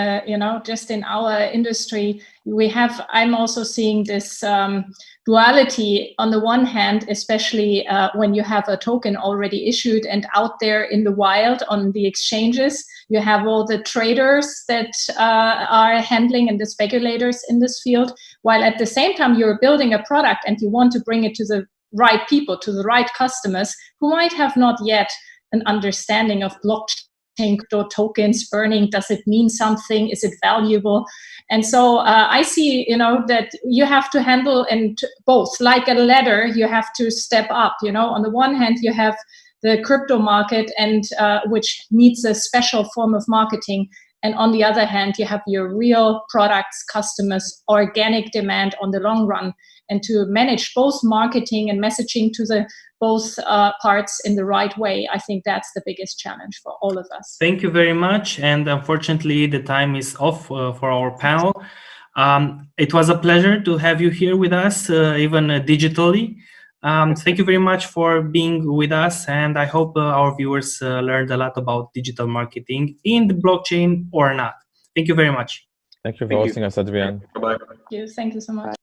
just in our industry, I'm also seeing this duality on the one hand, especially when you have a token already issued and out there in the wild on the exchanges, you have all the traders that are handling and the speculators in this field, while at the same time you're building a product and you want to bring it to the right people, to the right customers who might have not yet an understanding of blockchain, crypto tokens, burning. Does it mean something? Is it valuable? And so I see, that you have to handle both. Like a ladder, you have to step up. On the one hand, you have the crypto market, and which needs a special form of marketing. And on the other hand, you have your real products, customers, organic demand on the long run. And to manage both marketing and messaging to the both parts in the right way, I think that's the biggest challenge for all of us. Thank you very much. And unfortunately, the time is off for our panel. It was a pleasure to have you here with us, even digitally. Thank you very much for being with us. And I hope our viewers learned a lot about digital marketing in the blockchain or not. Thank you very much. Thank you for hosting us, Adrian. Bye-bye. Thank you so much.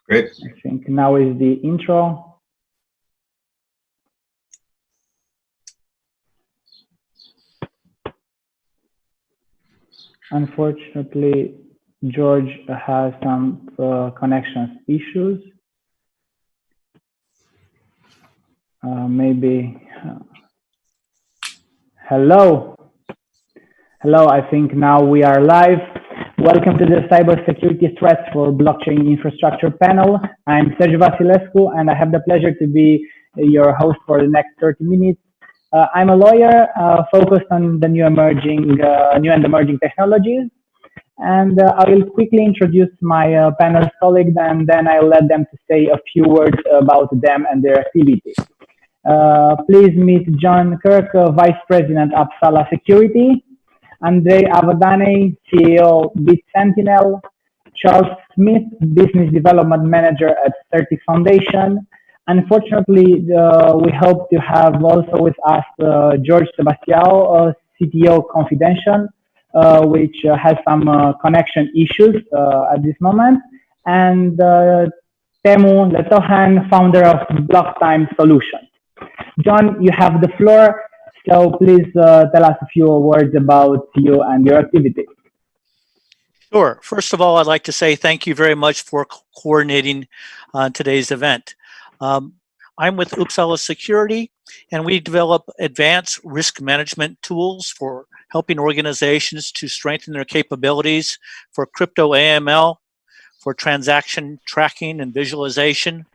Great. I think now is the intro. Unfortunately, George has some connections issues. Maybe. Hello. Hello, I think now we are live. Welcome to the Cybersecurity Threats for Blockchain Infrastructure panel. I'm Serge Vasilescu, and I have the pleasure to be your host for the next 30 minutes. I'm a lawyer focused on the new and emerging technologies. And I will quickly introduce my panel colleagues, and then I'll let them to say a few words about them and their activity. Please meet John Kirk, Vice President of Uppsala Security, Andrei Avadane, CEO Bit Sentinel, Charles Smith, Business Development Manager at Certic Foundation. Unfortunately, we hope to have also with us George Sebastião, CTO Confidential, which has some connection issues at this moment, and Teemu Letohan, founder of BlockTime Solutions. John, you have the floor, so please tell us a few words about you and your activity. Sure. First of all, I'd like to say thank you very much for coordinating today's event. I'm with Uppsala Security, and we develop advanced risk management tools for helping organizations to strengthen their capabilities for crypto AML, for transaction tracking and visualization,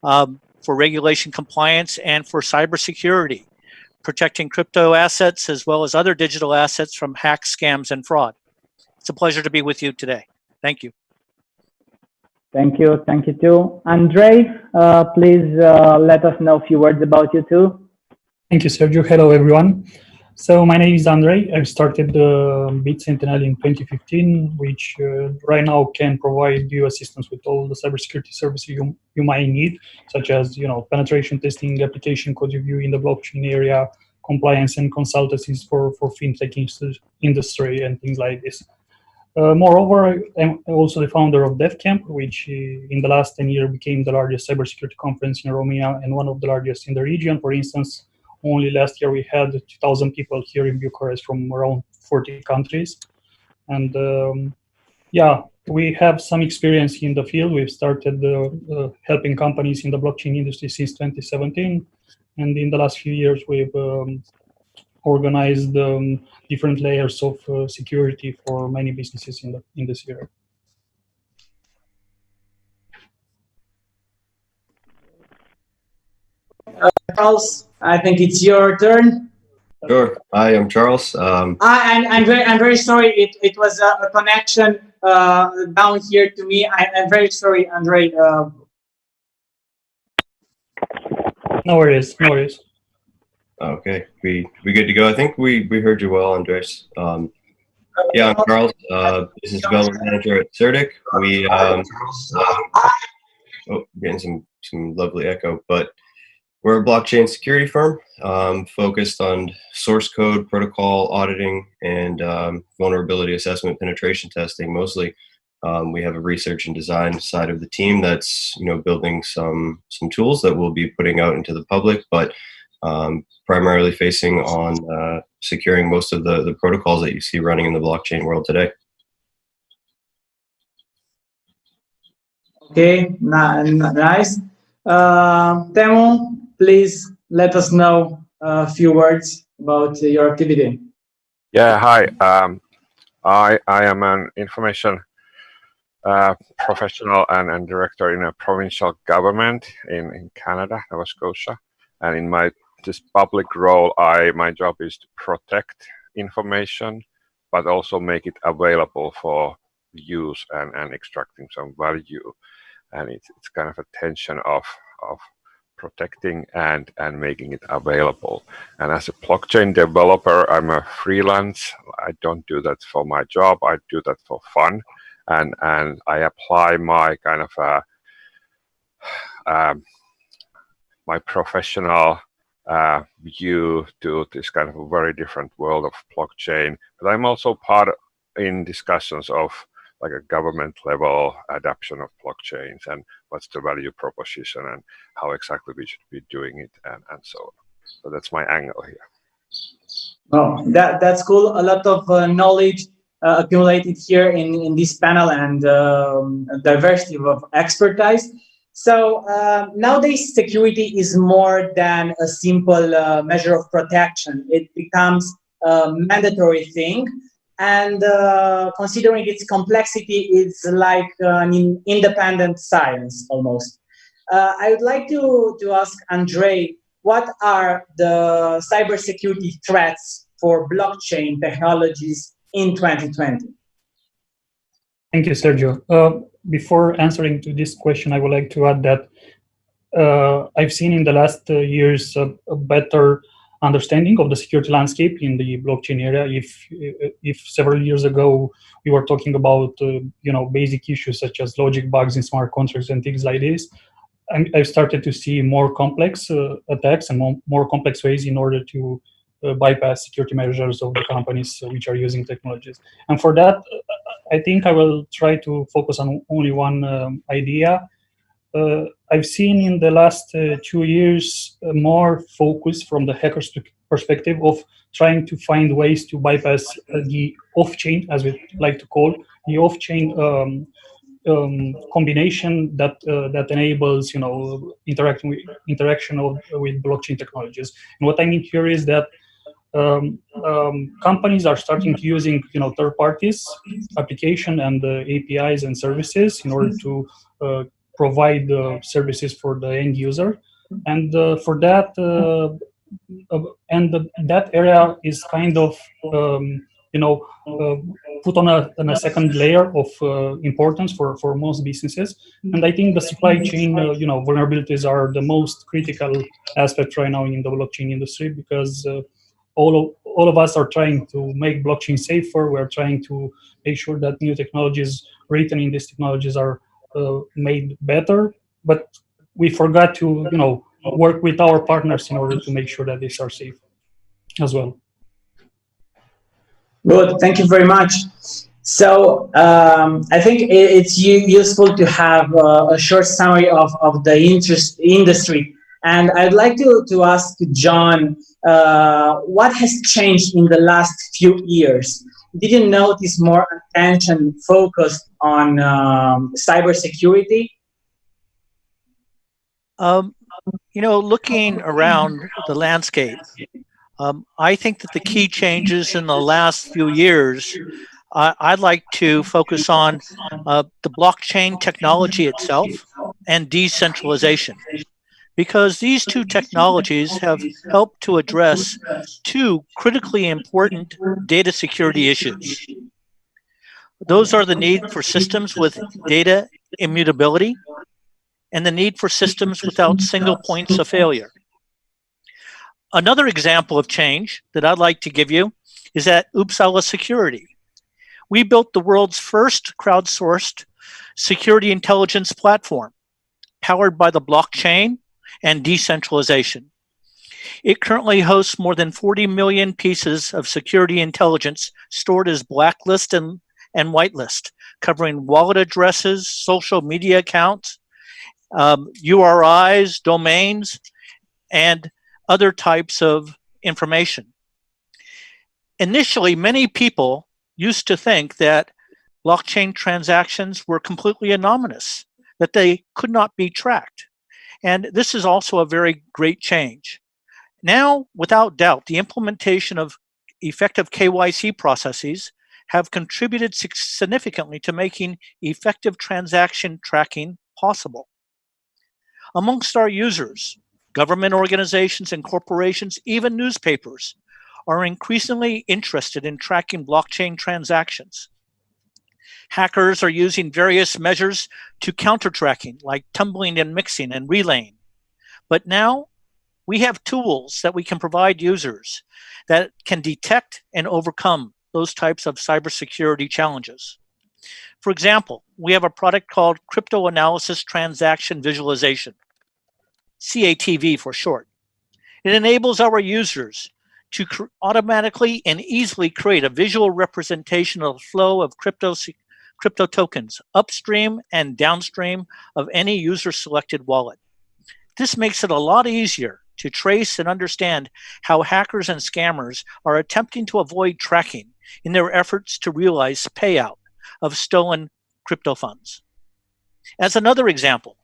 for regulation compliance, and for cybersecurity, protecting crypto assets as well as other digital assets from hacks, scams, and fraud. It's a pleasure to be with you today. Thank you. Thank you. Thank you too. Andrei, please let us know a few words about you too. Thank you, Sergio. Hello, everyone. So my name is Andrei. I started Bit Sentinel in 2015, which right now can provide you assistance with all the cybersecurity services you might need, such as penetration testing, application code review in the blockchain area, compliance and consultancies for fintech industry and things like this. Moreover, I'm also the founder of DevCamp, which in the last 10 years became the largest cybersecurity conference in Romania and one of the largest in the region. For instance, only last year we had 2,000 people here in Bucharest from around 40 countries. And yeah, we have some experience in the field. We've started helping companies in the blockchain industry since 2017. And in the last few years, we've organized different layers of security for many businesses in this area. Charles, I think it's your turn. Sure. Hi, I'm Charles. I'm very sorry. It was a connection down here to me. I'm very sorry, Andrei. No worries. No worries. Okay, we good to go. I think we heard you well, Andres. Yeah, I'm Charles, business development manager at Certic. We getting some lovely echo, but we're a blockchain security firm focused on source code, protocol auditing, and vulnerability assessment, penetration testing mostly. We have a research and design side of the team that's building some tools that we'll be putting out into the public, but primarily facing on securing most of the protocols that you see running in the blockchain world today. Okay, nice. Teemu, please let us know a few words about your activity. Yeah, hi. I am an information professional and director in a provincial government in Canada, Nova Scotia. And in this public role, my job is to protect information, but also make it available for use and extracting some value. And it's kind of a tension of protecting and making it available. And as a blockchain developer, I'm a freelance. I don't do that for my job. I do that for fun. And I apply my kind of my professional view to this kind of a very different world of blockchain. But I'm also part in discussions of like a government level adoption of blockchains, and what's the value proposition, and how exactly we should be doing it, and so on. So that's my angle here. Oh, that's cool. A lot of knowledge accumulated here in this panel, and diversity of expertise. So nowadays, security is more than a simple measure of protection. It becomes a mandatory thing, and considering its complexity, it's like an independent science almost. I would like to ask Andrei, what are the cybersecurity threats for blockchain technologies in 2020? Thank you, Sergio. Before answering to this question, I would like to add that I've seen in the last years a better understanding of the security landscape in the blockchain area. If several years ago we were talking about basic issues such as logic bugs in smart contracts and things like this, I've started to see more complex attacks and more complex ways in order to bypass security measures of the companies which are using technologies. And for that, I think I will try to focus on only one idea. I've seen in the last 2 years more focus from the hacker's perspective of trying to find ways to bypass the off-chain, as we like to call, the off-chain combination that enables interaction with blockchain technologies. And what I mean here is that companies are starting to using third parties application and APIs and services in order to provide services for the end user, and for that that area is kind of put on a second layer of importance for most businesses. And I think the supply chain vulnerabilities are the most critical aspect right now in the blockchain industry, because all of us are trying to make blockchain safer. We're trying to make sure that new technologies written in these technologies are made better, but we forgot to work with our partners in order to make sure that these are safe as well. Good, thank you very much. So I think it's useful to have a short summary of the industry. And I'd like to ask John, what has changed in the last few years? Did you notice more attention focused on cybersecurity? Looking around the landscape, I think that the key changes in the last few years, I'd like to focus on the blockchain technology itself and decentralization, because these two technologies have helped to address two critically important data security issues. Those are the need for systems with data immutability and the need for systems without single points of failure. Another example of change that I'd like to give you is at Uppsala Security. We built the world's first crowdsourced security intelligence platform, powered by the blockchain and decentralization. It currently hosts more than 40 million pieces of security intelligence stored as blacklist and whitelist, covering wallet addresses, social media accounts, URIs, domains, and other types of information. Initially, many people used to think that blockchain transactions were completely anonymous, that they could not be tracked. And this is also a very great change. Now, without doubt, the implementation of effective KYC processes have contributed significantly to making effective transaction tracking possible. Amongst our users, government organizations and corporations, even newspapers, are increasingly interested in tracking blockchain transactions. Hackers are using various measures to counter tracking, like tumbling and mixing and relaying. But now we have tools that we can provide users that can detect and overcome those types of cybersecurity challenges. For example, we have a product called Crypto Analysis Transaction Visualization, CATV for short. It enables our users to crypto tokens upstream and downstream of any user-selected wallet. This makes it a lot easier to trace and understand how hackers and scammers are attempting to avoid tracking in their efforts to realize payout of stolen crypto funds. As another example,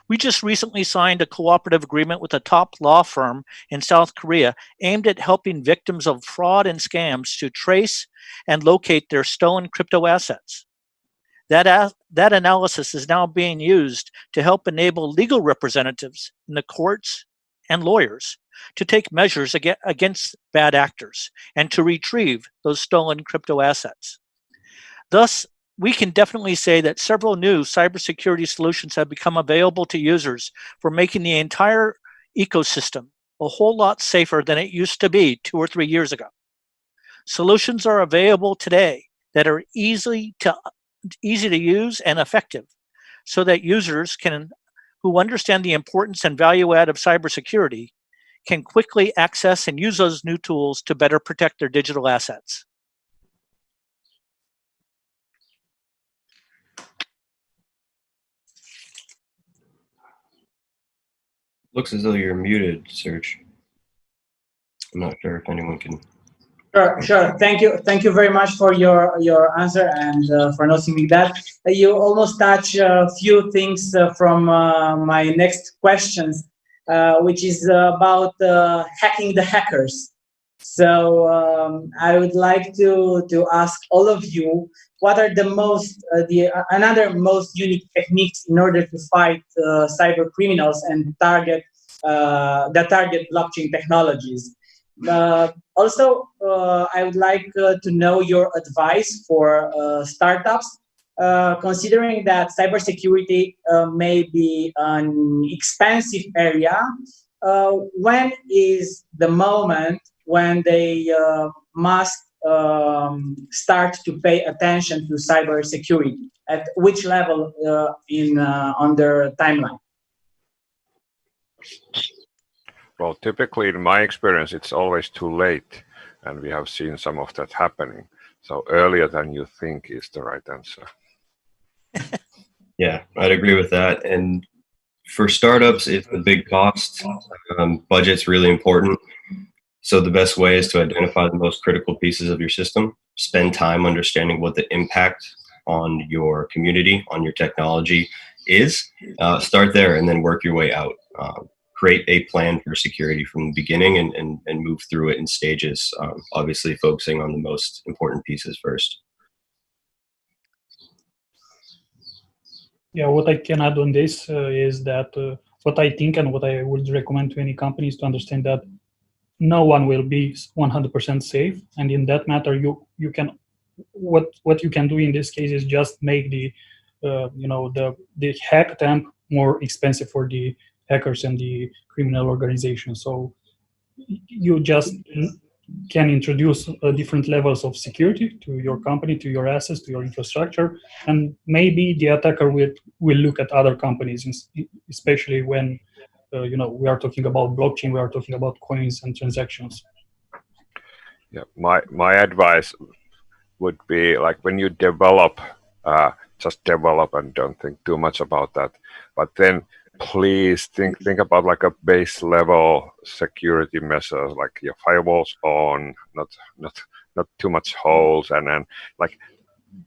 we just recently signed a cooperative agreement with a top law firm in South Korea aimed at helping victims of fraud and scams to trace and locate their stolen crypto assets. That analysis is now being used to help enable legal representatives in the courts and lawyers to take measures against bad actors and to retrieve those stolen crypto assets. Thus, we can definitely say that several new cybersecurity solutions have become available to users for making the entire ecosystem a whole lot safer than it used to be 2 or 3 years ago. Solutions are available today that are easy to use and effective, so that users who understand the importance and value add of cybersecurity can quickly access and use those new tools to better protect their digital assets. Looks as though you're muted, Serge. I'm not sure if anyone can. Sure. Thank you very much for your answer and for noticing that. You almost touched a few things from my next questions, which is about hacking the hackers. So I would like to ask all of you, what are the another most unique techniques in order to fight cyber criminals and target blockchain technologies? Also, I would like to know your advice for startups, considering that cybersecurity may be an expensive area. When is the moment when they must start to pay attention to cybersecurity? At which level on their timeline? Well, typically in my experience, it's always too late, and we have seen some of that happening. So earlier than you think is the right answer. Yeah, I'd agree with that. And for startups, it's a big cost. Budget's really important. So the best way is to identify the most critical pieces of your system, spend time understanding what the impact on your community, on your technology is. Start there and then work your way out. Create a plan for security from the beginning and move through it in stages, obviously focusing on the most important pieces first. Yeah, what I can add on this is that what I think and what I would recommend to any company is to understand that no one will be 100% safe, and in that matter, you can what you can do in this case is just make the hack attempt more expensive for the hackers and the criminal organization. So you just can introduce different levels of security to your company, to your assets, to your infrastructure, and maybe the attacker will look at other companies, especially when we are talking about blockchain, we are talking about coins and transactions. Yeah, my advice would be, like, when you develop, just develop and don't think too much about that. But then please think about like a base level security measures, like your firewalls on, not too much holes, and then like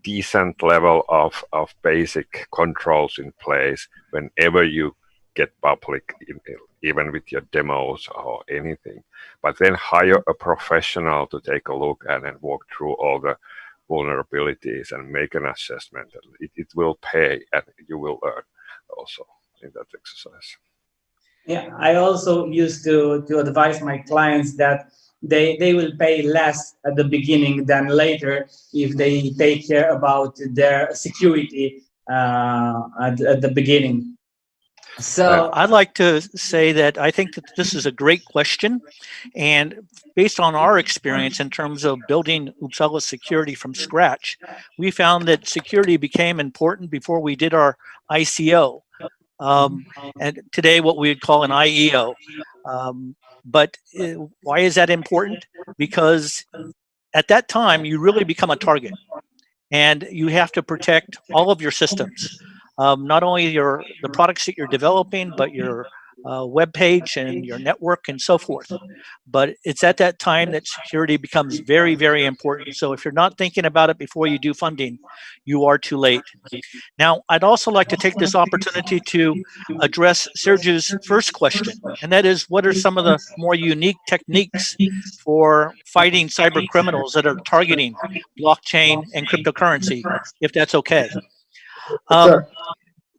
decent level of basic controls in place whenever you get public, even with your demos or anything. But then hire a professional to take a look and walk through all the vulnerabilities and make an assessment. It will pay, and you will learn also in that exercise. Yeah, I also used to advise my clients that they will pay less at the beginning than later if they take care about their security at the beginning. So I'd like to say that I think that this is a great question, and based on our experience in terms of building Uppsala security from scratch, we found that security became important before we did our ICO, and today what we would call an IEO. But why is that important? Because at that time you really become a target. and you have to protect all of your systems, not only the products that you're developing, but your web page and your network and so forth. But it's at that time that security becomes very, very important. So if you're not thinking about it before you do funding, you are too late. Now, I'd also like to take this opportunity to address Sergiu's first question, and that is, what are some of the more unique techniques for fighting cyber criminals that are targeting blockchain and cryptocurrency, if that's okay?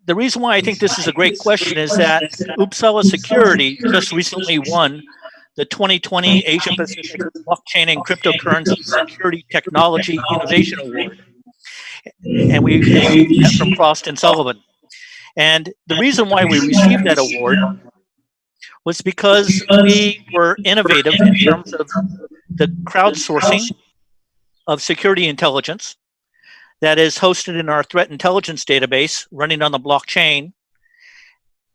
The reason why I think this is a great question is that Uppsala Security just recently won the 2020 Asia Pacific Blockchain and Cryptocurrency Security Technology Innovation Award. And we received that from Frost and Sullivan. And the reason why we received that award was because we were innovative in terms of the crowdsourcing of security intelligence that is hosted in our threat intelligence database running on the blockchain,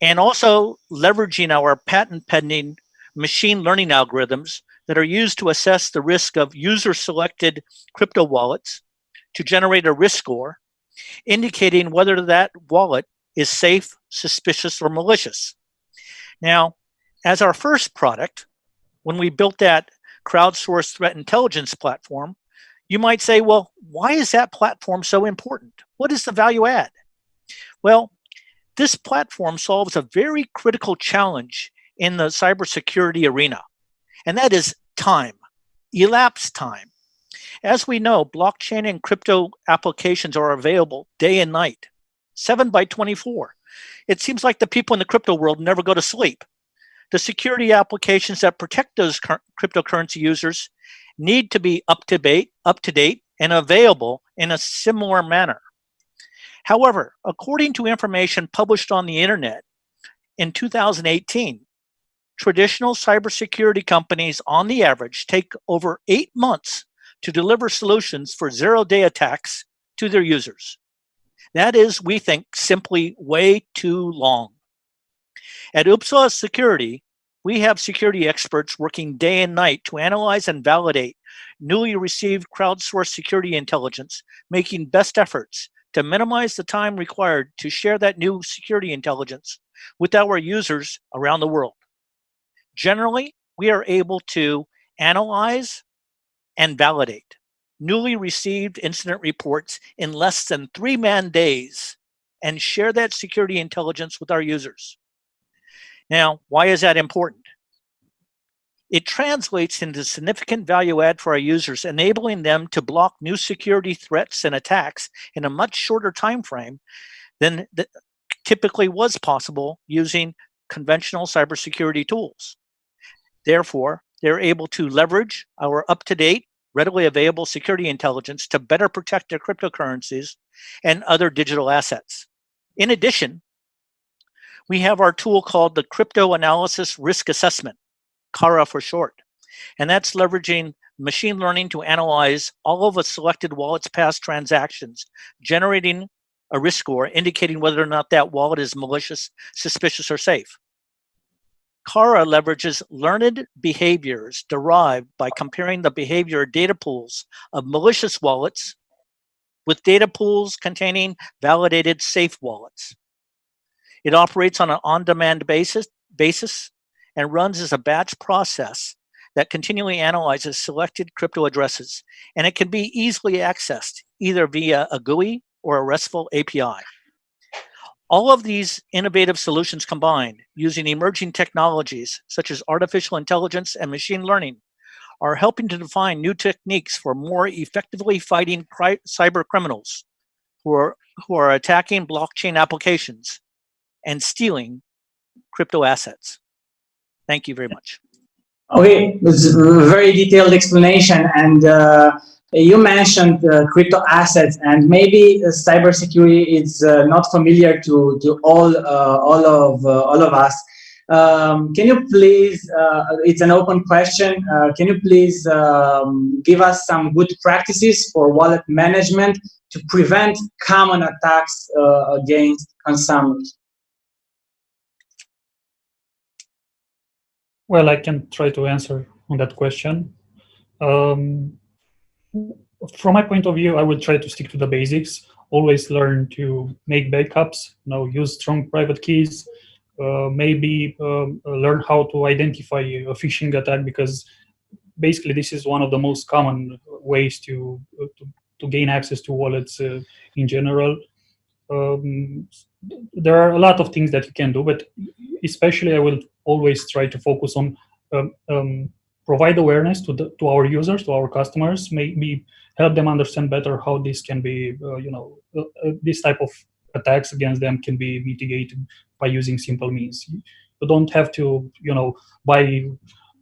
and also leveraging our patent pending machine learning algorithms that are used to assess the risk of user selected crypto wallets to generate a risk score indicating whether that wallet is safe, suspicious, or malicious. Now, as our first product, when we built that crowdsourced threat intelligence platform, you might say, well, why is that platform so important? What is the value add? Well, this platform solves a very critical challenge in the cybersecurity arena, and that is time, elapsed time. As we know, blockchain and crypto applications are available day and night, 7/24. It seems like the people in the crypto world never go to sleep. The security applications that protect those cryptocurrency users need to be up to date, and available in a similar manner. However, according to information published on the internet in 2018, traditional cybersecurity companies on the average take over 8 months to deliver solutions for zero-day attacks to their users. That is, we think, simply way too long. At Uppsala Security, we have security experts working day and night to analyze and validate newly received crowdsourced security intelligence, making best efforts to minimize the time required to share that new security intelligence with our users around the world. Generally, we are able to analyze and validate newly received incident reports in less than 3 man-days and share that security intelligence with our users. Now, why is that important? It translates into significant value add for our users, enabling them to block new security threats and attacks in a much shorter time frame than typically was possible using conventional cybersecurity tools. Therefore, they're able to leverage our up-to-date, readily available security intelligence to better protect their cryptocurrencies and other digital assets. In addition, we have our tool called the Crypto Analysis Risk Assessment, CARA for short, and that's leveraging machine learning to analyze all of a selected wallet's past transactions, generating a risk score indicating whether or not that wallet is malicious, suspicious, or safe. CARA leverages learned behaviors derived by comparing the behavior data pools of malicious wallets with data pools containing validated safe wallets. It operates on an on-demand basis and runs as a batch process that continually analyzes selected crypto addresses, and it can be easily accessed either via a GUI or a RESTful API. All of these innovative solutions combined, using emerging technologies such as artificial intelligence and machine learning, are helping to define new techniques for more effectively fighting cyber criminals who are attacking blockchain applications and stealing crypto assets. Thank you very much. Okay, this is a very detailed explanation, and you mentioned crypto assets, and maybe cybersecurity is not familiar to all of us. Can you please? It's an open question. Can you please give us some good practices for wallet management to prevent common attacks against consumers? Well, I can try to answer on that question. from my point of view, I will try to stick to the basics. Always learn to make backups. Use strong private keys. Maybe learn how to identify a phishing attack, because basically this is one of the most common ways to gain access to wallets in general. There are a lot of things that you can do, but especially I will always try to focus on provide awareness to our users, to our customers, maybe help them understand better how this can be, this type of attacks against them can be mitigated by using simple means. You don't have to, buy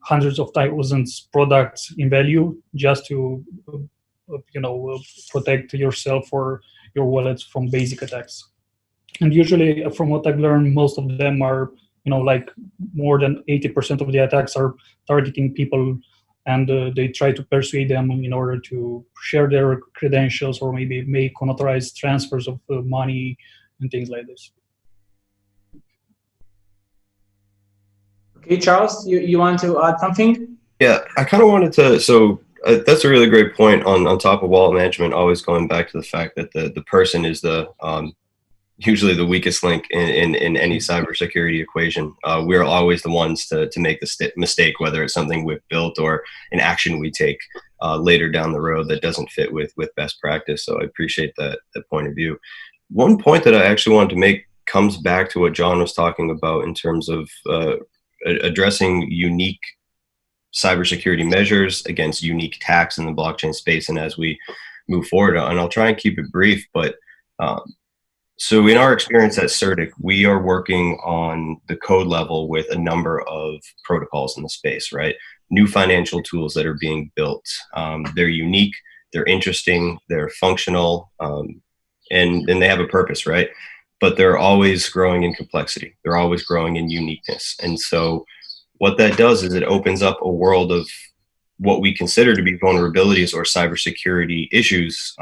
hundreds of thousands products in value just to, protect yourself or your wallets from basic attacks. And usually, from what I've learned, most of them are, like more than 80% of the attacks are targeting people, and they try to persuade them in order to share their credentials or maybe make unauthorized transfers of money and things like this. Okay, Charles, you want to add something? Yeah, I kind of wanted to, so that's a really great point on top of wallet management, always going back to the fact that the person is the usually the weakest link in any cybersecurity equation. We're always the ones to make the mistake, whether it's something we've built or an action we take later down the road that doesn't fit with best practice. So I appreciate that point of view. One point that I actually wanted to make comes back to what John was talking about in terms of addressing unique cybersecurity measures against unique attacks in the blockchain space. And as we move forward, and I'll try and keep it brief, but so in our experience at CertIC, we are working on the code level with a number of protocols in the space, right? New financial tools that are being built. They're unique, they're interesting, they're functional, and they have a purpose, right? But they're always growing in complexity. They're always growing in uniqueness. And so what that does is it opens up a world of what we consider to be vulnerabilities or cybersecurity issues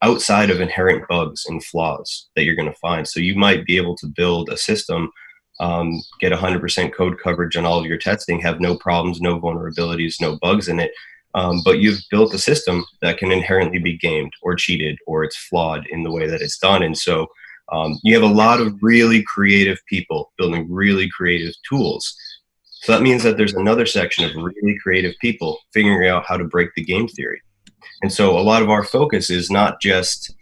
outside of inherent bugs and flaws that you're going to find. So you might be able to build a system, get 100% code coverage on all of your testing, have no problems, no vulnerabilities, no bugs in it. But you've built a system that can inherently be gamed or cheated, or it's flawed in the way that it's done. And so you have a lot of really creative people building really creative tools. So that means that there's another section of really creative people figuring out how to break the game theory. And so a lot of our focus is not just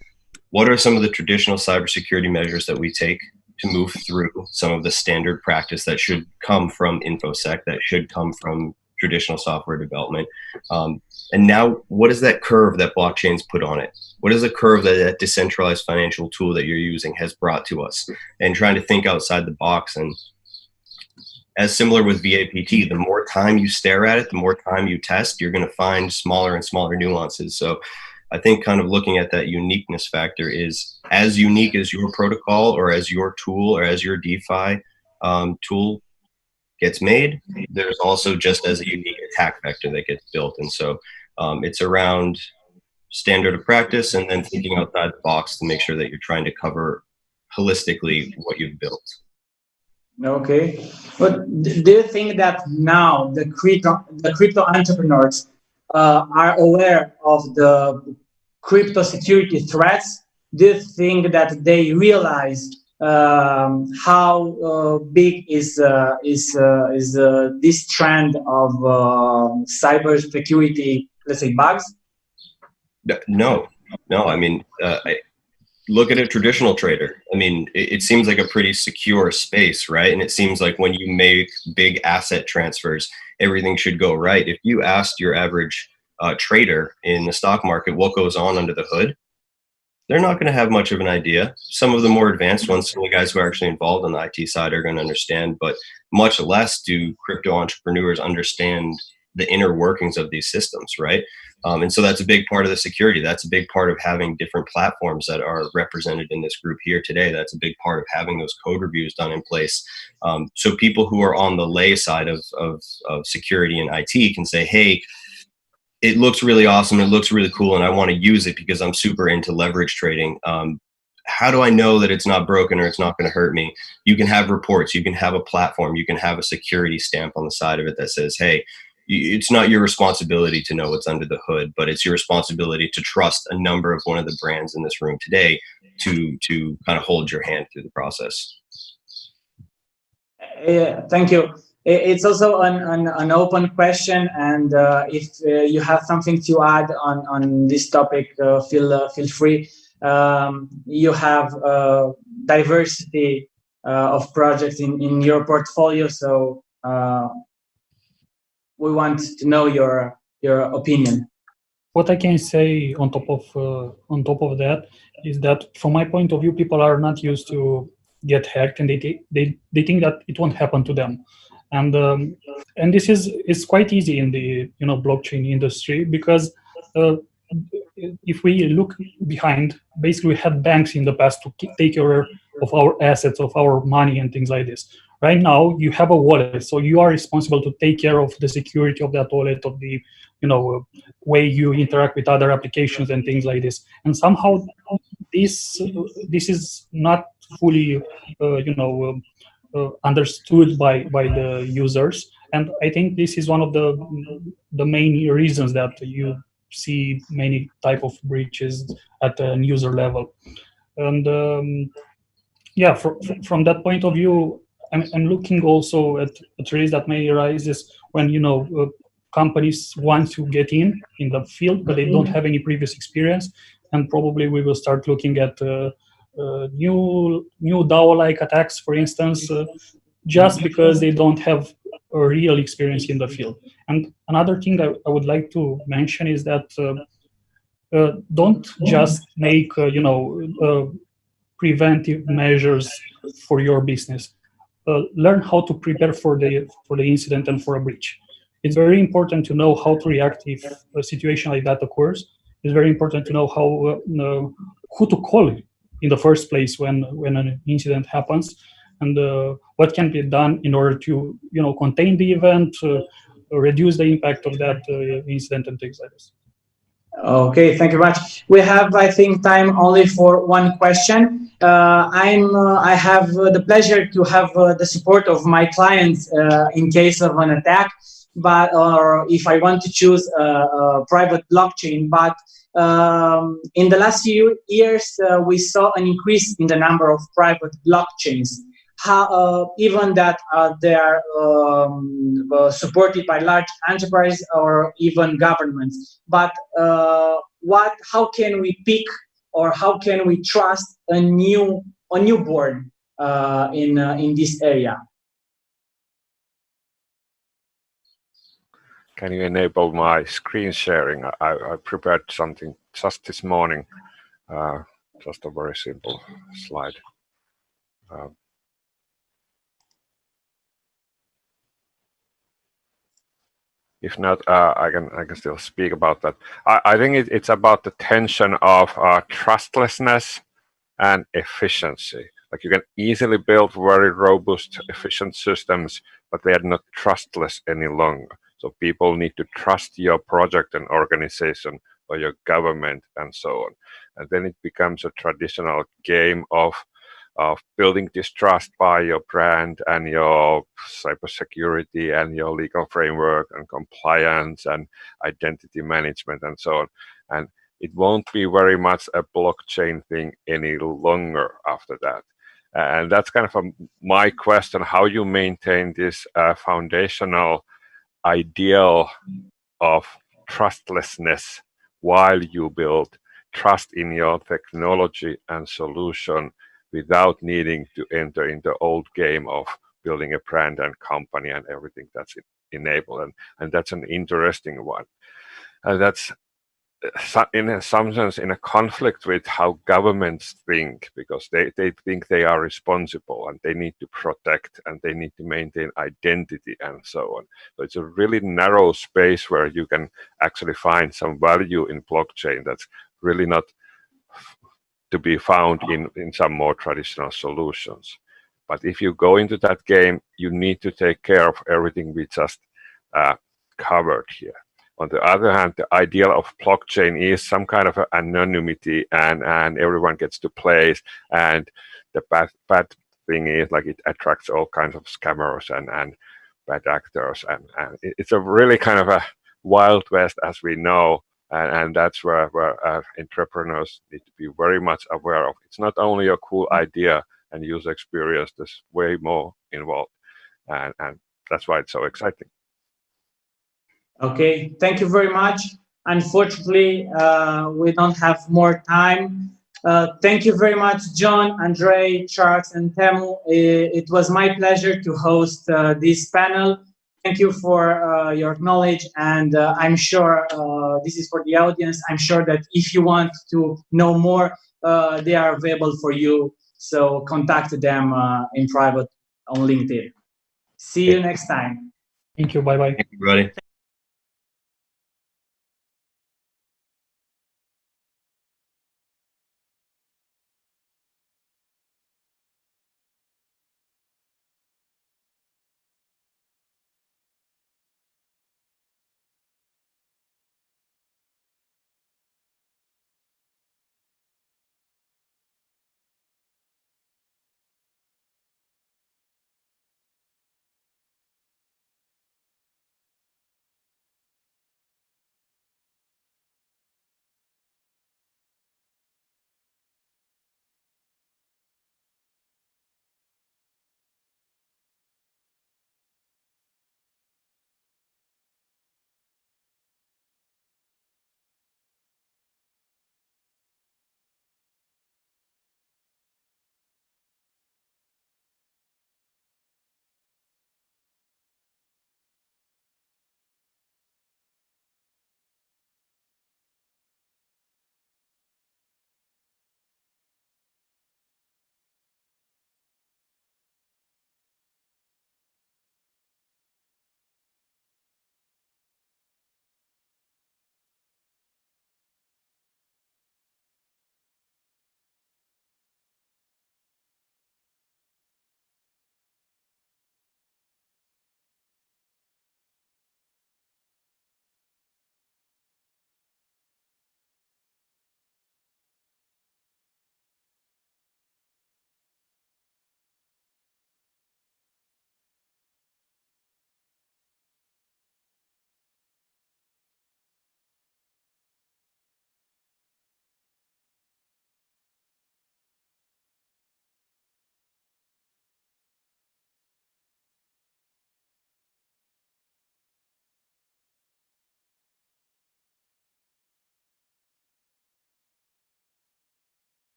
what are some of the traditional cybersecurity measures that we take to move through some of the standard practice that should come from InfoSec, that should come from traditional software development. And now what is that curve that blockchain's put on it? What is the curve that that decentralized financial tool that you're using has brought to us? And trying to think outside the box. And as similar with VAPT, the more time you stare at it, the more time you test, you're going to find smaller and smaller nuances. So I think kind of looking at that uniqueness factor is as unique as your protocol or as your tool or as your DeFi tool gets made, there's also just as a unique attack vector that gets built. And so it's around standard of practice and then thinking outside the box to make sure that you're trying to cover holistically what you've built. Okay, but do you think that now the crypto entrepreneurs are aware of the crypto security threats? Do you think that they realize how big is this trend of cyber security, let's say, bugs? No. I mean, look at a traditional trader. I mean, it seems like a pretty secure space, right? And it seems like when you make big asset transfers, everything should go right. If you asked your average trader in the stock market what goes on under the hood, they're not going to have much of an idea. Some of the more advanced ones, some of the guys who are actually involved on the IT side are going to understand, but much less do crypto entrepreneurs understand the inner workings of these systems, right? And so that's a big part of the security. That's a big part of having different platforms that are represented in this group here today. That's a big part of having those code reviews done in place. So people who are on the lay side of security and IT can say, hey, it looks really awesome, it looks really cool, and I want to use it because I'm super into leverage trading. How do I know that it's not broken or it's not going to hurt me? You can have reports, you can have a platform, you can have a security stamp on the side of it that says, hey, it's not your responsibility to know what's under the hood, but it's your responsibility to trust a number of one of the brands in this room today to kind of hold your hand through the process. Thank you. It's also an open question, and if you have something to add on this topic, feel free. You have diversity of projects in your portfolio, so we want to know your opinion. What I can say on top of that is that from my point of view, people are not used to get hacked, and they think that it won't happen to them, and this is quite easy in the blockchain industry, because if we look behind, basically we had banks in the past to take care of our assets, of our money and things like this. Right now you have a wallet, so you are responsible to take care of the security of that wallet, of the way you interact with other applications and things like this. And somehow this is not fully understood by the users, and I think this is one of the main reasons that you see many type of breaches at a user level. And yeah, from that point of view, I'm looking also at risks that may arise is when companies want to get in the field, but they don't have any previous experience, and probably we will start looking at new DAO-like attacks, for instance, just because they don't have a real experience in the field. And another thing I would like to mention is that don't just make preventive measures for your business. Learn how to prepare for the incident and for a breach. It's very important to know how to react if a situation like that occurs. It's very important to know how who to call in the first place when an incident happens, and what can be done in order to contain the event, reduce the impact of that incident and things like this. Okay, thank you very much. We have, I think, time only for one question. I have the pleasure to have the support of my clients in case of an attack, or if I want to choose a private blockchain. But in the last few years, we saw an increase in the number of private blockchains. Even that they are supported by large enterprises or even governments. But how can we pick, or how can we trust a newborn in this area? Can you enable my screen sharing? I prepared something just this morning, just a very simple slide. If not, I can still speak about that. I think it's about the tension of trustlessness and efficiency. Like, you can easily build very robust, efficient systems, but they are not trustless any longer. So people need to trust your project and organization or your government and so on. And then it becomes a traditional game of building distrust by your brand and your cybersecurity and your legal framework and compliance and identity management and so on. And it won't be very much a blockchain thing any longer after that. And that's kind of my question, how you maintain this foundational ideal of trustlessness while you build trust in your technology and solution without needing to enter into the old game of building a brand and company and everything that's enabled. And that's an interesting one. And that's, in some sense, in a conflict with how governments think, because they think they are responsible and they need to protect and they need to maintain identity and so on. So it's a really narrow space where you can actually find some value in blockchain that's really not to be found in some more traditional solutions. But if you go into that game, you need to take care of everything we just covered here. On the other hand, the ideal of blockchain is some kind of anonymity, and everyone gets to play. And the bad thing is, like, it attracts all kinds of scammers and bad actors, and it's a really kind of a wild west, as we know, and that's where entrepreneurs need to be very much aware of. It's not only a cool idea and user experience, there's way more involved, and that's why it's so exciting. Okay, thank you very much. Unfortunately, we don't have more time. Thank you very much, John, Andre, Charles, and Temu. It was my pleasure to host this panel. Thank you for your knowledge, and I'm sure this is for the audience. I'm sure that if you want to know more, they are available for you. So contact them in private on LinkedIn. See you next time. Thank you. Bye-bye. Thank you, everybody.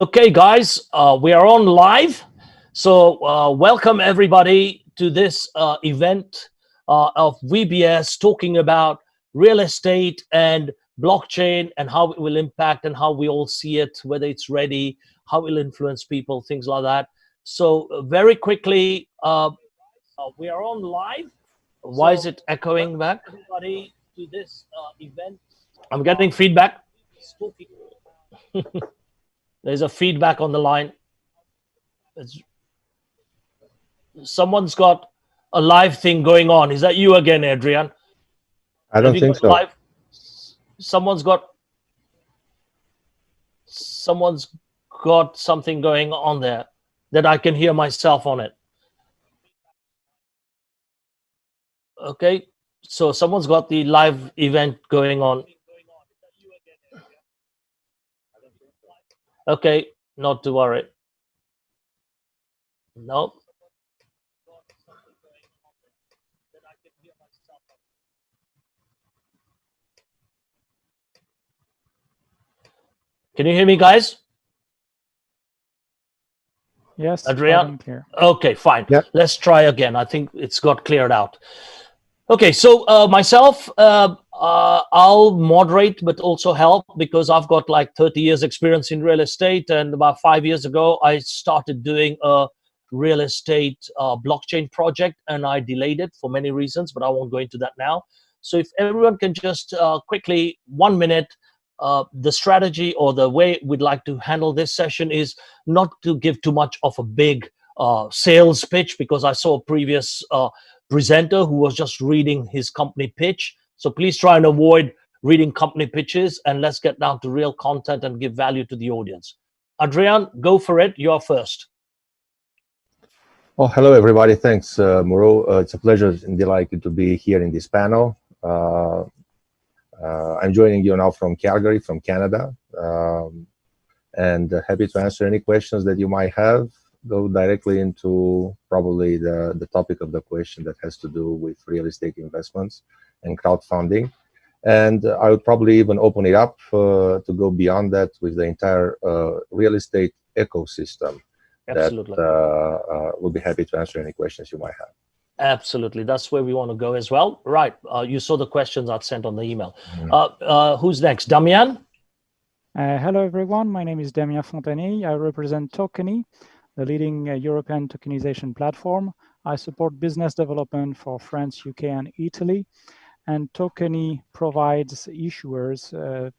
Okay, guys, we are on live. So welcome everybody to this event of VBS talking about real estate and blockchain and how it will impact and how we all see it, whether it's ready, how it will influence people, things like that. So very quickly, we are on live. Why is it echoing back? Everybody to this event. I'm getting feedback. There's a feedback on the line. Someone's got a live thing going on. Is that you again, Adrian? I don't think so. Live? Someone's got something going on there that I can hear myself on it. Okay, so someone's got the live event going on. Okay, not to worry. No. Can you hear me, guys? Yes, Adrian? clear. Okay, fine. Yeah. Let's try again. I think it's got cleared out. Okay, so myself, I'll moderate, but also help because I've got like 30 years experience in real estate. And about 5 years ago, I started doing a real estate blockchain project, and I delayed it for many reasons, but I won't go into that now. So if everyone can just quickly, 1 minute, the strategy or the way we'd like to handle this session is not to give too much of a big sales pitch, because I saw a previous presenter who was just reading his company pitch. So please try and avoid reading company pitches, and let's get down to real content and give value to the audience. Adrian, go for it. You're first. Well, hello, everybody. Thanks, Muro. It's a pleasure and delight to be here in this panel. I'm joining you now from Calgary, from Canada, and happy to answer any questions that you might have. Go directly into probably the topic of the question that has to do with real estate investments and crowdfunding. And I would probably even open it up to go beyond that with the entire real estate ecosystem. Absolutely. That we'll be happy to answer any questions you might have. Absolutely. That's where we want to go as well. Right. You saw the questions I'd sent on the email. Who's next? Damian? Hello, everyone. My name is Damien Fontanier. I represent Tokeny, the leading European tokenization platform. I support business development for France, UK, and Italy. And Tokeny provides issuers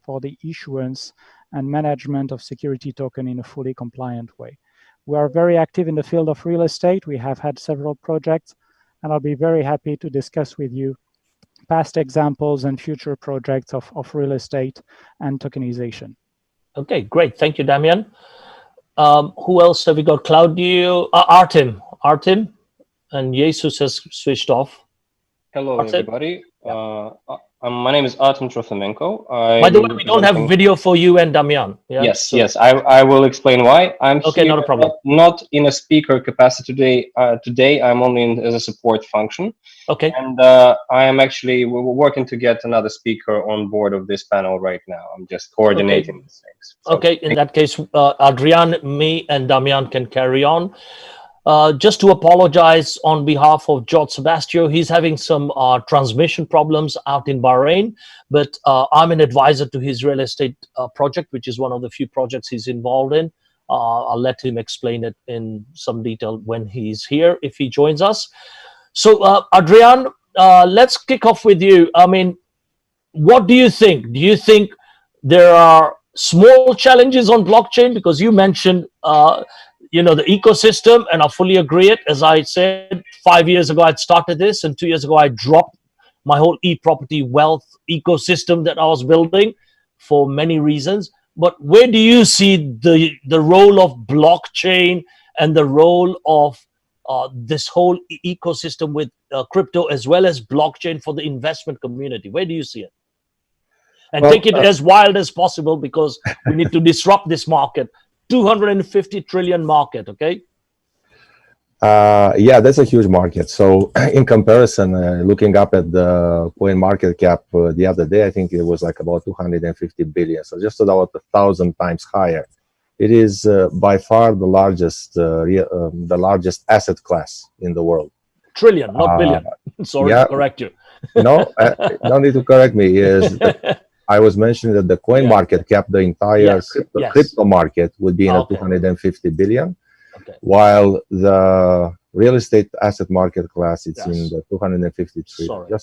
for the issuance and management of security token in a fully compliant way. We are very active in the field of real estate. We have had several projects, and I'll be very happy to discuss with you past examples and future projects of real estate and tokenization. Okay, great. Thank you, Damian. Who else have we got? Claudio, Artem, and Jesus has switched off. Hello, Artem? everybody. My name is Artem Trofimenko. By the way, we don't have video for you and Damian. Yeah? Yes, So- yes. I will explain why. I'm Okay, here not a problem. Not in a speaker capacity today. Today, I'm only as a support function. Okay. And I am actually we're working to get another speaker on board of this panel right now. I'm just coordinating these things. So, Okay, in that case, Adrian, me, and Damian can carry on. Just to apologize on behalf of George Sebastio, he's having some transmission problems out in Bahrain, but I'm an advisor to his real estate project, which is one of the few projects he's involved in. I'll let him explain it in some detail when he's here, if he joins us. So, Adrian, let's kick off with you. I mean, what do you think? Do you think there are small challenges on blockchain? Because you mentioned, the ecosystem, and I fully agree it. As I said, 5 years ago, I'd started this, and 2 years ago, I dropped my whole e-property wealth ecosystem that I was building for many reasons. But where do you see the role of blockchain and the role of this whole ecosystem with crypto as well as blockchain for the investment community? Where do you see it? And Well, take it as wild as possible, because we need to disrupt this market. 250 trillion market, okay? Yeah, that's a huge market. So in comparison, looking up at the coin market cap the other day, I think it was like about 250 billion. So just about 1,000 times higher it is by far the largest asset class in the world. Trillion, not billion. Sorry yeah, to correct you. No, no need to correct me. Is that I was mentioning that the coin market cap, the entire crypto market, would be in a 250 billion, while the real estate asset market class, it's in the 250 trillion.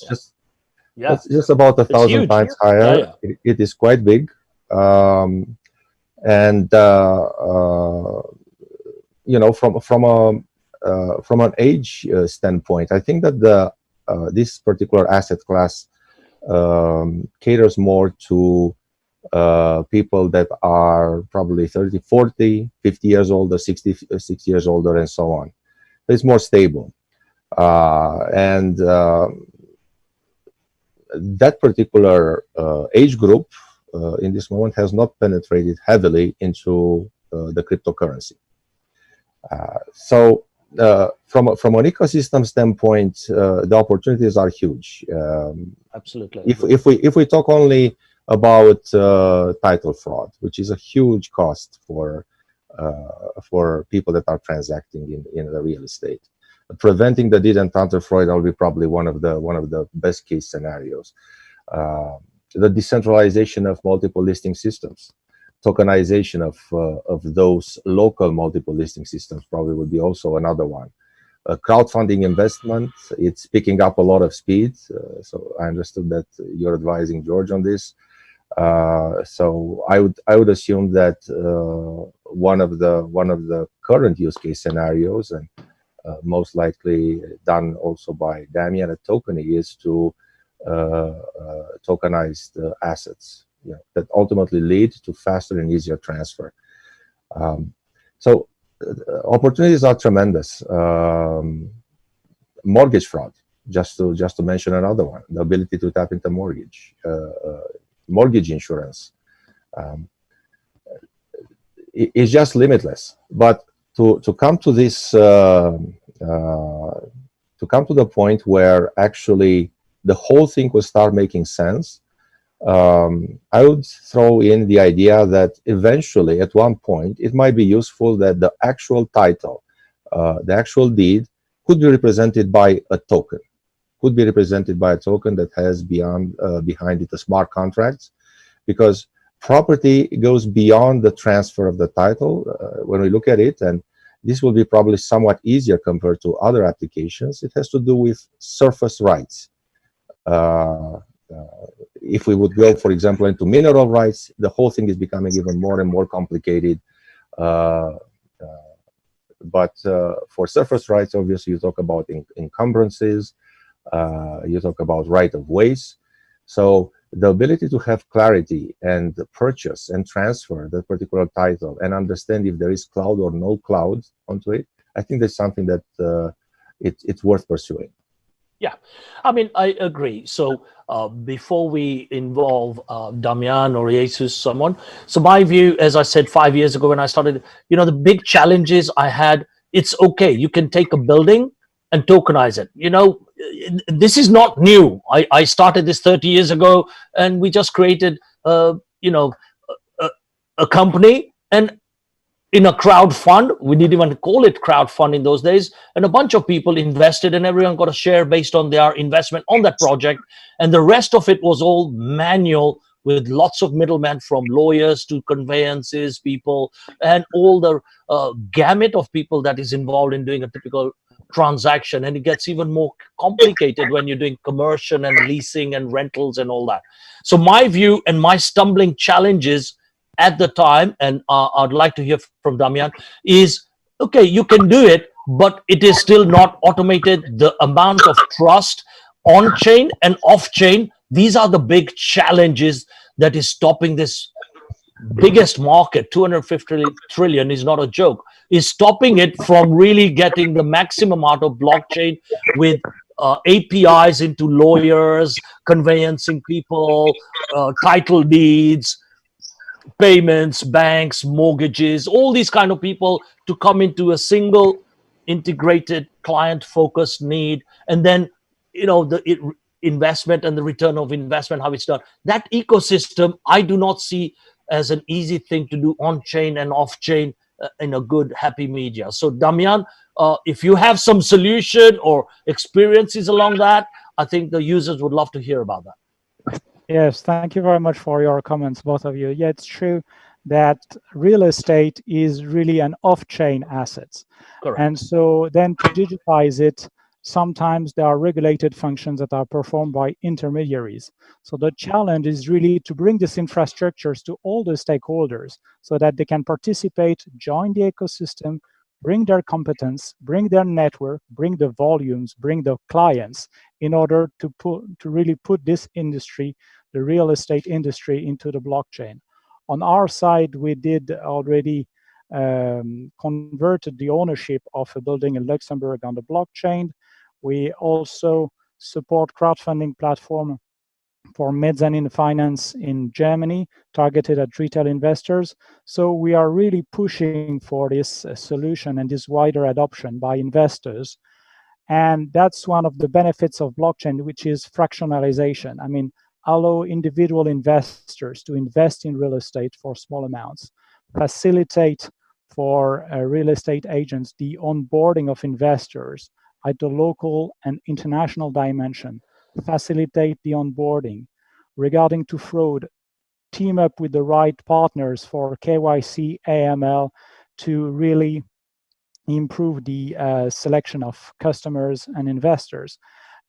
That's just about 1,000 times higher. It is quite big. And you know, from an age standpoint, I think that this particular asset class caters more to people that are probably 30, 40, 50 years older, 60 years older, and so on. It's more stable. That particular age group in this moment has not penetrated heavily into the cryptocurrency. So from an ecosystem standpoint, the opportunities are huge. Absolutely. If we talk only about title fraud, which is a huge cost for people that are transacting in the real estate, preventing the deed and counter fraud will be probably one of the best case scenarios. The decentralization of multiple listing systems, tokenization of those local multiple listing systems probably would be also another one. Crowdfunding investment, it's picking up a lot of speed. So I understood that you're advising George on this. So I would assume that one of the current use case scenarios, and most likely done also by Damian at Tokeny, is to tokenize the assets, that ultimately lead to faster and easier transfer. So opportunities are tremendous. Mortgage fraud, just to mention another one, the ability to tap into mortgage insurance is just limitless. But to come to this, to come to the point where actually the whole thing will start making sense, I would throw in the idea that eventually, at one point, it might be useful that the actual title, the actual deed, could be represented by a token. Could be represented by a token that has behind it a smart contract, because property goes beyond the transfer of the title when we look at it, and this will be probably somewhat easier compared to other applications. It has to do with surface rights. If we would go, for example, into mineral rights, the whole thing is becoming even more and more complicated. But for surface rights, obviously, you talk about encumbrances, you talk about right of ways. So the ability to have clarity and purchase and transfer that particular title and understand if there is cloud or no cloud onto it, I think that's something that it's worth pursuing. Yeah, I mean, I agree. So before we involve Damian or Jesus, someone, so my view, as I said 5 years ago when I started, the big challenges I had, it's okay. You can take a building and tokenize it. This is not new. I started this 30 years ago, and we just created, a company, and in a crowd fund, we didn't even call it crowd fund in those days, and a bunch of people invested, and everyone got a share based on their investment on that project, and the rest of it was all manual with lots of middlemen, from lawyers to conveyances people, and all the gamut of people that is involved in doing a typical transaction. And it gets even more complicated when you're doing commercial and leasing and rentals and all that. So my view and my stumbling challenges at the time, and I'd like to hear from Damian, is, okay, you can do it, but it is still not automated. The amount of trust on-chain and off-chain, these are the big challenges that is stopping this biggest market. 250 trillion is not a joke, is stopping it from really getting the maximum amount of blockchain with APIs into lawyers, conveyancing people, title deeds, payments, banks, mortgages, all these kind of people to come into a single integrated client-focused need. And then, investment and the return of investment, how it's done. That ecosystem, I do not see as an easy thing to do on-chain and off-chain in a good, happy media. So Damian, if you have some solution or experiences along that, I think the users would love to hear about that. Yes, thank you very much for your comments, both of you. Yeah, it's true that real estate is really an off-chain asset. Correct. And so then to digitize it, sometimes there are regulated functions that are performed by intermediaries. So the challenge is really to bring these infrastructures to all the stakeholders so that they can participate, join the ecosystem, bring their competence, bring their network, bring the volumes, bring the clients in order to really put this industry, the real estate industry, into the blockchain. On our side, we did already converted the ownership of a building in Luxembourg on the blockchain. We also support crowdfunding platform for mezzanine finance in Germany, targeted at retail investors. So we are really pushing for this solution and this wider adoption by investors. And that's one of the benefits of blockchain, which is fractionalization. I mean, allow individual investors to invest in real estate for small amounts, facilitate for real estate agents the onboarding of investors at the local and international dimension, facilitate the onboarding. Regarding to fraud, team up with the right partners for KYC, AML to really improve the selection of customers and investors.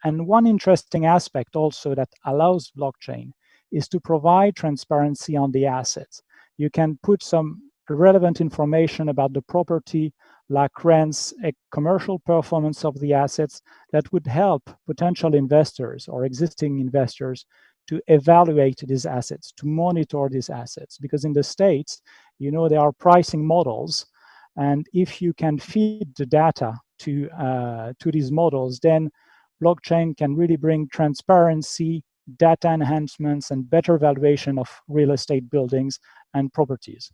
And one interesting aspect also that allows blockchain is to provide transparency on the assets. You can put some relevant information about the property, like rents, a commercial performance of the assets that would help potential investors or existing investors to evaluate these assets, to monitor these assets. Because in the States, you know, there are pricing models, and if you can feed the data to these models, then blockchain can really bring transparency, data enhancements, and better valuation of real estate buildings and properties.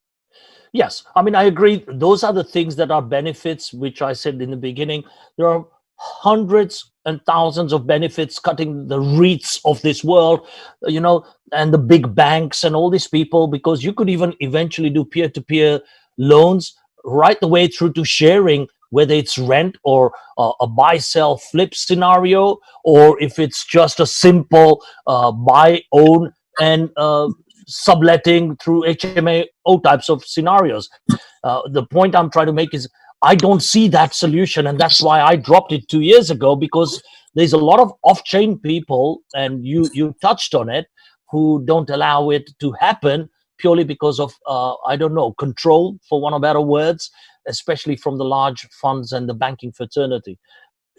Yes, I mean, I agree. Those are the things that are benefits, which I said in the beginning. There are hundreds and thousands of benefits cutting the REITs of this world, you know, and the big banks and all these people, because you could even eventually do peer-to-peer loans right the way through to sharing, whether it's rent or a buy, sell, flip scenario, or if it's just a simple buy, own, and subletting through HMO types of scenarios. The point I'm trying to make is I don't see that solution, and that's why I dropped it 2 years ago, because there's a lot of off-chain people, and you touched on it, who don't allow it to happen purely because of, I don't know, control, for one of better words, especially from the large funds and the banking fraternity.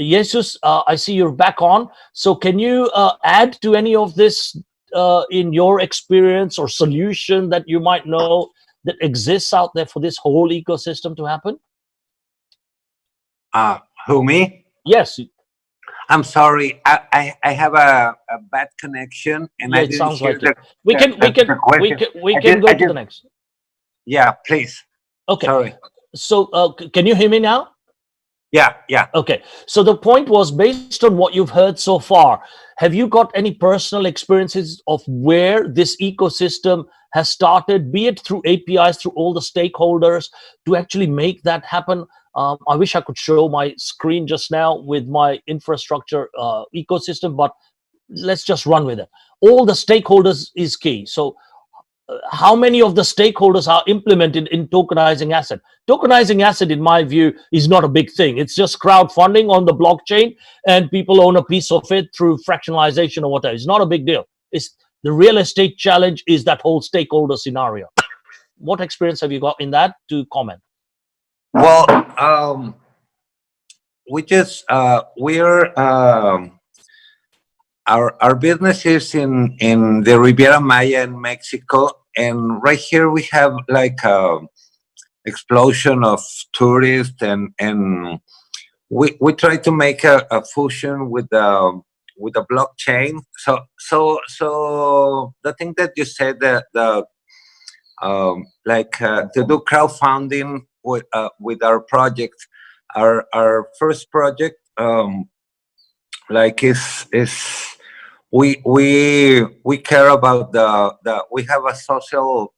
Jesus, I see you're back on. So can you add to any of this in your experience or solution that you might know that exists out there for this whole ecosystem to happen? Who, me? Yes. I'm sorry. I have a bad connection, and Yeah, I it didn't sounds hear like it. We can go to the next. Yeah, please. Okay. Sorry. So can you hear me now? Yeah. Okay. So the point was, based on what you've heard so far, have you got any personal experiences of where this ecosystem has started, be it through APIs, through all the stakeholders, to actually make that happen? I wish I could show my screen just now with my infrastructure ecosystem, but let's just run with it. All the stakeholders is key. So how many of the stakeholders are implemented in tokenizing asset? Tokenizing asset, in my view, is not a big thing. It's just crowdfunding on the blockchain, and people own a piece of it through fractionalization or whatever. It's not a big deal. It's the real estate challenge is that whole stakeholder scenario. What experience have you got in that to comment? Well, we're our business is in the Riviera Maya in Mexico, and right here we have like a explosion of tourists, and we try to make a fusion with the blockchain. So the thing that you said, the to do crowdfunding with our project, our first project, is we care about the we have a social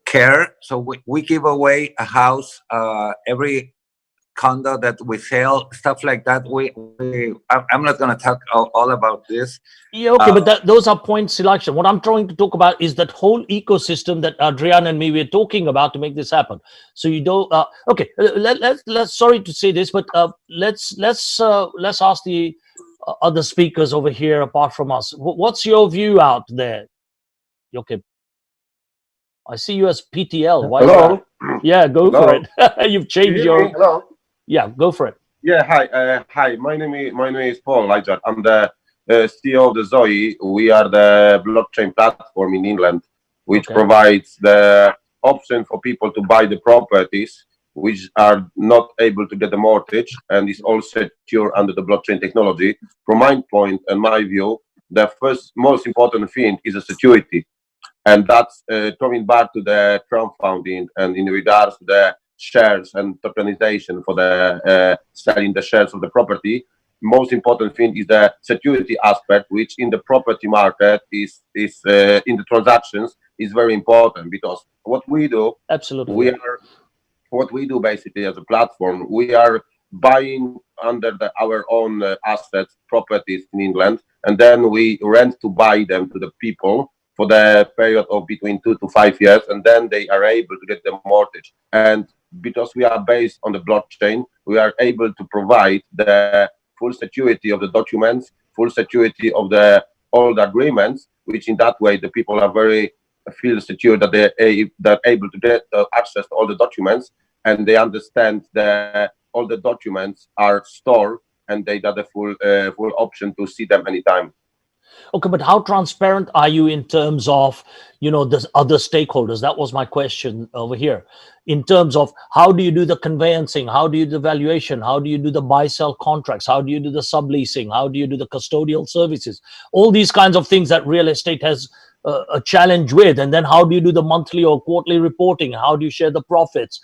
care, so we give away a house every condo that we sell, stuff like that. I'm not going to talk all about this. Yeah, okay, but those are point selection. What I'm trying to talk about is that whole ecosystem that Adrian and me were talking about to make this happen. So you don't. Okay, let's. Sorry to say this, but let's ask the other speakers over here apart from us. What's your view out there? Okay, I see you as PTL. Why Hello? is that? Yeah, go Hello? for it. You've changed your. Hello? Yeah, go for it. Yeah, hi. Hi, my name is Paul Lijak. I'm the CEO of the Zoe. We are the blockchain platform in England, which provides the option for people to buy the properties which are not able to get a mortgage, and is all secure under the blockchain technology. From my point and my view, the first most important thing is the security. And that's coming back to the crowdfunding and in regards to the shares and tokenization for the selling the shares of the property. Most important thing is the security aspect, which in the property market is in the transactions is very important, because what we do, absolutely, what we do basically as a platform, we are buying under our own assets, properties in England, and then we rent to buy them to the people for the period of between 2 to 5 years, and then they are able to get the mortgage. And because we are based on the blockchain, we are able to provide the full security of the documents, full security of all the agreements, which in that way the people are very feel secure that they're able to get access to all the documents, and they understand that all the documents are stored and they got the full option to see them anytime. Okay, but how transparent are you in terms of, the other stakeholders? That was my question over here. In terms of how do you do the conveyancing? How do you do the valuation? How do you do the buy-sell contracts? How do you do the subleasing? How do you do the custodial services? All these kinds of things that real estate has a challenge with. And then how do you do the monthly or quarterly reporting? How do you share the profits?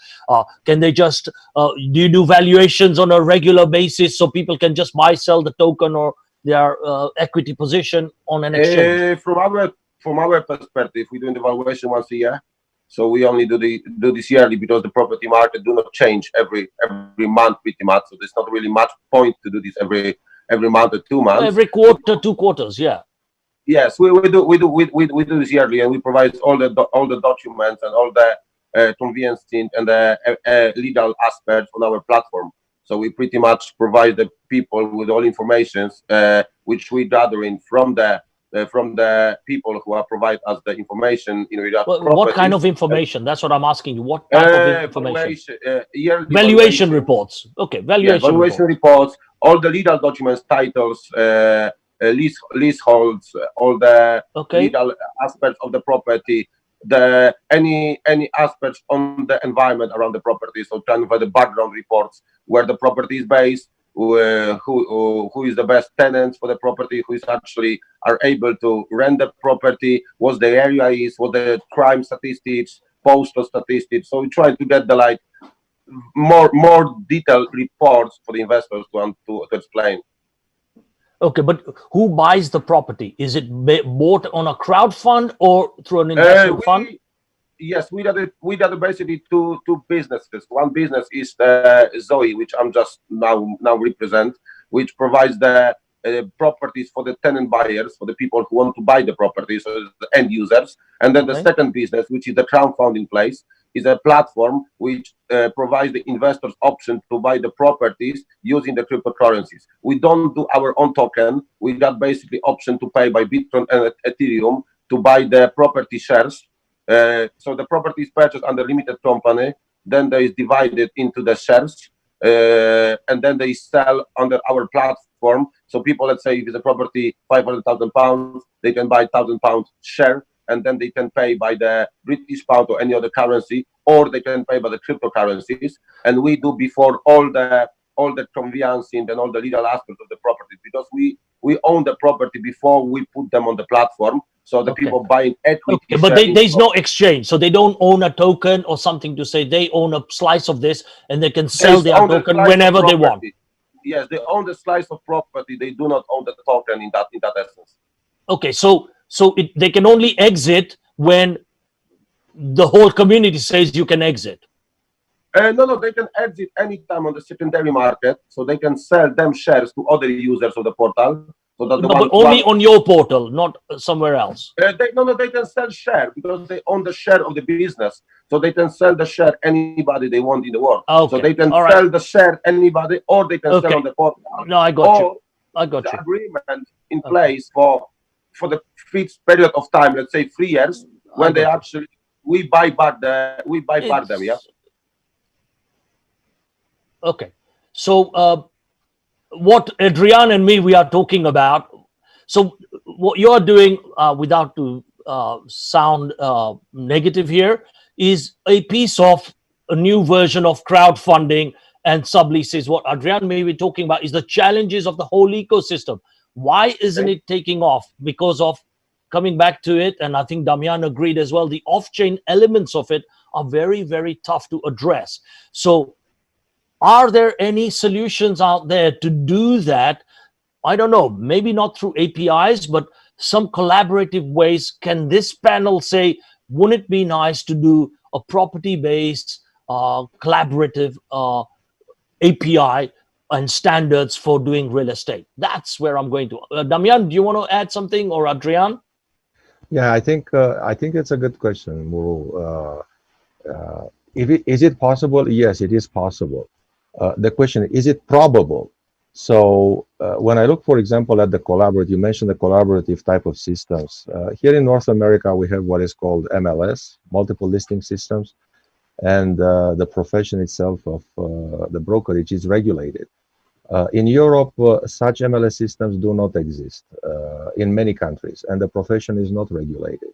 Can they just, do you do valuations on a regular basis so people can just buy, sell the token or their equity position on an exchange? From our perspective, we do the valuation once a year, so we only do this yearly, because the property market do not change every month pretty much. So there's not really much point to do this every month or 2 months. Every quarter, 2 quarters, yeah. Yes, we do this yearly, and we provide all the documents and all the conveyancing and the legal aspects on our platform. So we pretty much provide the people with all information, which we gathering from the people who are provide us the information in regard to what kind of information? That's what I'm asking you. What type of information? Valuation reports. Okay, valuation reports, all the legal documents, titles, leaseholds, all the legal aspects of the property, any aspects on the environment around the property. So kind of the background reports, where the property is based, who is the best tenants for the property, who is actually are able to rent the property, what the area is, what the crime statistics, postal statistics. So we try to get the more detailed reports for the investors to explain. Okay, but who buys the property? Is it bought on a crowd fund or through an investment fund? Yes, we got basically two businesses. One business is Zoe, which I'm just now represent, which provides the properties for the tenant buyers, for the people who want to buy the property, so the end users. And then the second business, which is the crowdfunding place, is a platform which provides the investors option to buy the properties using the cryptocurrencies. We don't do our own token. We got basically option to pay by Bitcoin and Ethereum to buy the property shares. So the property is purchased under limited company, then they is divided into the shares, and then they sell under our platform. So people, let's say if it's a property, £500,000, they can buy £1,000 share, and then they can pay by the British pound or any other currency, or they can pay by the cryptocurrencies. And we do before all the conveyancing and all the legal aspects of the property, because we own the property before we put them on the platform. So the people buying equity. Okay, but there's no exchange, so they don't own a token or something to say they own a slice of this and they can sell their token whenever they want. Yes, they own the slice of property. They do not own the token in that essence. Okay, so they can only exit when the whole community says you can exit. No, they can exit anytime on the secondary market, so they can sell them shares to other users of the portal. So that But only on your portal, not somewhere else. They can sell share because they own the share of the business, so they can sell the share anybody they want in the world. Okay. So they can All sell right. the share anybody, or they can sell on the portal. No, I got you. I got the you. agreement in place for the fixed period of time, let's say 3 years, when they actually we buy back them. Yeah. Okay. So what Adrian and me we are talking about. So what you're doing, without to sound negative here, is a piece of a new version of crowdfunding and subleases. What Adrian may be talking about is the challenges of the whole ecosystem. Why isn't it taking off? Because of, coming back to it, and I think Damian agreed as well, the off-chain elements of it are very, very tough to address. So are there any solutions out there to do that? I don't know, maybe not through APIs, but some collaborative ways. Can this panel say, wouldn't it be nice to do a property-based collaborative API and standards for doing real estate? That's where I'm going to. Damian, do you want to add something, or Adrian? Yeah, I think it's a good question, Muru. Is it possible? Yes, it is possible. The question is it probable? So when I look, for example, at the collaborative, you mentioned the collaborative type of systems. Here in North America, we have what is called MLS, multiple listing systems, and the profession itself of the brokerage is regulated. In Europe, such MLS systems do not exist in many countries, and the profession is not regulated.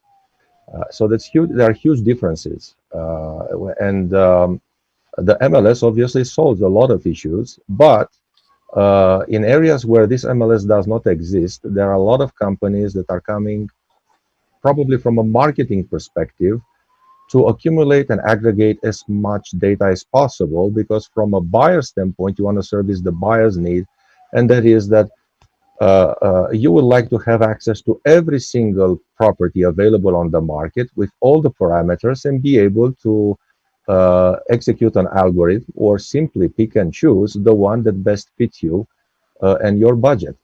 So that's huge. There are huge differences, and the MLS obviously solves a lot of issues, but in areas where this MLS does not exist, there are a lot of companies that are coming, probably from a marketing perspective, to accumulate and aggregate as much data as possible, because from a buyer standpoint, you want to service the buyer's need, and that is that you would like to have access to every single property available on the market with all the parameters and be able to execute an algorithm or simply pick and choose the one that best fits you and your budget.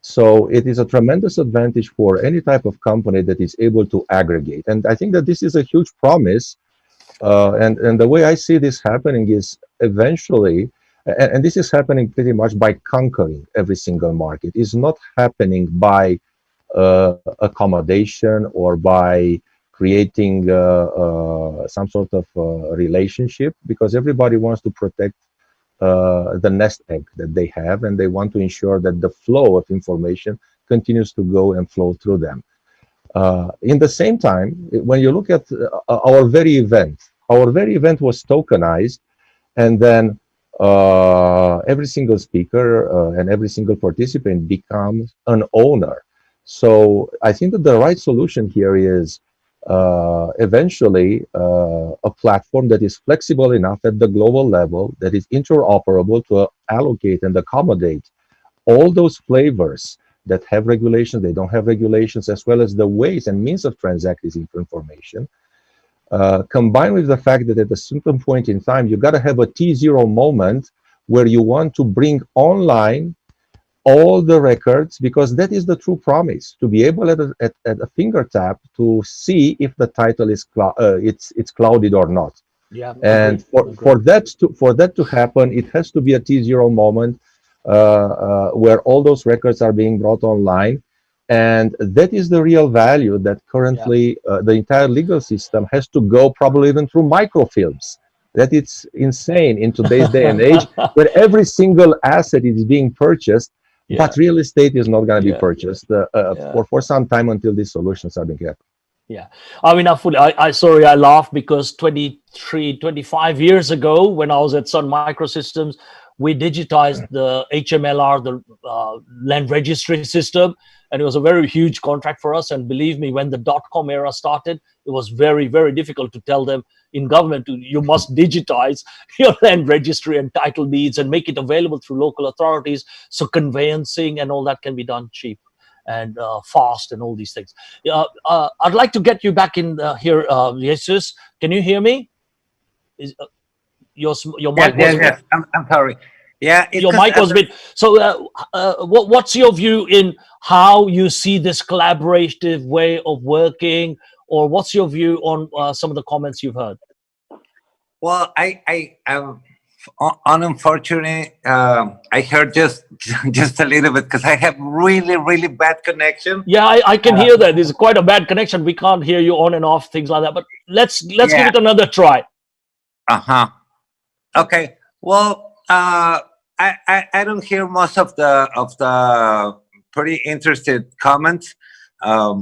So it is a tremendous advantage for any type of company that is able to aggregate. And I think that this is a huge promise. And the way I see this happening is eventually, and this is happening pretty much by conquering every single market. It's not happening by accommodation or by creating some sort of relationship, because everybody wants to protect the nest egg that they have, and they want to ensure that the flow of information continues to go and flow through them. In the same time, when you look at our very event was tokenized, and then every single speaker and every single participant becomes an owner. So I think that the right solution here is eventually a platform that is flexible enough at the global level, that is interoperable to allocate and accommodate all those flavors that have regulations, they don't have regulations, as well as the ways and means of transacting this information. Combined with the fact that at a certain point in time, you got to have a T0 moment where you want to bring online all the records, because that is the true promise, to be able at a finger tap to see if the title is it's clouded or not. Yeah. And for that to happen, it has to be a T0 moment where all those records are being brought online. And that is the real value that currently the entire legal system has to go, probably even through microfilms. That it's insane in today's day and age, where every single asset is being purchased, but real estate is not going to be purchased for some time until these solutions are being kept. Yeah, I mean, sorry, I laugh because 25 years ago, when I was at Sun Microsystems, we digitized the HMLR, the land registry system, and it was a very huge contract for us. And believe me, when the dot-com era started, it was very, very difficult to tell them in government, you must digitize your land registry and title deeds and make it available through local authorities, so conveyancing and all that can be done cheap and fast and all these things. I'd like to get you back in here, Jesus. Can you hear me? Your mic was yes. I'm sorry. Yeah, your mic was bit. So, what's your view in how you see this collaborative way of working, or what's your view on some of the comments you've heard? Well, I unfortunately, I heard just a little bit because I have really bad connection. Yeah, I can hear that. There's quite a bad connection. We can't hear you on and off, things like that. But let's give it another try. Okay. Well, I don't hear most of the pretty interested comments. But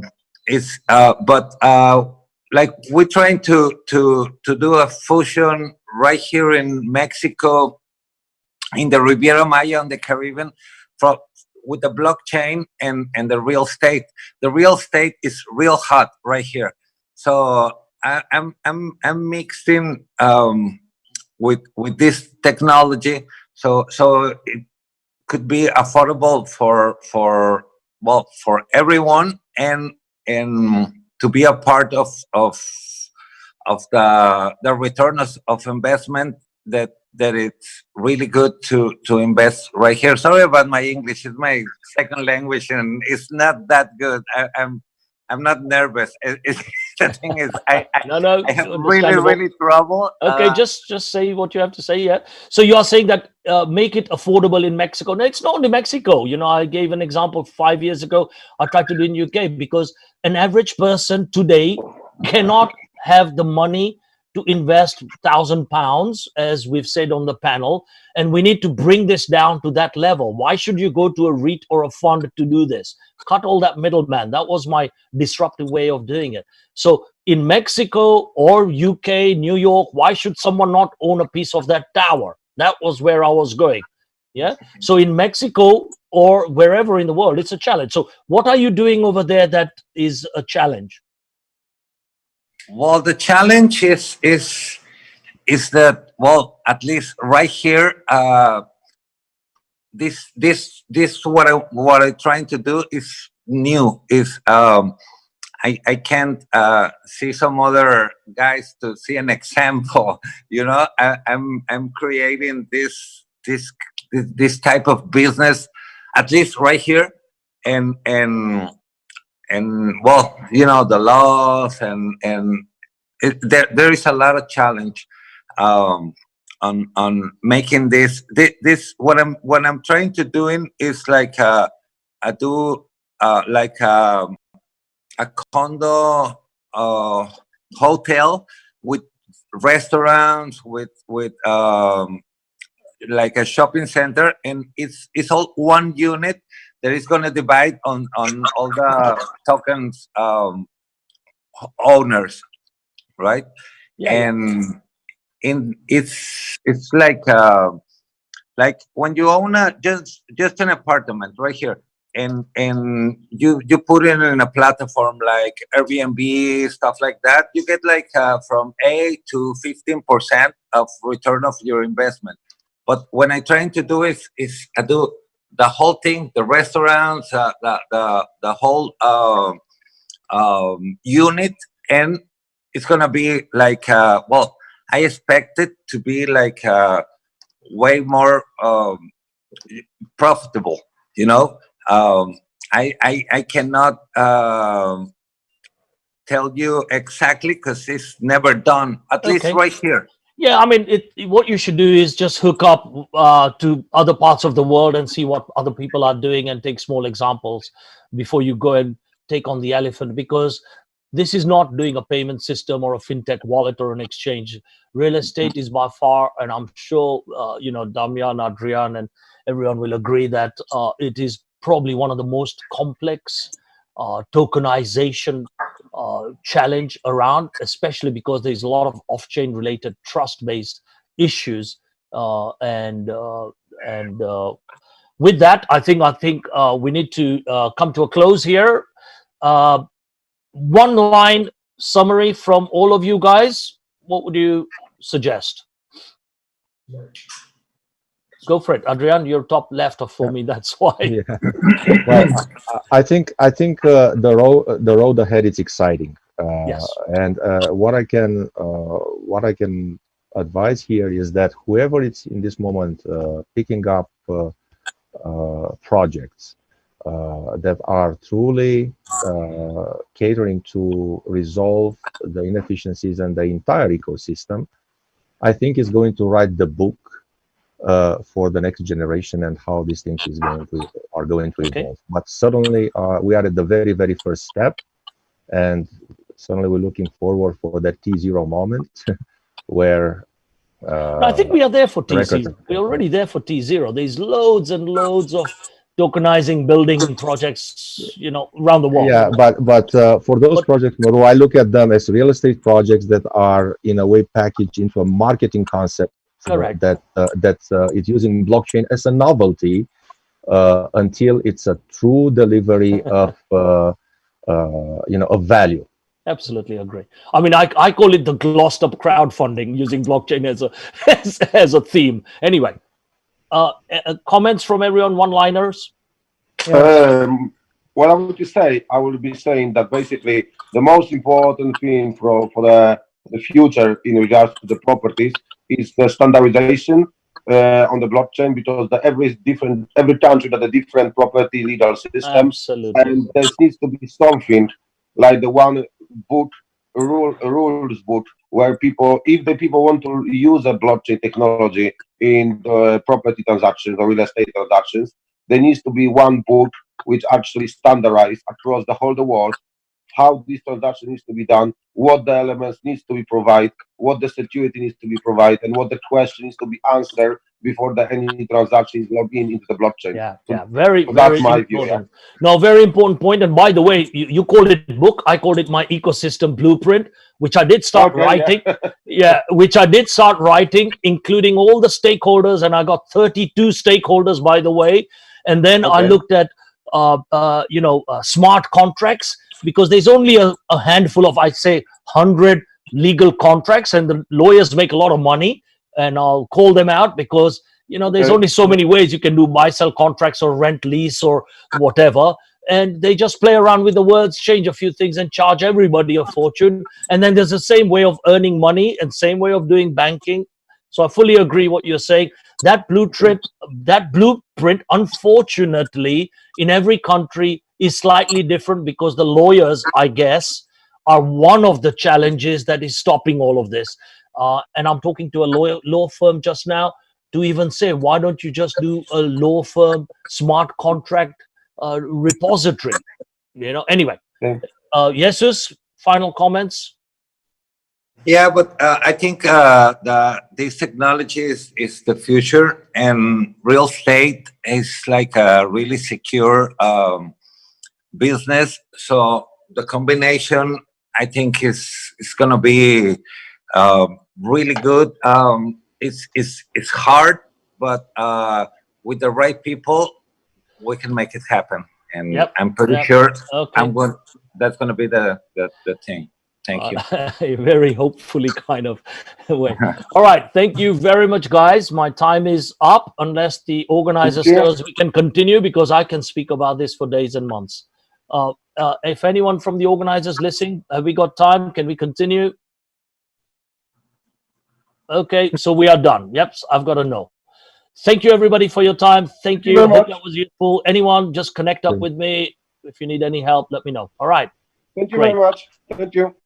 like we're trying to do a fusion right here in Mexico, in the Riviera Maya on the Caribbean, with the blockchain and the real estate. The real estate is real hot right here. So I'm mixing with this technology, so it could be affordable for everyone, and to be a part of the return of investment, that it's really good to invest right here. Sorry about my English; it's my second language and it's not that good. I'm not nervous. The thing is, I have really trouble. Okay, just say what you have to say. Yeah. So you are saying that make it affordable in Mexico. No, it's not only Mexico. You know, I gave an example 5 years ago. I tried to do in UK, because an average person today cannot have the money to invest £1,000, as we've said on the panel, and we need to bring this down to that level. Why should you go to a REIT or a fund to do this? Cut all that middleman. That was my disruptive way of doing it. So in Mexico or UK, New York, why should someone not own a piece of that tower? That was where I was going. Yeah. So in Mexico or wherever in the world, it's a challenge. So what are you doing over there that is a challenge? Well, the challenge is that, well, at least right here, this what I'm trying to do is new. Is I can't see some other guys to see an example. You know, I'm creating this type of business, at least right here, and well, you know, the laws and there is a lot of challenge on making this what I'm trying to doing is like I do like a condo hotel with restaurants, with like a shopping center, and it's all one unit that is going to divide on all the tokens owners, right? And it's like when you own just an apartment right here, and you put it in a platform like Airbnb, stuff like that, you get like from 8 to 15% of return of your investment. But when I'm trying to do is I do the whole thing, the restaurants, the whole unit, and it's gonna be like well, I expect it to be like way more profitable. You know, I cannot tell you exactly because it's never done. At least right here. Yeah, I mean, what you should do is just hook up to other parts of the world and see what other people are doing and take small examples before you go and take on the elephant, because this is not doing a payment system or a fintech wallet or an exchange. Real estate is by far, and I'm sure, you know, Damian, Adrian, and everyone will agree that it is probably one of the most complex tokenization challenge around, especially because there's a lot of off-chain related trust-based issues. And And with that, I think we need to come to a close here. One line summary from all of you guys. What would you suggest? Go for it, Adrian. You're top left for me. That's why. Yeah. Well, I think the road ahead is exciting. Yes. And what I can advise here is that whoever is in this moment picking up projects that are truly catering to resolve the inefficiencies and the entire ecosystem, I think is going to write the book for the next generation and how these things are going to evolve. But certainly we are at the very, very first step, and certainly we're looking forward for that T0 moment where I think we are there for T0. We're already there for T0. There's loads and loads of tokenizing building projects, around the world. Yeah, but for those projects, Moro, I look at them as real estate projects that are in a way packaged into a marketing concept. Correct. That is using blockchain as a novelty until it's a true delivery of of value. Absolutely agree. I mean, I call it the glossed up crowdfunding using blockchain as a as a theme. Anyway, comments from everyone, one-liners. What I would say, I will be saying that basically the most important thing for the future in regards to the properties is the standardization on the blockchain, because every country has a different property legal system. Absolutely. And there needs to be something like the one book, rules book, where if the people want to use a blockchain technology in the property transactions or real estate transactions, there needs to be one book which actually standardized across the whole world how this transaction needs to be done, what the elements needs to be provided, what the security needs to be provided, and what the question needs to be answered before any transaction is logged into the blockchain. Yeah, very, so very that's my important. view. Yeah? No, very important point. And by the way, you called it book. I called it my ecosystem blueprint, which I did start writing. Yeah, which I did start writing, including all the stakeholders, and I got 32 stakeholders, by the way. And then I looked at smart contracts, because there's only a handful of, I'd say, 100 legal contracts, and the lawyers make a lot of money. And I'll call them out because there's only so many ways you can do buy-sell contracts or rent lease or whatever. And they just play around with the words, change a few things, and charge everybody a fortune. And then there's the same way of earning money and same way of doing banking. So I fully agree what you're saying. That blueprint, unfortunately, in every country is slightly different, because the lawyers, I guess, are one of the challenges that is stopping all of this. And I'm talking to a law firm just now to even say, why don't you just do a law firm smart contract repository? Anyway. Jesus, final comments. Yeah, but I think this technology is the future, and real estate is like a really secure business. So the combination, I think, is going to be really good. It's hard, but with the right people, we can make it happen. And I'm pretty sure that's going to be the thing. Thank you. Very hopefully kind of way. All right. Thank you very much, guys. My time is up, unless the organizer says we can continue, because I can speak about this for days and months. If anyone from the organizers listening, have we got time? Can we continue? Okay, so we are done. Yep, I've got a no. Thank you, everybody, for your time. Thank you. Hope that was useful. Anyone, just connect up with me. If you need any help, let me know. All right. Thank you very much. Thank you.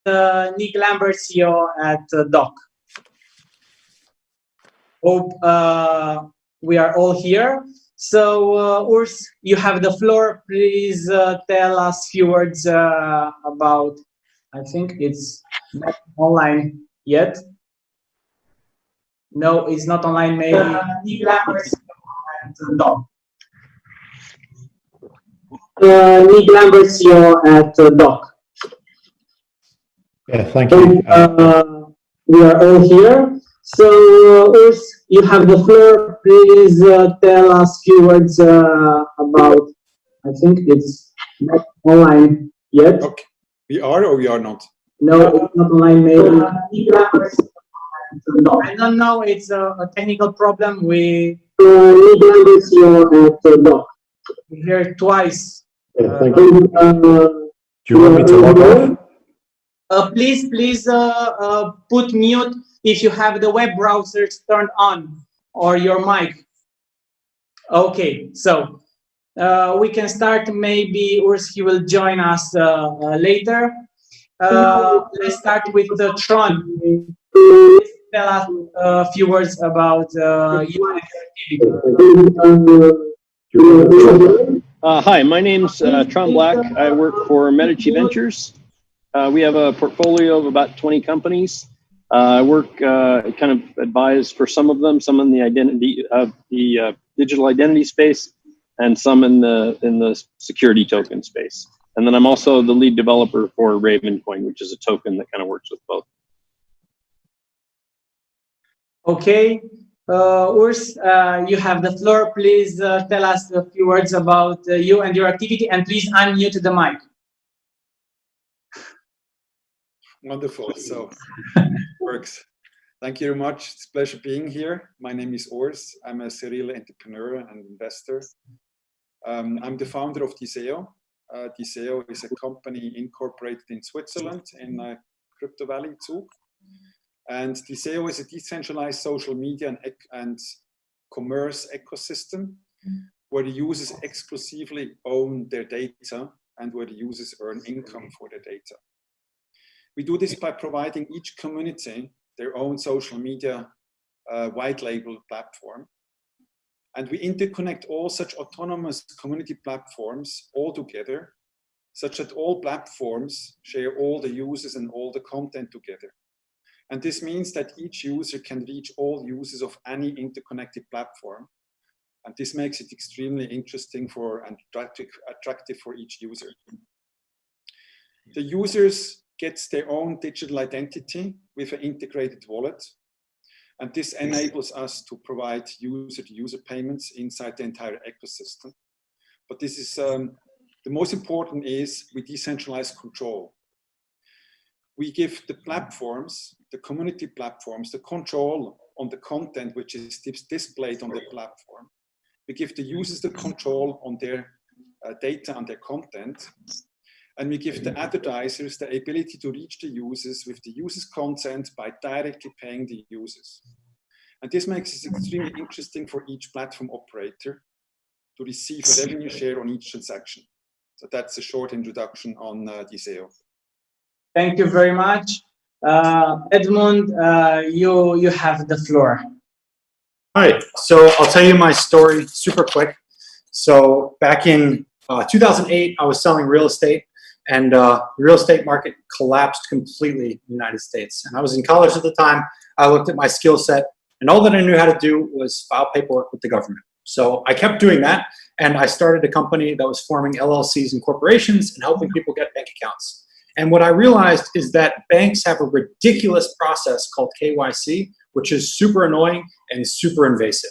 Nick Lambert, CEO at Doc. Hope we are all here. So, Urs, you have the floor. Please tell us a few words about, I think it's not online yet. No, it's not online, maybe. Nick Lambert, CEO at Doc. Nick Lambert, CEO at Doc. Yeah, thank you. We are all here. So, Urs, you have the floor. Please tell us a few words about, I think it's not online yet. Okay. We are or we are not? No, it's not online, maybe. I don't know, it's a technical problem. We hear it twice. Yeah, thank you. Do you want me to log off? Please put mute if you have the web browsers turned on or your mic. Okay, so we can start. Maybe Urs, he will join us later. Let's start with Tron. Please tell us a few words about you and your activity. Hi, my name's Tron Black. I work for Medici Ventures. We have a portfolio of about 20 companies. I work kind of advise for some of them, some in the identity of the digital identity space, and some in the security token space. And then I'm also the lead developer for Ravencoin, which is a token that kind of works with both. Okay, Urs, you have the floor. Please tell us a few words about you and your activity, and please unmute the mic. Wonderful. So works. Thank you very much. It's a pleasure being here. My name is Urs. I'm a serial entrepreneur and investor. I'm the founder of Diseo. Diseo is a company incorporated in Switzerland in Crypto Valley Zug. And Diseo is a decentralized social media and commerce ecosystem where the users exclusively own their data and where the users earn income for their data. We do this by providing each community their own social media white label platform. And we interconnect all such autonomous community platforms all together, such that all platforms share all the users and all the content together. And this means that each user can reach all users of any interconnected platform. And this makes it extremely interesting and attractive for each user. The users gets their own digital identity with an integrated wallet. And this enables us to provide user-to-user payments inside the entire ecosystem. But this is, the most important is we decentralize control. We give the platforms, the community platforms, the control on the content which is displayed on the platform. We give the users the control on their data and their content. And we give the advertisers the ability to reach the users with the users' consent by directly paying the users. And this makes it extremely interesting for each platform operator to receive a revenue share on each transaction. So that's a short introduction on Diseo. Thank you very much. Edmund, you have the floor. All right, so I'll tell you my story super quick. So back in 2008, I was selling real estate. And the real estate market collapsed completely in the United States. And I was in college at the time. I looked at my skill set, and all that I knew how to do was file paperwork with the government. So I kept doing that, and I started a company that was forming LLCs and corporations and helping people get bank accounts. And what I realized is that banks have a ridiculous process called KYC, which is super annoying and super invasive.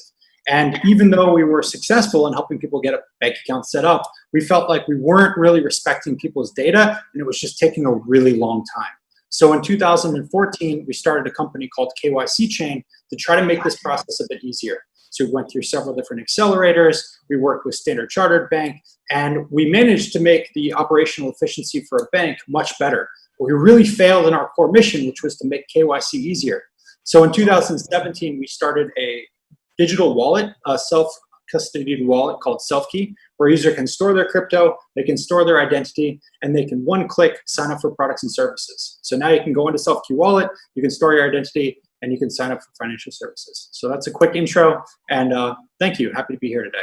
And even though we were successful in helping people get a bank account set up, we felt like we weren't really respecting people's data, and it was just taking a really long time. So in 2014, we started a company called KYC Chain to try to make this process a bit easier. So we went through several different accelerators, we worked with Standard Chartered Bank, and we managed to make the operational efficiency for a bank much better. But we really failed in our core mission, which was to make KYC easier. So in 2017, we started a digital wallet, a self-custodied wallet called Selfkey, where a user can store their crypto, they can store their identity, and they can one-click sign up for products and services. So now you can go into Selfkey wallet, you can store your identity, and you can sign up for financial services. So that's a quick intro, and thank you. Happy to be here today.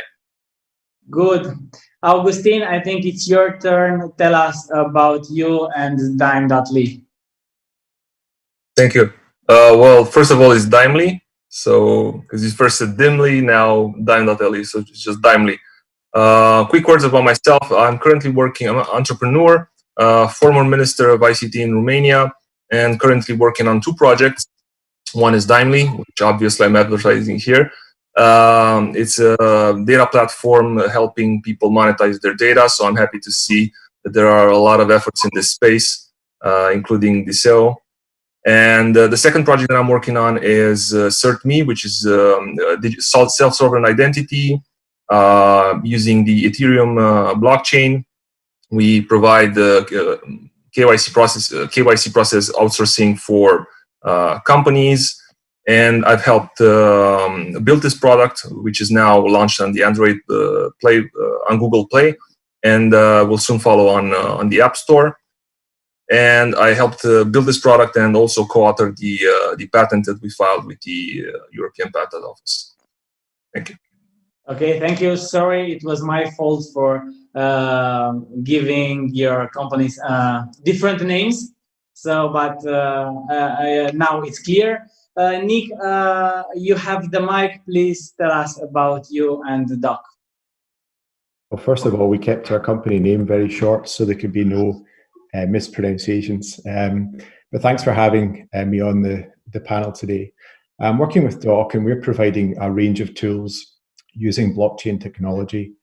Good. Augustine, I think it's your turn. Tell us about you and Dime.ly. Thank you. Well, first of all, it's Dimely. So, because you first said Dimly, now Dime.ly, so it's just Dimely. Quick words about myself. I'm currently working, I'm an entrepreneur, former Minister of ICT in Romania, and currently working on 2 projects. One is Dimely, which obviously I'm advertising here. It's a data platform helping people monetize their data, so I'm happy to see that there are a lot of efforts in this space, including the SEO. And the second project that I'm working on is CertMe, which is self-sovereign identity using the Ethereum blockchain. We provide the KYC process outsourcing for companies, and I've helped build this product, which is now launched on the Android Play on Google Play, and will soon follow on the App Store. And I helped build this product and also co-authored the patent that we filed with the European Patent Office. Thank you. Okay, thank you. Sorry, it was my fault for giving your companies different names. So, but now it's clear. Nick, you have the mic. Please tell us about you and the doc. Well, first of all, we kept our company name very short so there could be no mispronunciations. But thanks for having me on the panel today. I'm working with Doc, and we're providing a range of tools using blockchain technology,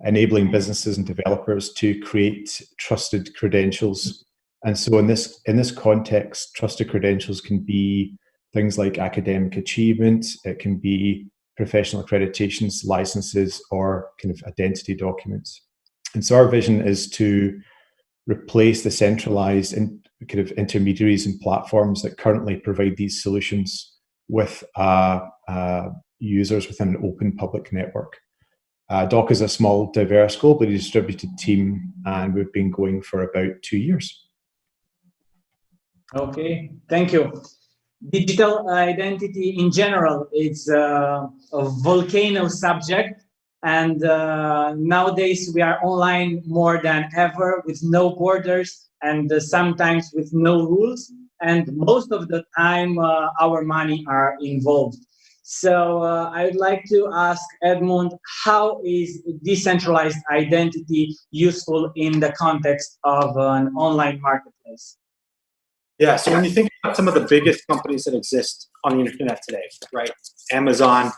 enabling businesses and developers to create trusted credentials. And so in this context, trusted credentials can be things like academic achievement, it can be professional accreditations, licenses, or kind of identity documents. And so our vision is to replace the centralized kind of intermediaries and platforms that currently provide these solutions with users within an open public network. Doc is a small, diverse, globally distributed team, and we've been going for about 2 years. Okay, thank you. Digital identity in general is a volcano subject. And nowadays we are online more than ever with no borders and sometimes with no rules. And most of the time our money are involved. So I would like to ask Edmund, how is decentralized identity useful in the context of an online marketplace? Yeah, so when you think about some of the biggest companies that exist on the internet today, right? Amazon,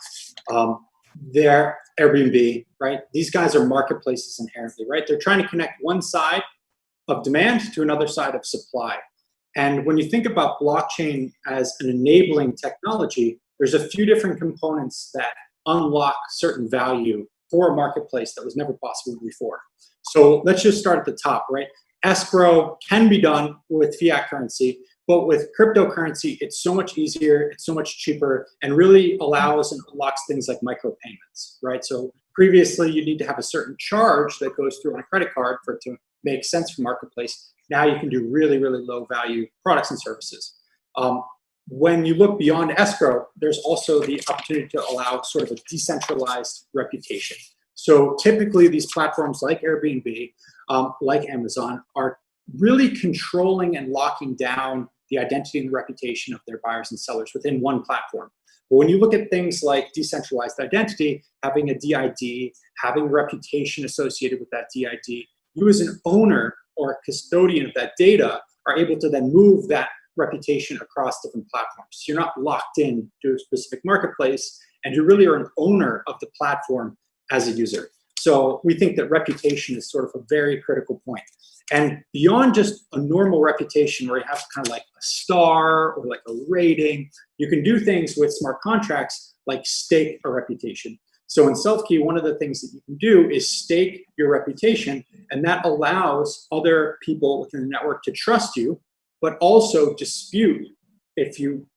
they're Airbnb, right? These guys are marketplaces inherently, right? They're trying to connect one side of demand to another side of supply. And when you think about blockchain as an enabling technology, there's a few different components that unlock certain value for a marketplace that was never possible before. So let's just start at the top, right? Escrow can be done with fiat currency, but with cryptocurrency, it's so much easier, it's so much cheaper, and really allows and unlocks things like micropayments, right? So previously, you need to have a certain charge that goes through on a credit card for it to make sense for marketplace. Now you can do really, really low value products and services. When you look beyond escrow, there's also the opportunity to allow sort of a decentralized reputation. So typically these platforms like Airbnb, like Amazon, are really controlling and locking down the identity and the reputation of their buyers and sellers within one platform. But when you look at things like decentralized identity, having a DID, having a reputation associated with that DID, you as an owner or a custodian of that data are able to then move that reputation across different platforms. You're not locked in to a specific marketplace, and you really are an owner of the platform as a user. So we think that reputation is sort of a very critical point. And beyond just a normal reputation where you have kind of like a star or like a rating, you can do things with smart contracts like stake a reputation. So in Selfkey, one of the things that you can do is stake your reputation, and that allows other people within the network to trust you, but also dispute if you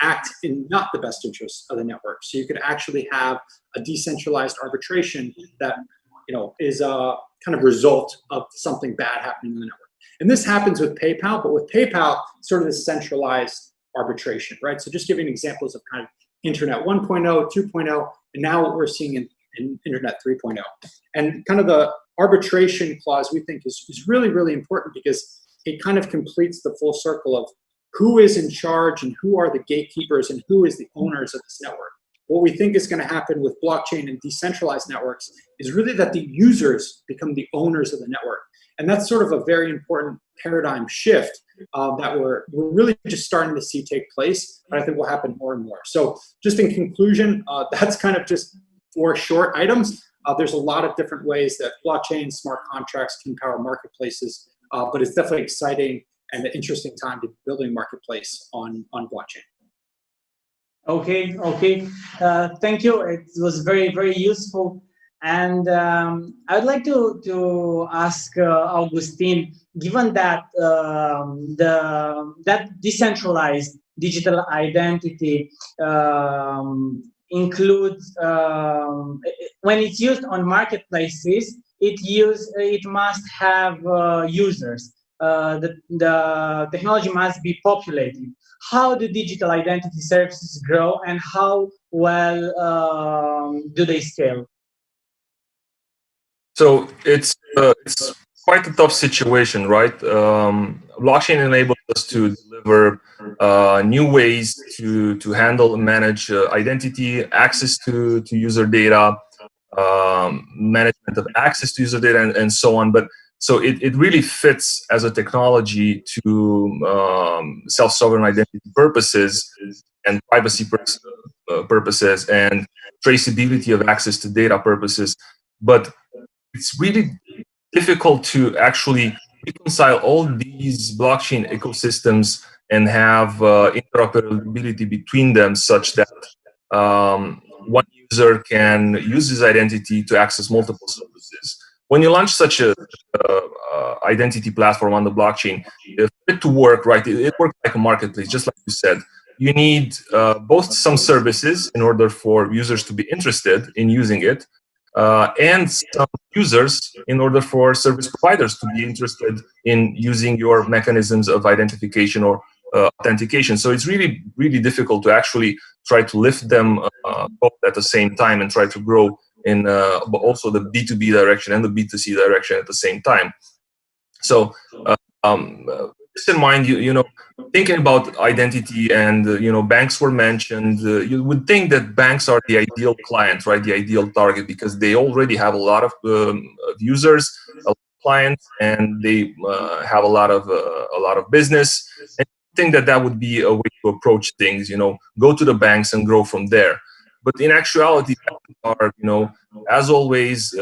act in not the best interest of the network. So you could actually have a decentralized arbitration that is a kind of result of something bad happening in the network. And this happens with PayPal, but with PayPal, sort of this centralized arbitration, right? So just giving examples of kind of Internet 1.0, 2.0, and now what we're seeing in Internet 3.0. And kind of the arbitration clause we think is really, really important because it kind of completes the full circle of who is in charge and who are the gatekeepers and who is the owners of this network. What we think is going to happen with blockchain and decentralized networks is really that the users become the owners of the network. And that's sort of a very important paradigm shift that we're really just starting to see take place, but I think will happen more and more. So just in conclusion, that's kind of just 4 short items. There's a lot of different ways that blockchain, smart contracts can power marketplaces, but it's definitely exciting and an interesting time to be building marketplace on blockchain. Okay. Thank you. It was very, very useful. And I would like to ask Augustine, given that that decentralized digital identity includes, when it's used on marketplaces, it must have users. The technology must be populated. How do digital identity services grow, and how well do they scale? So it's quite a tough situation, right? Blockchain enables us to deliver new ways to handle and manage identity, access to user data, management of access to user data, and so on. But so it really fits as a technology to self-sovereign identity purposes and privacy purposes and traceability of access to data purposes. But it's really difficult to actually reconcile all these blockchain ecosystems and have interoperability between them such that one user can use his identity to access multiple services. When you launch such a identity platform on the blockchain, for it to work, right, it works like a marketplace, just like you said. You need both some services in order for users to be interested in using it, and some users in order for service providers to be interested in using your mechanisms of identification or authentication. So it's really, really difficult to actually try to lift them both at the same time and try to grow in but also the B2B direction and the B2C direction at the same time. So just in mind, thinking about identity and banks were mentioned, you would think that banks are the ideal client, right? The ideal target, because they already have a lot of users, a lot of clients, and they have a lot of business. And I think that would be a way to approach things. Go to the banks and grow from there. But in actuality, are as always,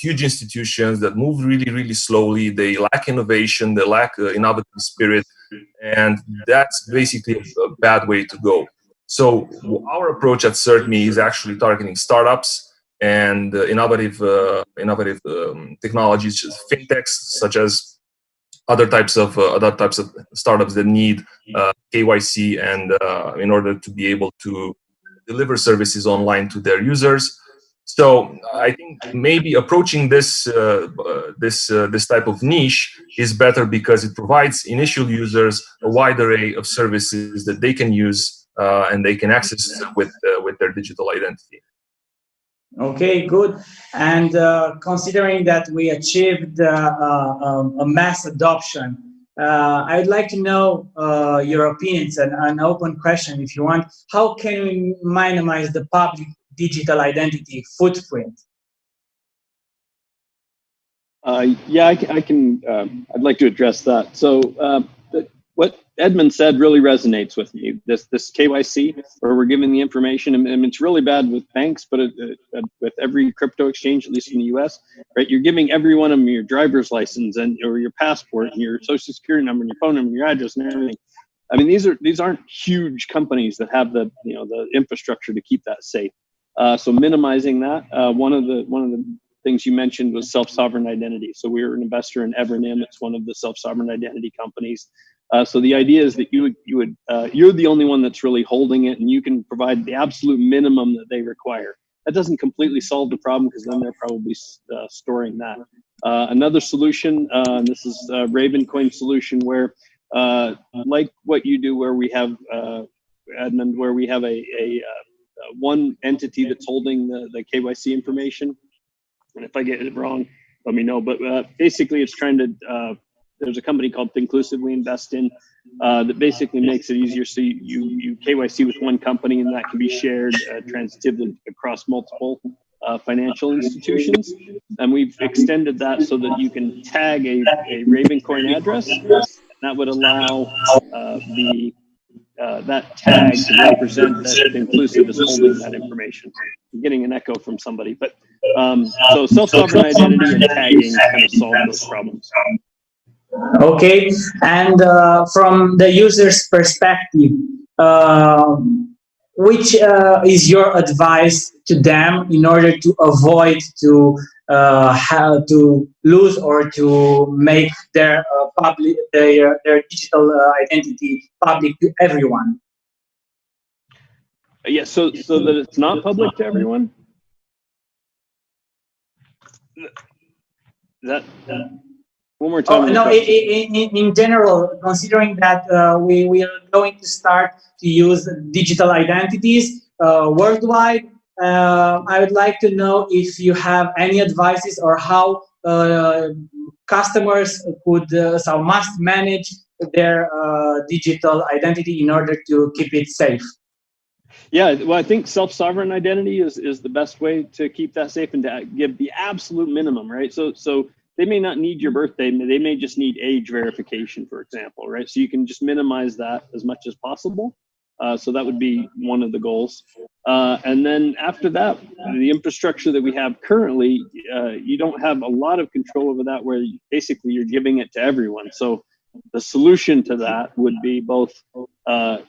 huge institutions that move really, really slowly. They lack innovation. They lack innovative spirit, and that's basically a bad way to go. So our approach at CertMe is actually targeting startups and innovative technologies, fintechs, such as other types of startups that need KYC and in order to be able to deliver services online to their users. So I think maybe approaching this type of niche is better because it provides initial users a wide array of services that they can use and they can access with their digital identity. Okay, good. And considering that we achieved a mass adoption, I'd like to know your opinions, and an open question if you want. How can we minimize the public digital identity footprint? Yeah, I can. I'd like to address that. So what Edmund said really resonates with me. This KYC, where we're giving the information, and it's really bad with banks, but with every crypto exchange, at least in the U.S., right? You're giving every one of them your driver's license or your passport and your social security number and your phone number and your address and everything. I mean, these aren't huge companies that have the infrastructure to keep that safe. So minimizing that, one of the things you mentioned was self-sovereign identity. So we're an investor in Evernym. It's one of the self-sovereign identity companies. So the idea is that you're the only one that's really holding it, and you can provide the absolute minimum that they require. That doesn't completely solve the problem, because then they're probably storing that. Another solution, and this is a Ravencoin solution, where like what you do, where we have Edmund, where we have a one entity that's holding the KYC information. And if I get it wrong, let me know. But basically, it's trying to. There's a company called Thinclusive we invest in that basically makes it easier. So you KYC with one company, and that can be shared transitively across multiple financial institutions. And we've extended that so that you can tag a Ravencoin address. That would allow that tag to represent that Thinclusive is holding that information. I'm getting an echo from somebody, but so self-sovereign identity and tagging kind of solve those problems. Okay, and from the user's perspective, which is your advice to them in order to avoid to how to lose or to make their public their digital identity public to everyone? Yeah, so that it's not public to everyone. That one more time. Oh, no, in general, considering that we are going to start to use digital identities worldwide, I would like to know if you have any advices or how customers could must manage their digital identity in order to keep it safe. Yeah, well, I think self-sovereign identity is the best way to keep that safe and to give the absolute minimum, right? So they may not need your birthday, they may just need age verification, for example, right? So you can just minimize that as much as possible. So that would be one of the goals. And then after that, the infrastructure that we have currently, you don't have a lot of control over that, where basically you're giving it to everyone. So the solution to that would be both a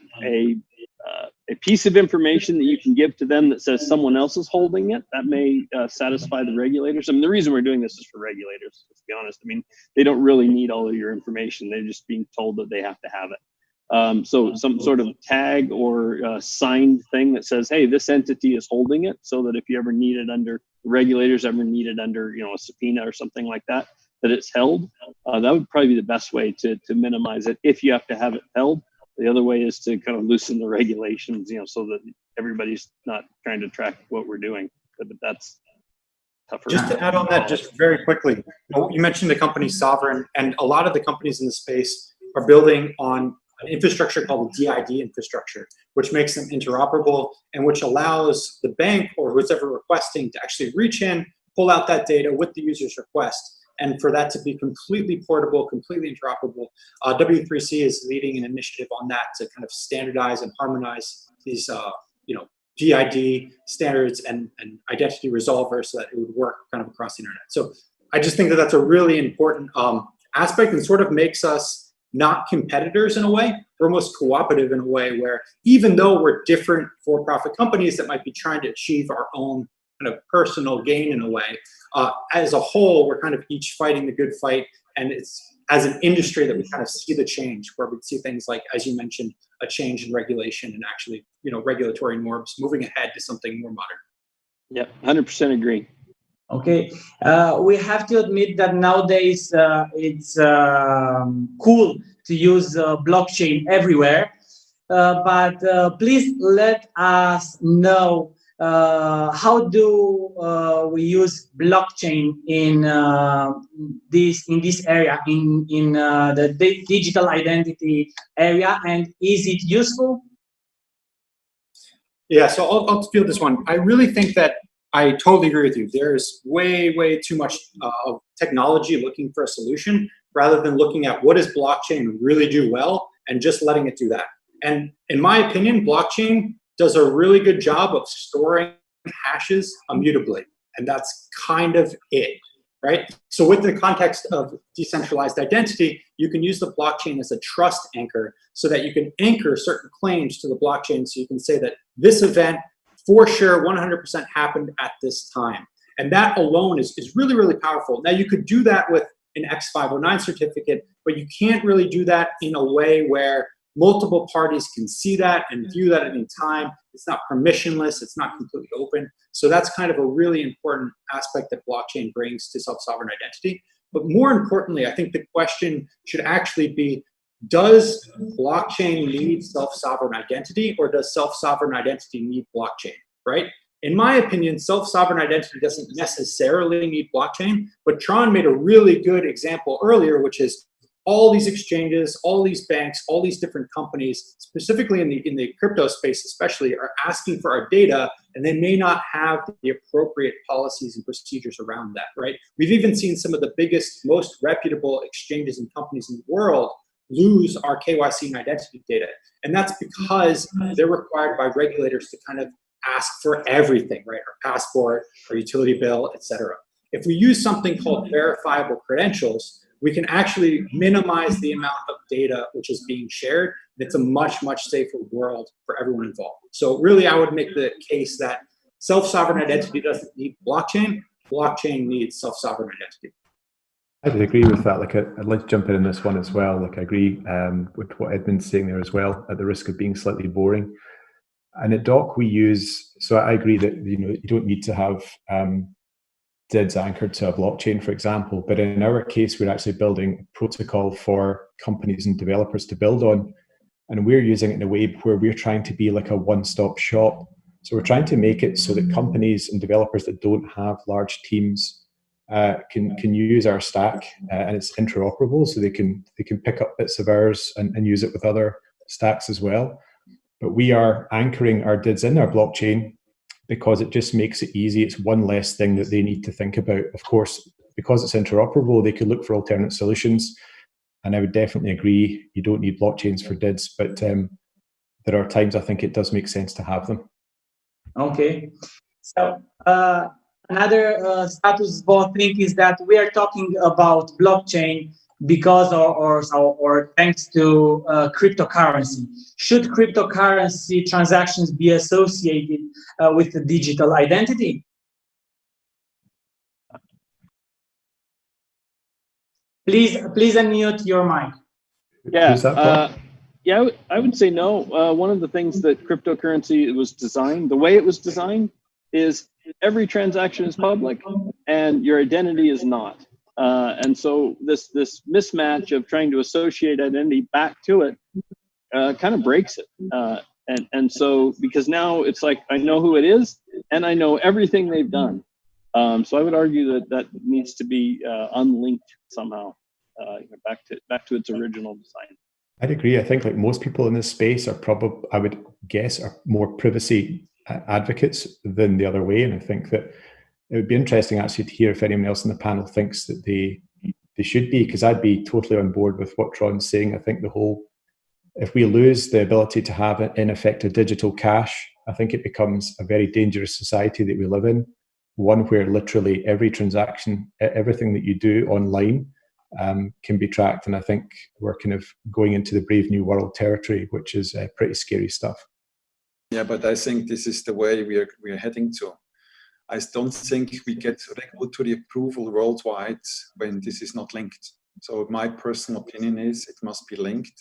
piece of information that you can give to them that says someone else is holding it. That may satisfy the regulators. I mean, the reason we're doing this is for regulators, to be honest. I mean, they don't really need all of your information. They're just being told that they have to have it. So some sort of tag or signed thing that says, hey, this entity is holding it, so that if you ever need it under, regulators ever need it under, a subpoena or something like that, that it's held. That would probably be the best way to minimize it if you have to have it held. The other way is to kind of loosen the regulations, so that everybody's not trying to track what we're doing. But that's tougher. Just to add on that, just very quickly, you mentioned the company Sovereign, and a lot of the companies in the space are building on an infrastructure called DID infrastructure, which makes them interoperable and which allows the bank or who's ever requesting to actually reach in, pull out that data with the user's request, and for that to be completely portable, completely interoperable. W3C is leading an initiative on that to kind of standardize and harmonize these, DID standards and identity resolver so that it would work kind of across the internet. So I just think that that's a really important aspect, and sort of makes us not competitors in a way. We're almost cooperative in a way where, even though we're different for-profit companies that might be trying to achieve our own kind of personal gain in a way, as a whole, we're kind of each fighting the good fight. And it's as an industry that we kind of see the change, where we see things like, as you mentioned, a change in regulation and actually, regulatory norms moving ahead to something more modern. Yep, 100% agree. Okay, we have to admit that nowadays it's cool to use blockchain everywhere, but please let us know how do we use blockchain in this area, in the digital identity area, and is it useful? Yeah, so I'll field this one. I really think that I totally agree with you. There's way too much of technology looking for a solution, rather than looking at what does blockchain really do well and just letting it do that. And in my opinion, blockchain does a really good job of storing hashes immutably. And that's kind of it, right? So with the context of decentralized identity, you can use the blockchain as a trust anchor so that you can anchor certain claims to the blockchain. So you can say that this event for sure 100% happened at this time. And that alone is really, really powerful. Now you could do that with an X509 certificate, but you can't really do that in a way where multiple parties can see that and view that at any time. It's not permissionless, it's not completely open. So that's kind of a really important aspect that blockchain brings to self-sovereign identity. But more importantly, I think the question should actually be, does blockchain need self-sovereign identity, or does self-sovereign identity need blockchain, right? In my opinion, self-sovereign identity doesn't necessarily need blockchain, but Tron made a really good example earlier, which is all these exchanges, all these banks, all these different companies, specifically in the crypto space especially, are asking for our data, and they may not have the appropriate policies and procedures around that, right? We've even seen some of the biggest, most reputable exchanges and companies in the world lose our KYC and identity data. And that's because they're required by regulators to kind of ask for everything, right? Our passport, our utility bill, etc. If we use something called verifiable credentials, we can actually minimize the amount of data which is being shared. It's a much, much safer world for everyone involved. So really, I would make the case that self-sovereign identity doesn't need blockchain. Blockchain needs self-sovereign identity. I would agree with that. Like, I'd like to jump in this one as well. Like, I agree with what Edmund's saying there as well, at the risk of being slightly boring. And at Doc, we use, so I agree that, you know, you don't need to have DIDs anchored to a blockchain, for example, but in our case, we're actually building a protocol for companies and developers to build on, and we're using it in a way where we're trying to be like a one-stop shop. So we're trying to make it so that companies and developers that don't have large teams can use our stack, and it's interoperable, so they can pick up bits of ours and use it with other stacks as well. But we are anchoring our DIDs in our blockchain because it just makes it easy. It's one less thing that they need to think about. Of course, because it's interoperable, they could look for alternate solutions. And I would definitely agree, you don't need blockchains for DIDs, but there are times I think it does make sense to have them. Okay. So another status quo thing is that we are talking about blockchain because or thanks to cryptocurrency. Should cryptocurrency transactions be associated with the digital identity? Please unmute your mic. Yeah, yeah, I would say no. One of the things that cryptocurrency was designed, the way it was designed, is every transaction is public and your identity is not. And so this mismatch of trying to associate identity back to it kind of breaks it. And so, because now it's like, I know who it is and I know everything they've done. So I would argue that needs to be unlinked somehow, back to its original design. I'd agree. I think like most people in this space are probably, I would guess, are more privacy advocates than the other way. And I think that it would be interesting actually to hear if anyone else in the panel thinks that they should be, because I'd be totally on board with what Tron's saying. I think the whole, if we lose the ability to have in effect a digital cash, I think it becomes a very dangerous society that we live in. One where literally every transaction, everything that you do online can be tracked. And I think we're kind of going into the Brave New World territory, which is pretty scary stuff. Yeah, but I think this is the way we are heading to. I don't think we get regulatory approval worldwide when this is not linked. So my personal opinion is it must be linked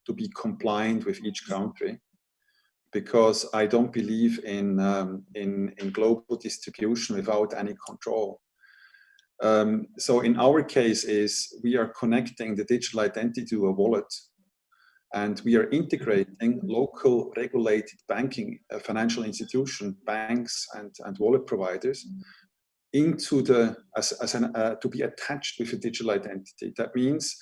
to be compliant with each country, because I don't believe in global distribution without any control. So in our case is we are connecting the digital identity to a wallet, and we are integrating local regulated banking, financial institution, banks and wallet providers into to be attached with a digital identity. That means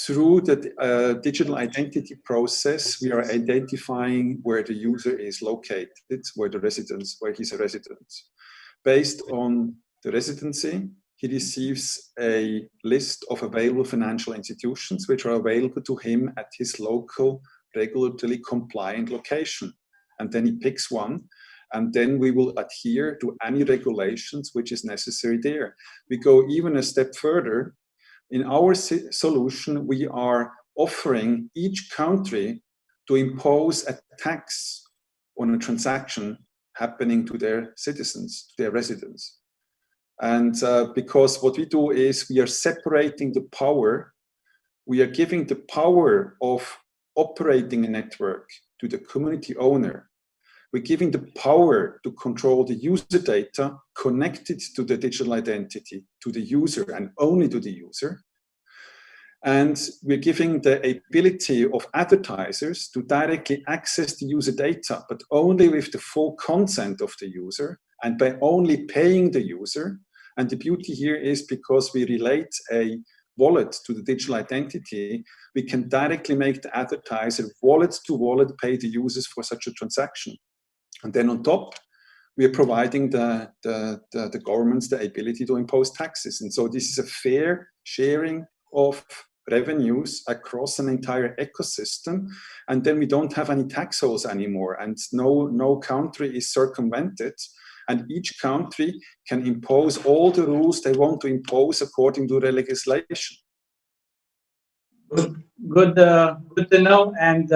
through the digital identity process, we are identifying where the user is located, where he's a resident. Based on the residency, he receives a list of available financial institutions which are available to him at his local regulatory compliant location. And then he picks one, and then we will adhere to any regulations which is necessary there. We go even a step further. In our solution, we are offering each country to impose a tax on a transaction happening to their citizens, to their residents. And because what we do is we are separating the power, we are giving the power of operating a network to the community owner. We're giving the power to control the user data connected to the digital identity, to the user and only to the user. And we're giving the ability of advertisers to directly access the user data, but only with the full consent of the user and by only paying the user. And the beauty here is because we relate a wallet to the digital identity, we can directly make the advertiser wallet to wallet pay the users for such a transaction. And then on top, we are providing the governments the ability to impose taxes. And so this is a fair sharing of revenues across an entire ecosystem. And then we don't have any tax holes anymore. And no country is circumvented. And each country can impose all the rules they want to impose according to their legislation. Good to know. And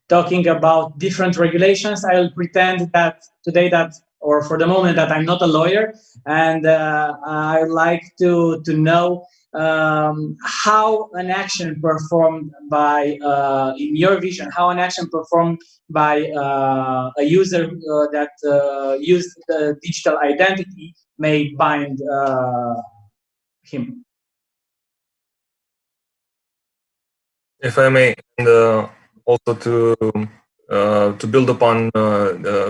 talking about different regulations, I'll pretend that today or for the moment that I'm not a lawyer, and I'd like to know how an action performed by, in your vision, how an action performed by a user that used the digital identity may bind him. If I may, and also to build upon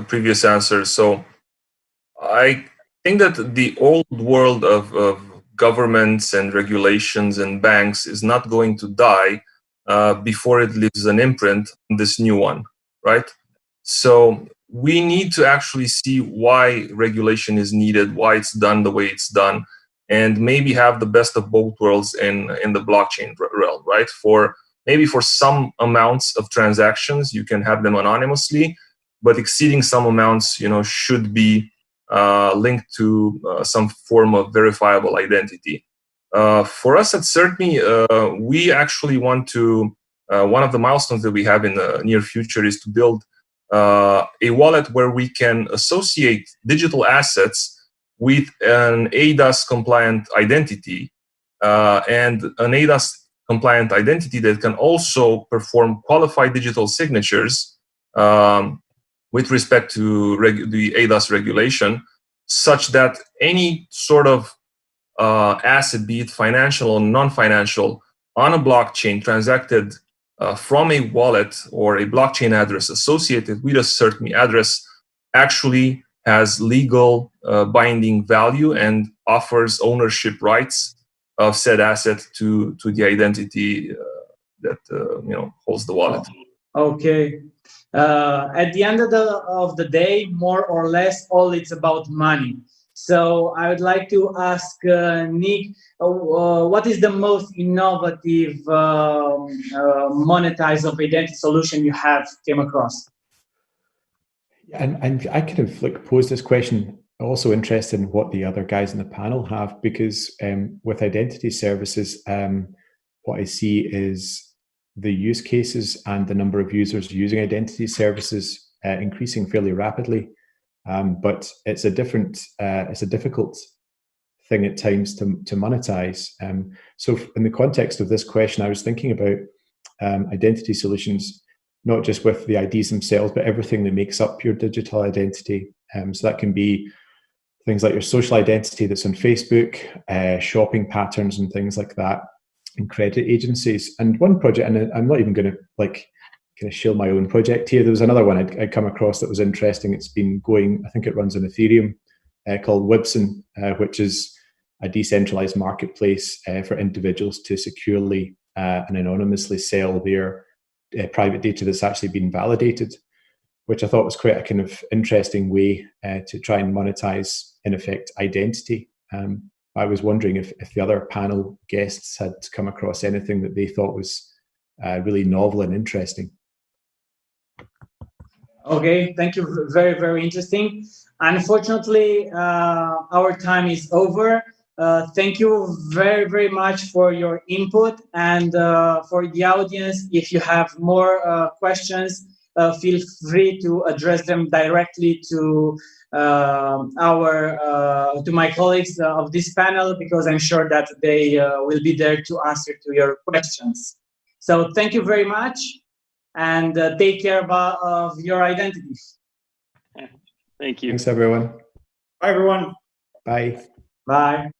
previous answers. So I think that the old world of governments and regulations and banks is not going to die before it leaves an imprint on this new one, right? So we need to actually see why regulation is needed, why it's done the way it's done, and maybe have the best of both worlds in the blockchain realm, right? Maybe for some amounts of transactions, you can have them anonymously, but exceeding some amounts, should be linked to some form of verifiable identity. For us at Certainty, we actually want to, one of the milestones that we have in the near future is to build a wallet where we can associate digital assets with an ADAS compliant identity and an ADAS compliant identity that can also perform qualified digital signatures with respect to the ADAS regulation, such that any sort of asset, be it financial or non-financial, on a blockchain transacted from a wallet or a blockchain address associated with a certain address actually has legal binding value and offers ownership rights of said asset to the identity that holds the wallet. Okay. At the end of the day, more or less, all it's about money. So I would like to ask Nick, what is the most innovative monetize of identity solution you have came across? And I kind of pose this question, also interested in what the other guys in the panel have, because with identity services, what I see is the use cases and the number of users using identity services increasing fairly rapidly. But it's a difficult thing at times to monetize. So in the context of this question, I was thinking about identity solutions, not just with the IDs themselves, but everything that makes up your digital identity. So that can be things like your social identity that's on Facebook, shopping patterns and things like that, and credit agencies. And one project, and I'm not even going to kind of shill my own project here. There was another one I'd come across that was interesting. It's been going, I think it runs on Ethereum, called Wibson, which is a decentralized marketplace for individuals to securely and anonymously sell their private data that's actually been validated, which I thought was quite a kind of interesting way to try and monetize, in effect, identity. I was wondering if the other panel guests had come across anything that they thought was really novel and interesting. Okay, thank you. Very, very interesting. Unfortunately, our time is over. Thank you very, very much for your input, and for the audience, if you have more questions, feel free to address them directly to to my colleagues of this panel, because I'm sure that they will be there to answer to your questions. So thank you very much, and take care of your identities. Thank you. Thanks, everyone. Bye, everyone. Bye. Bye.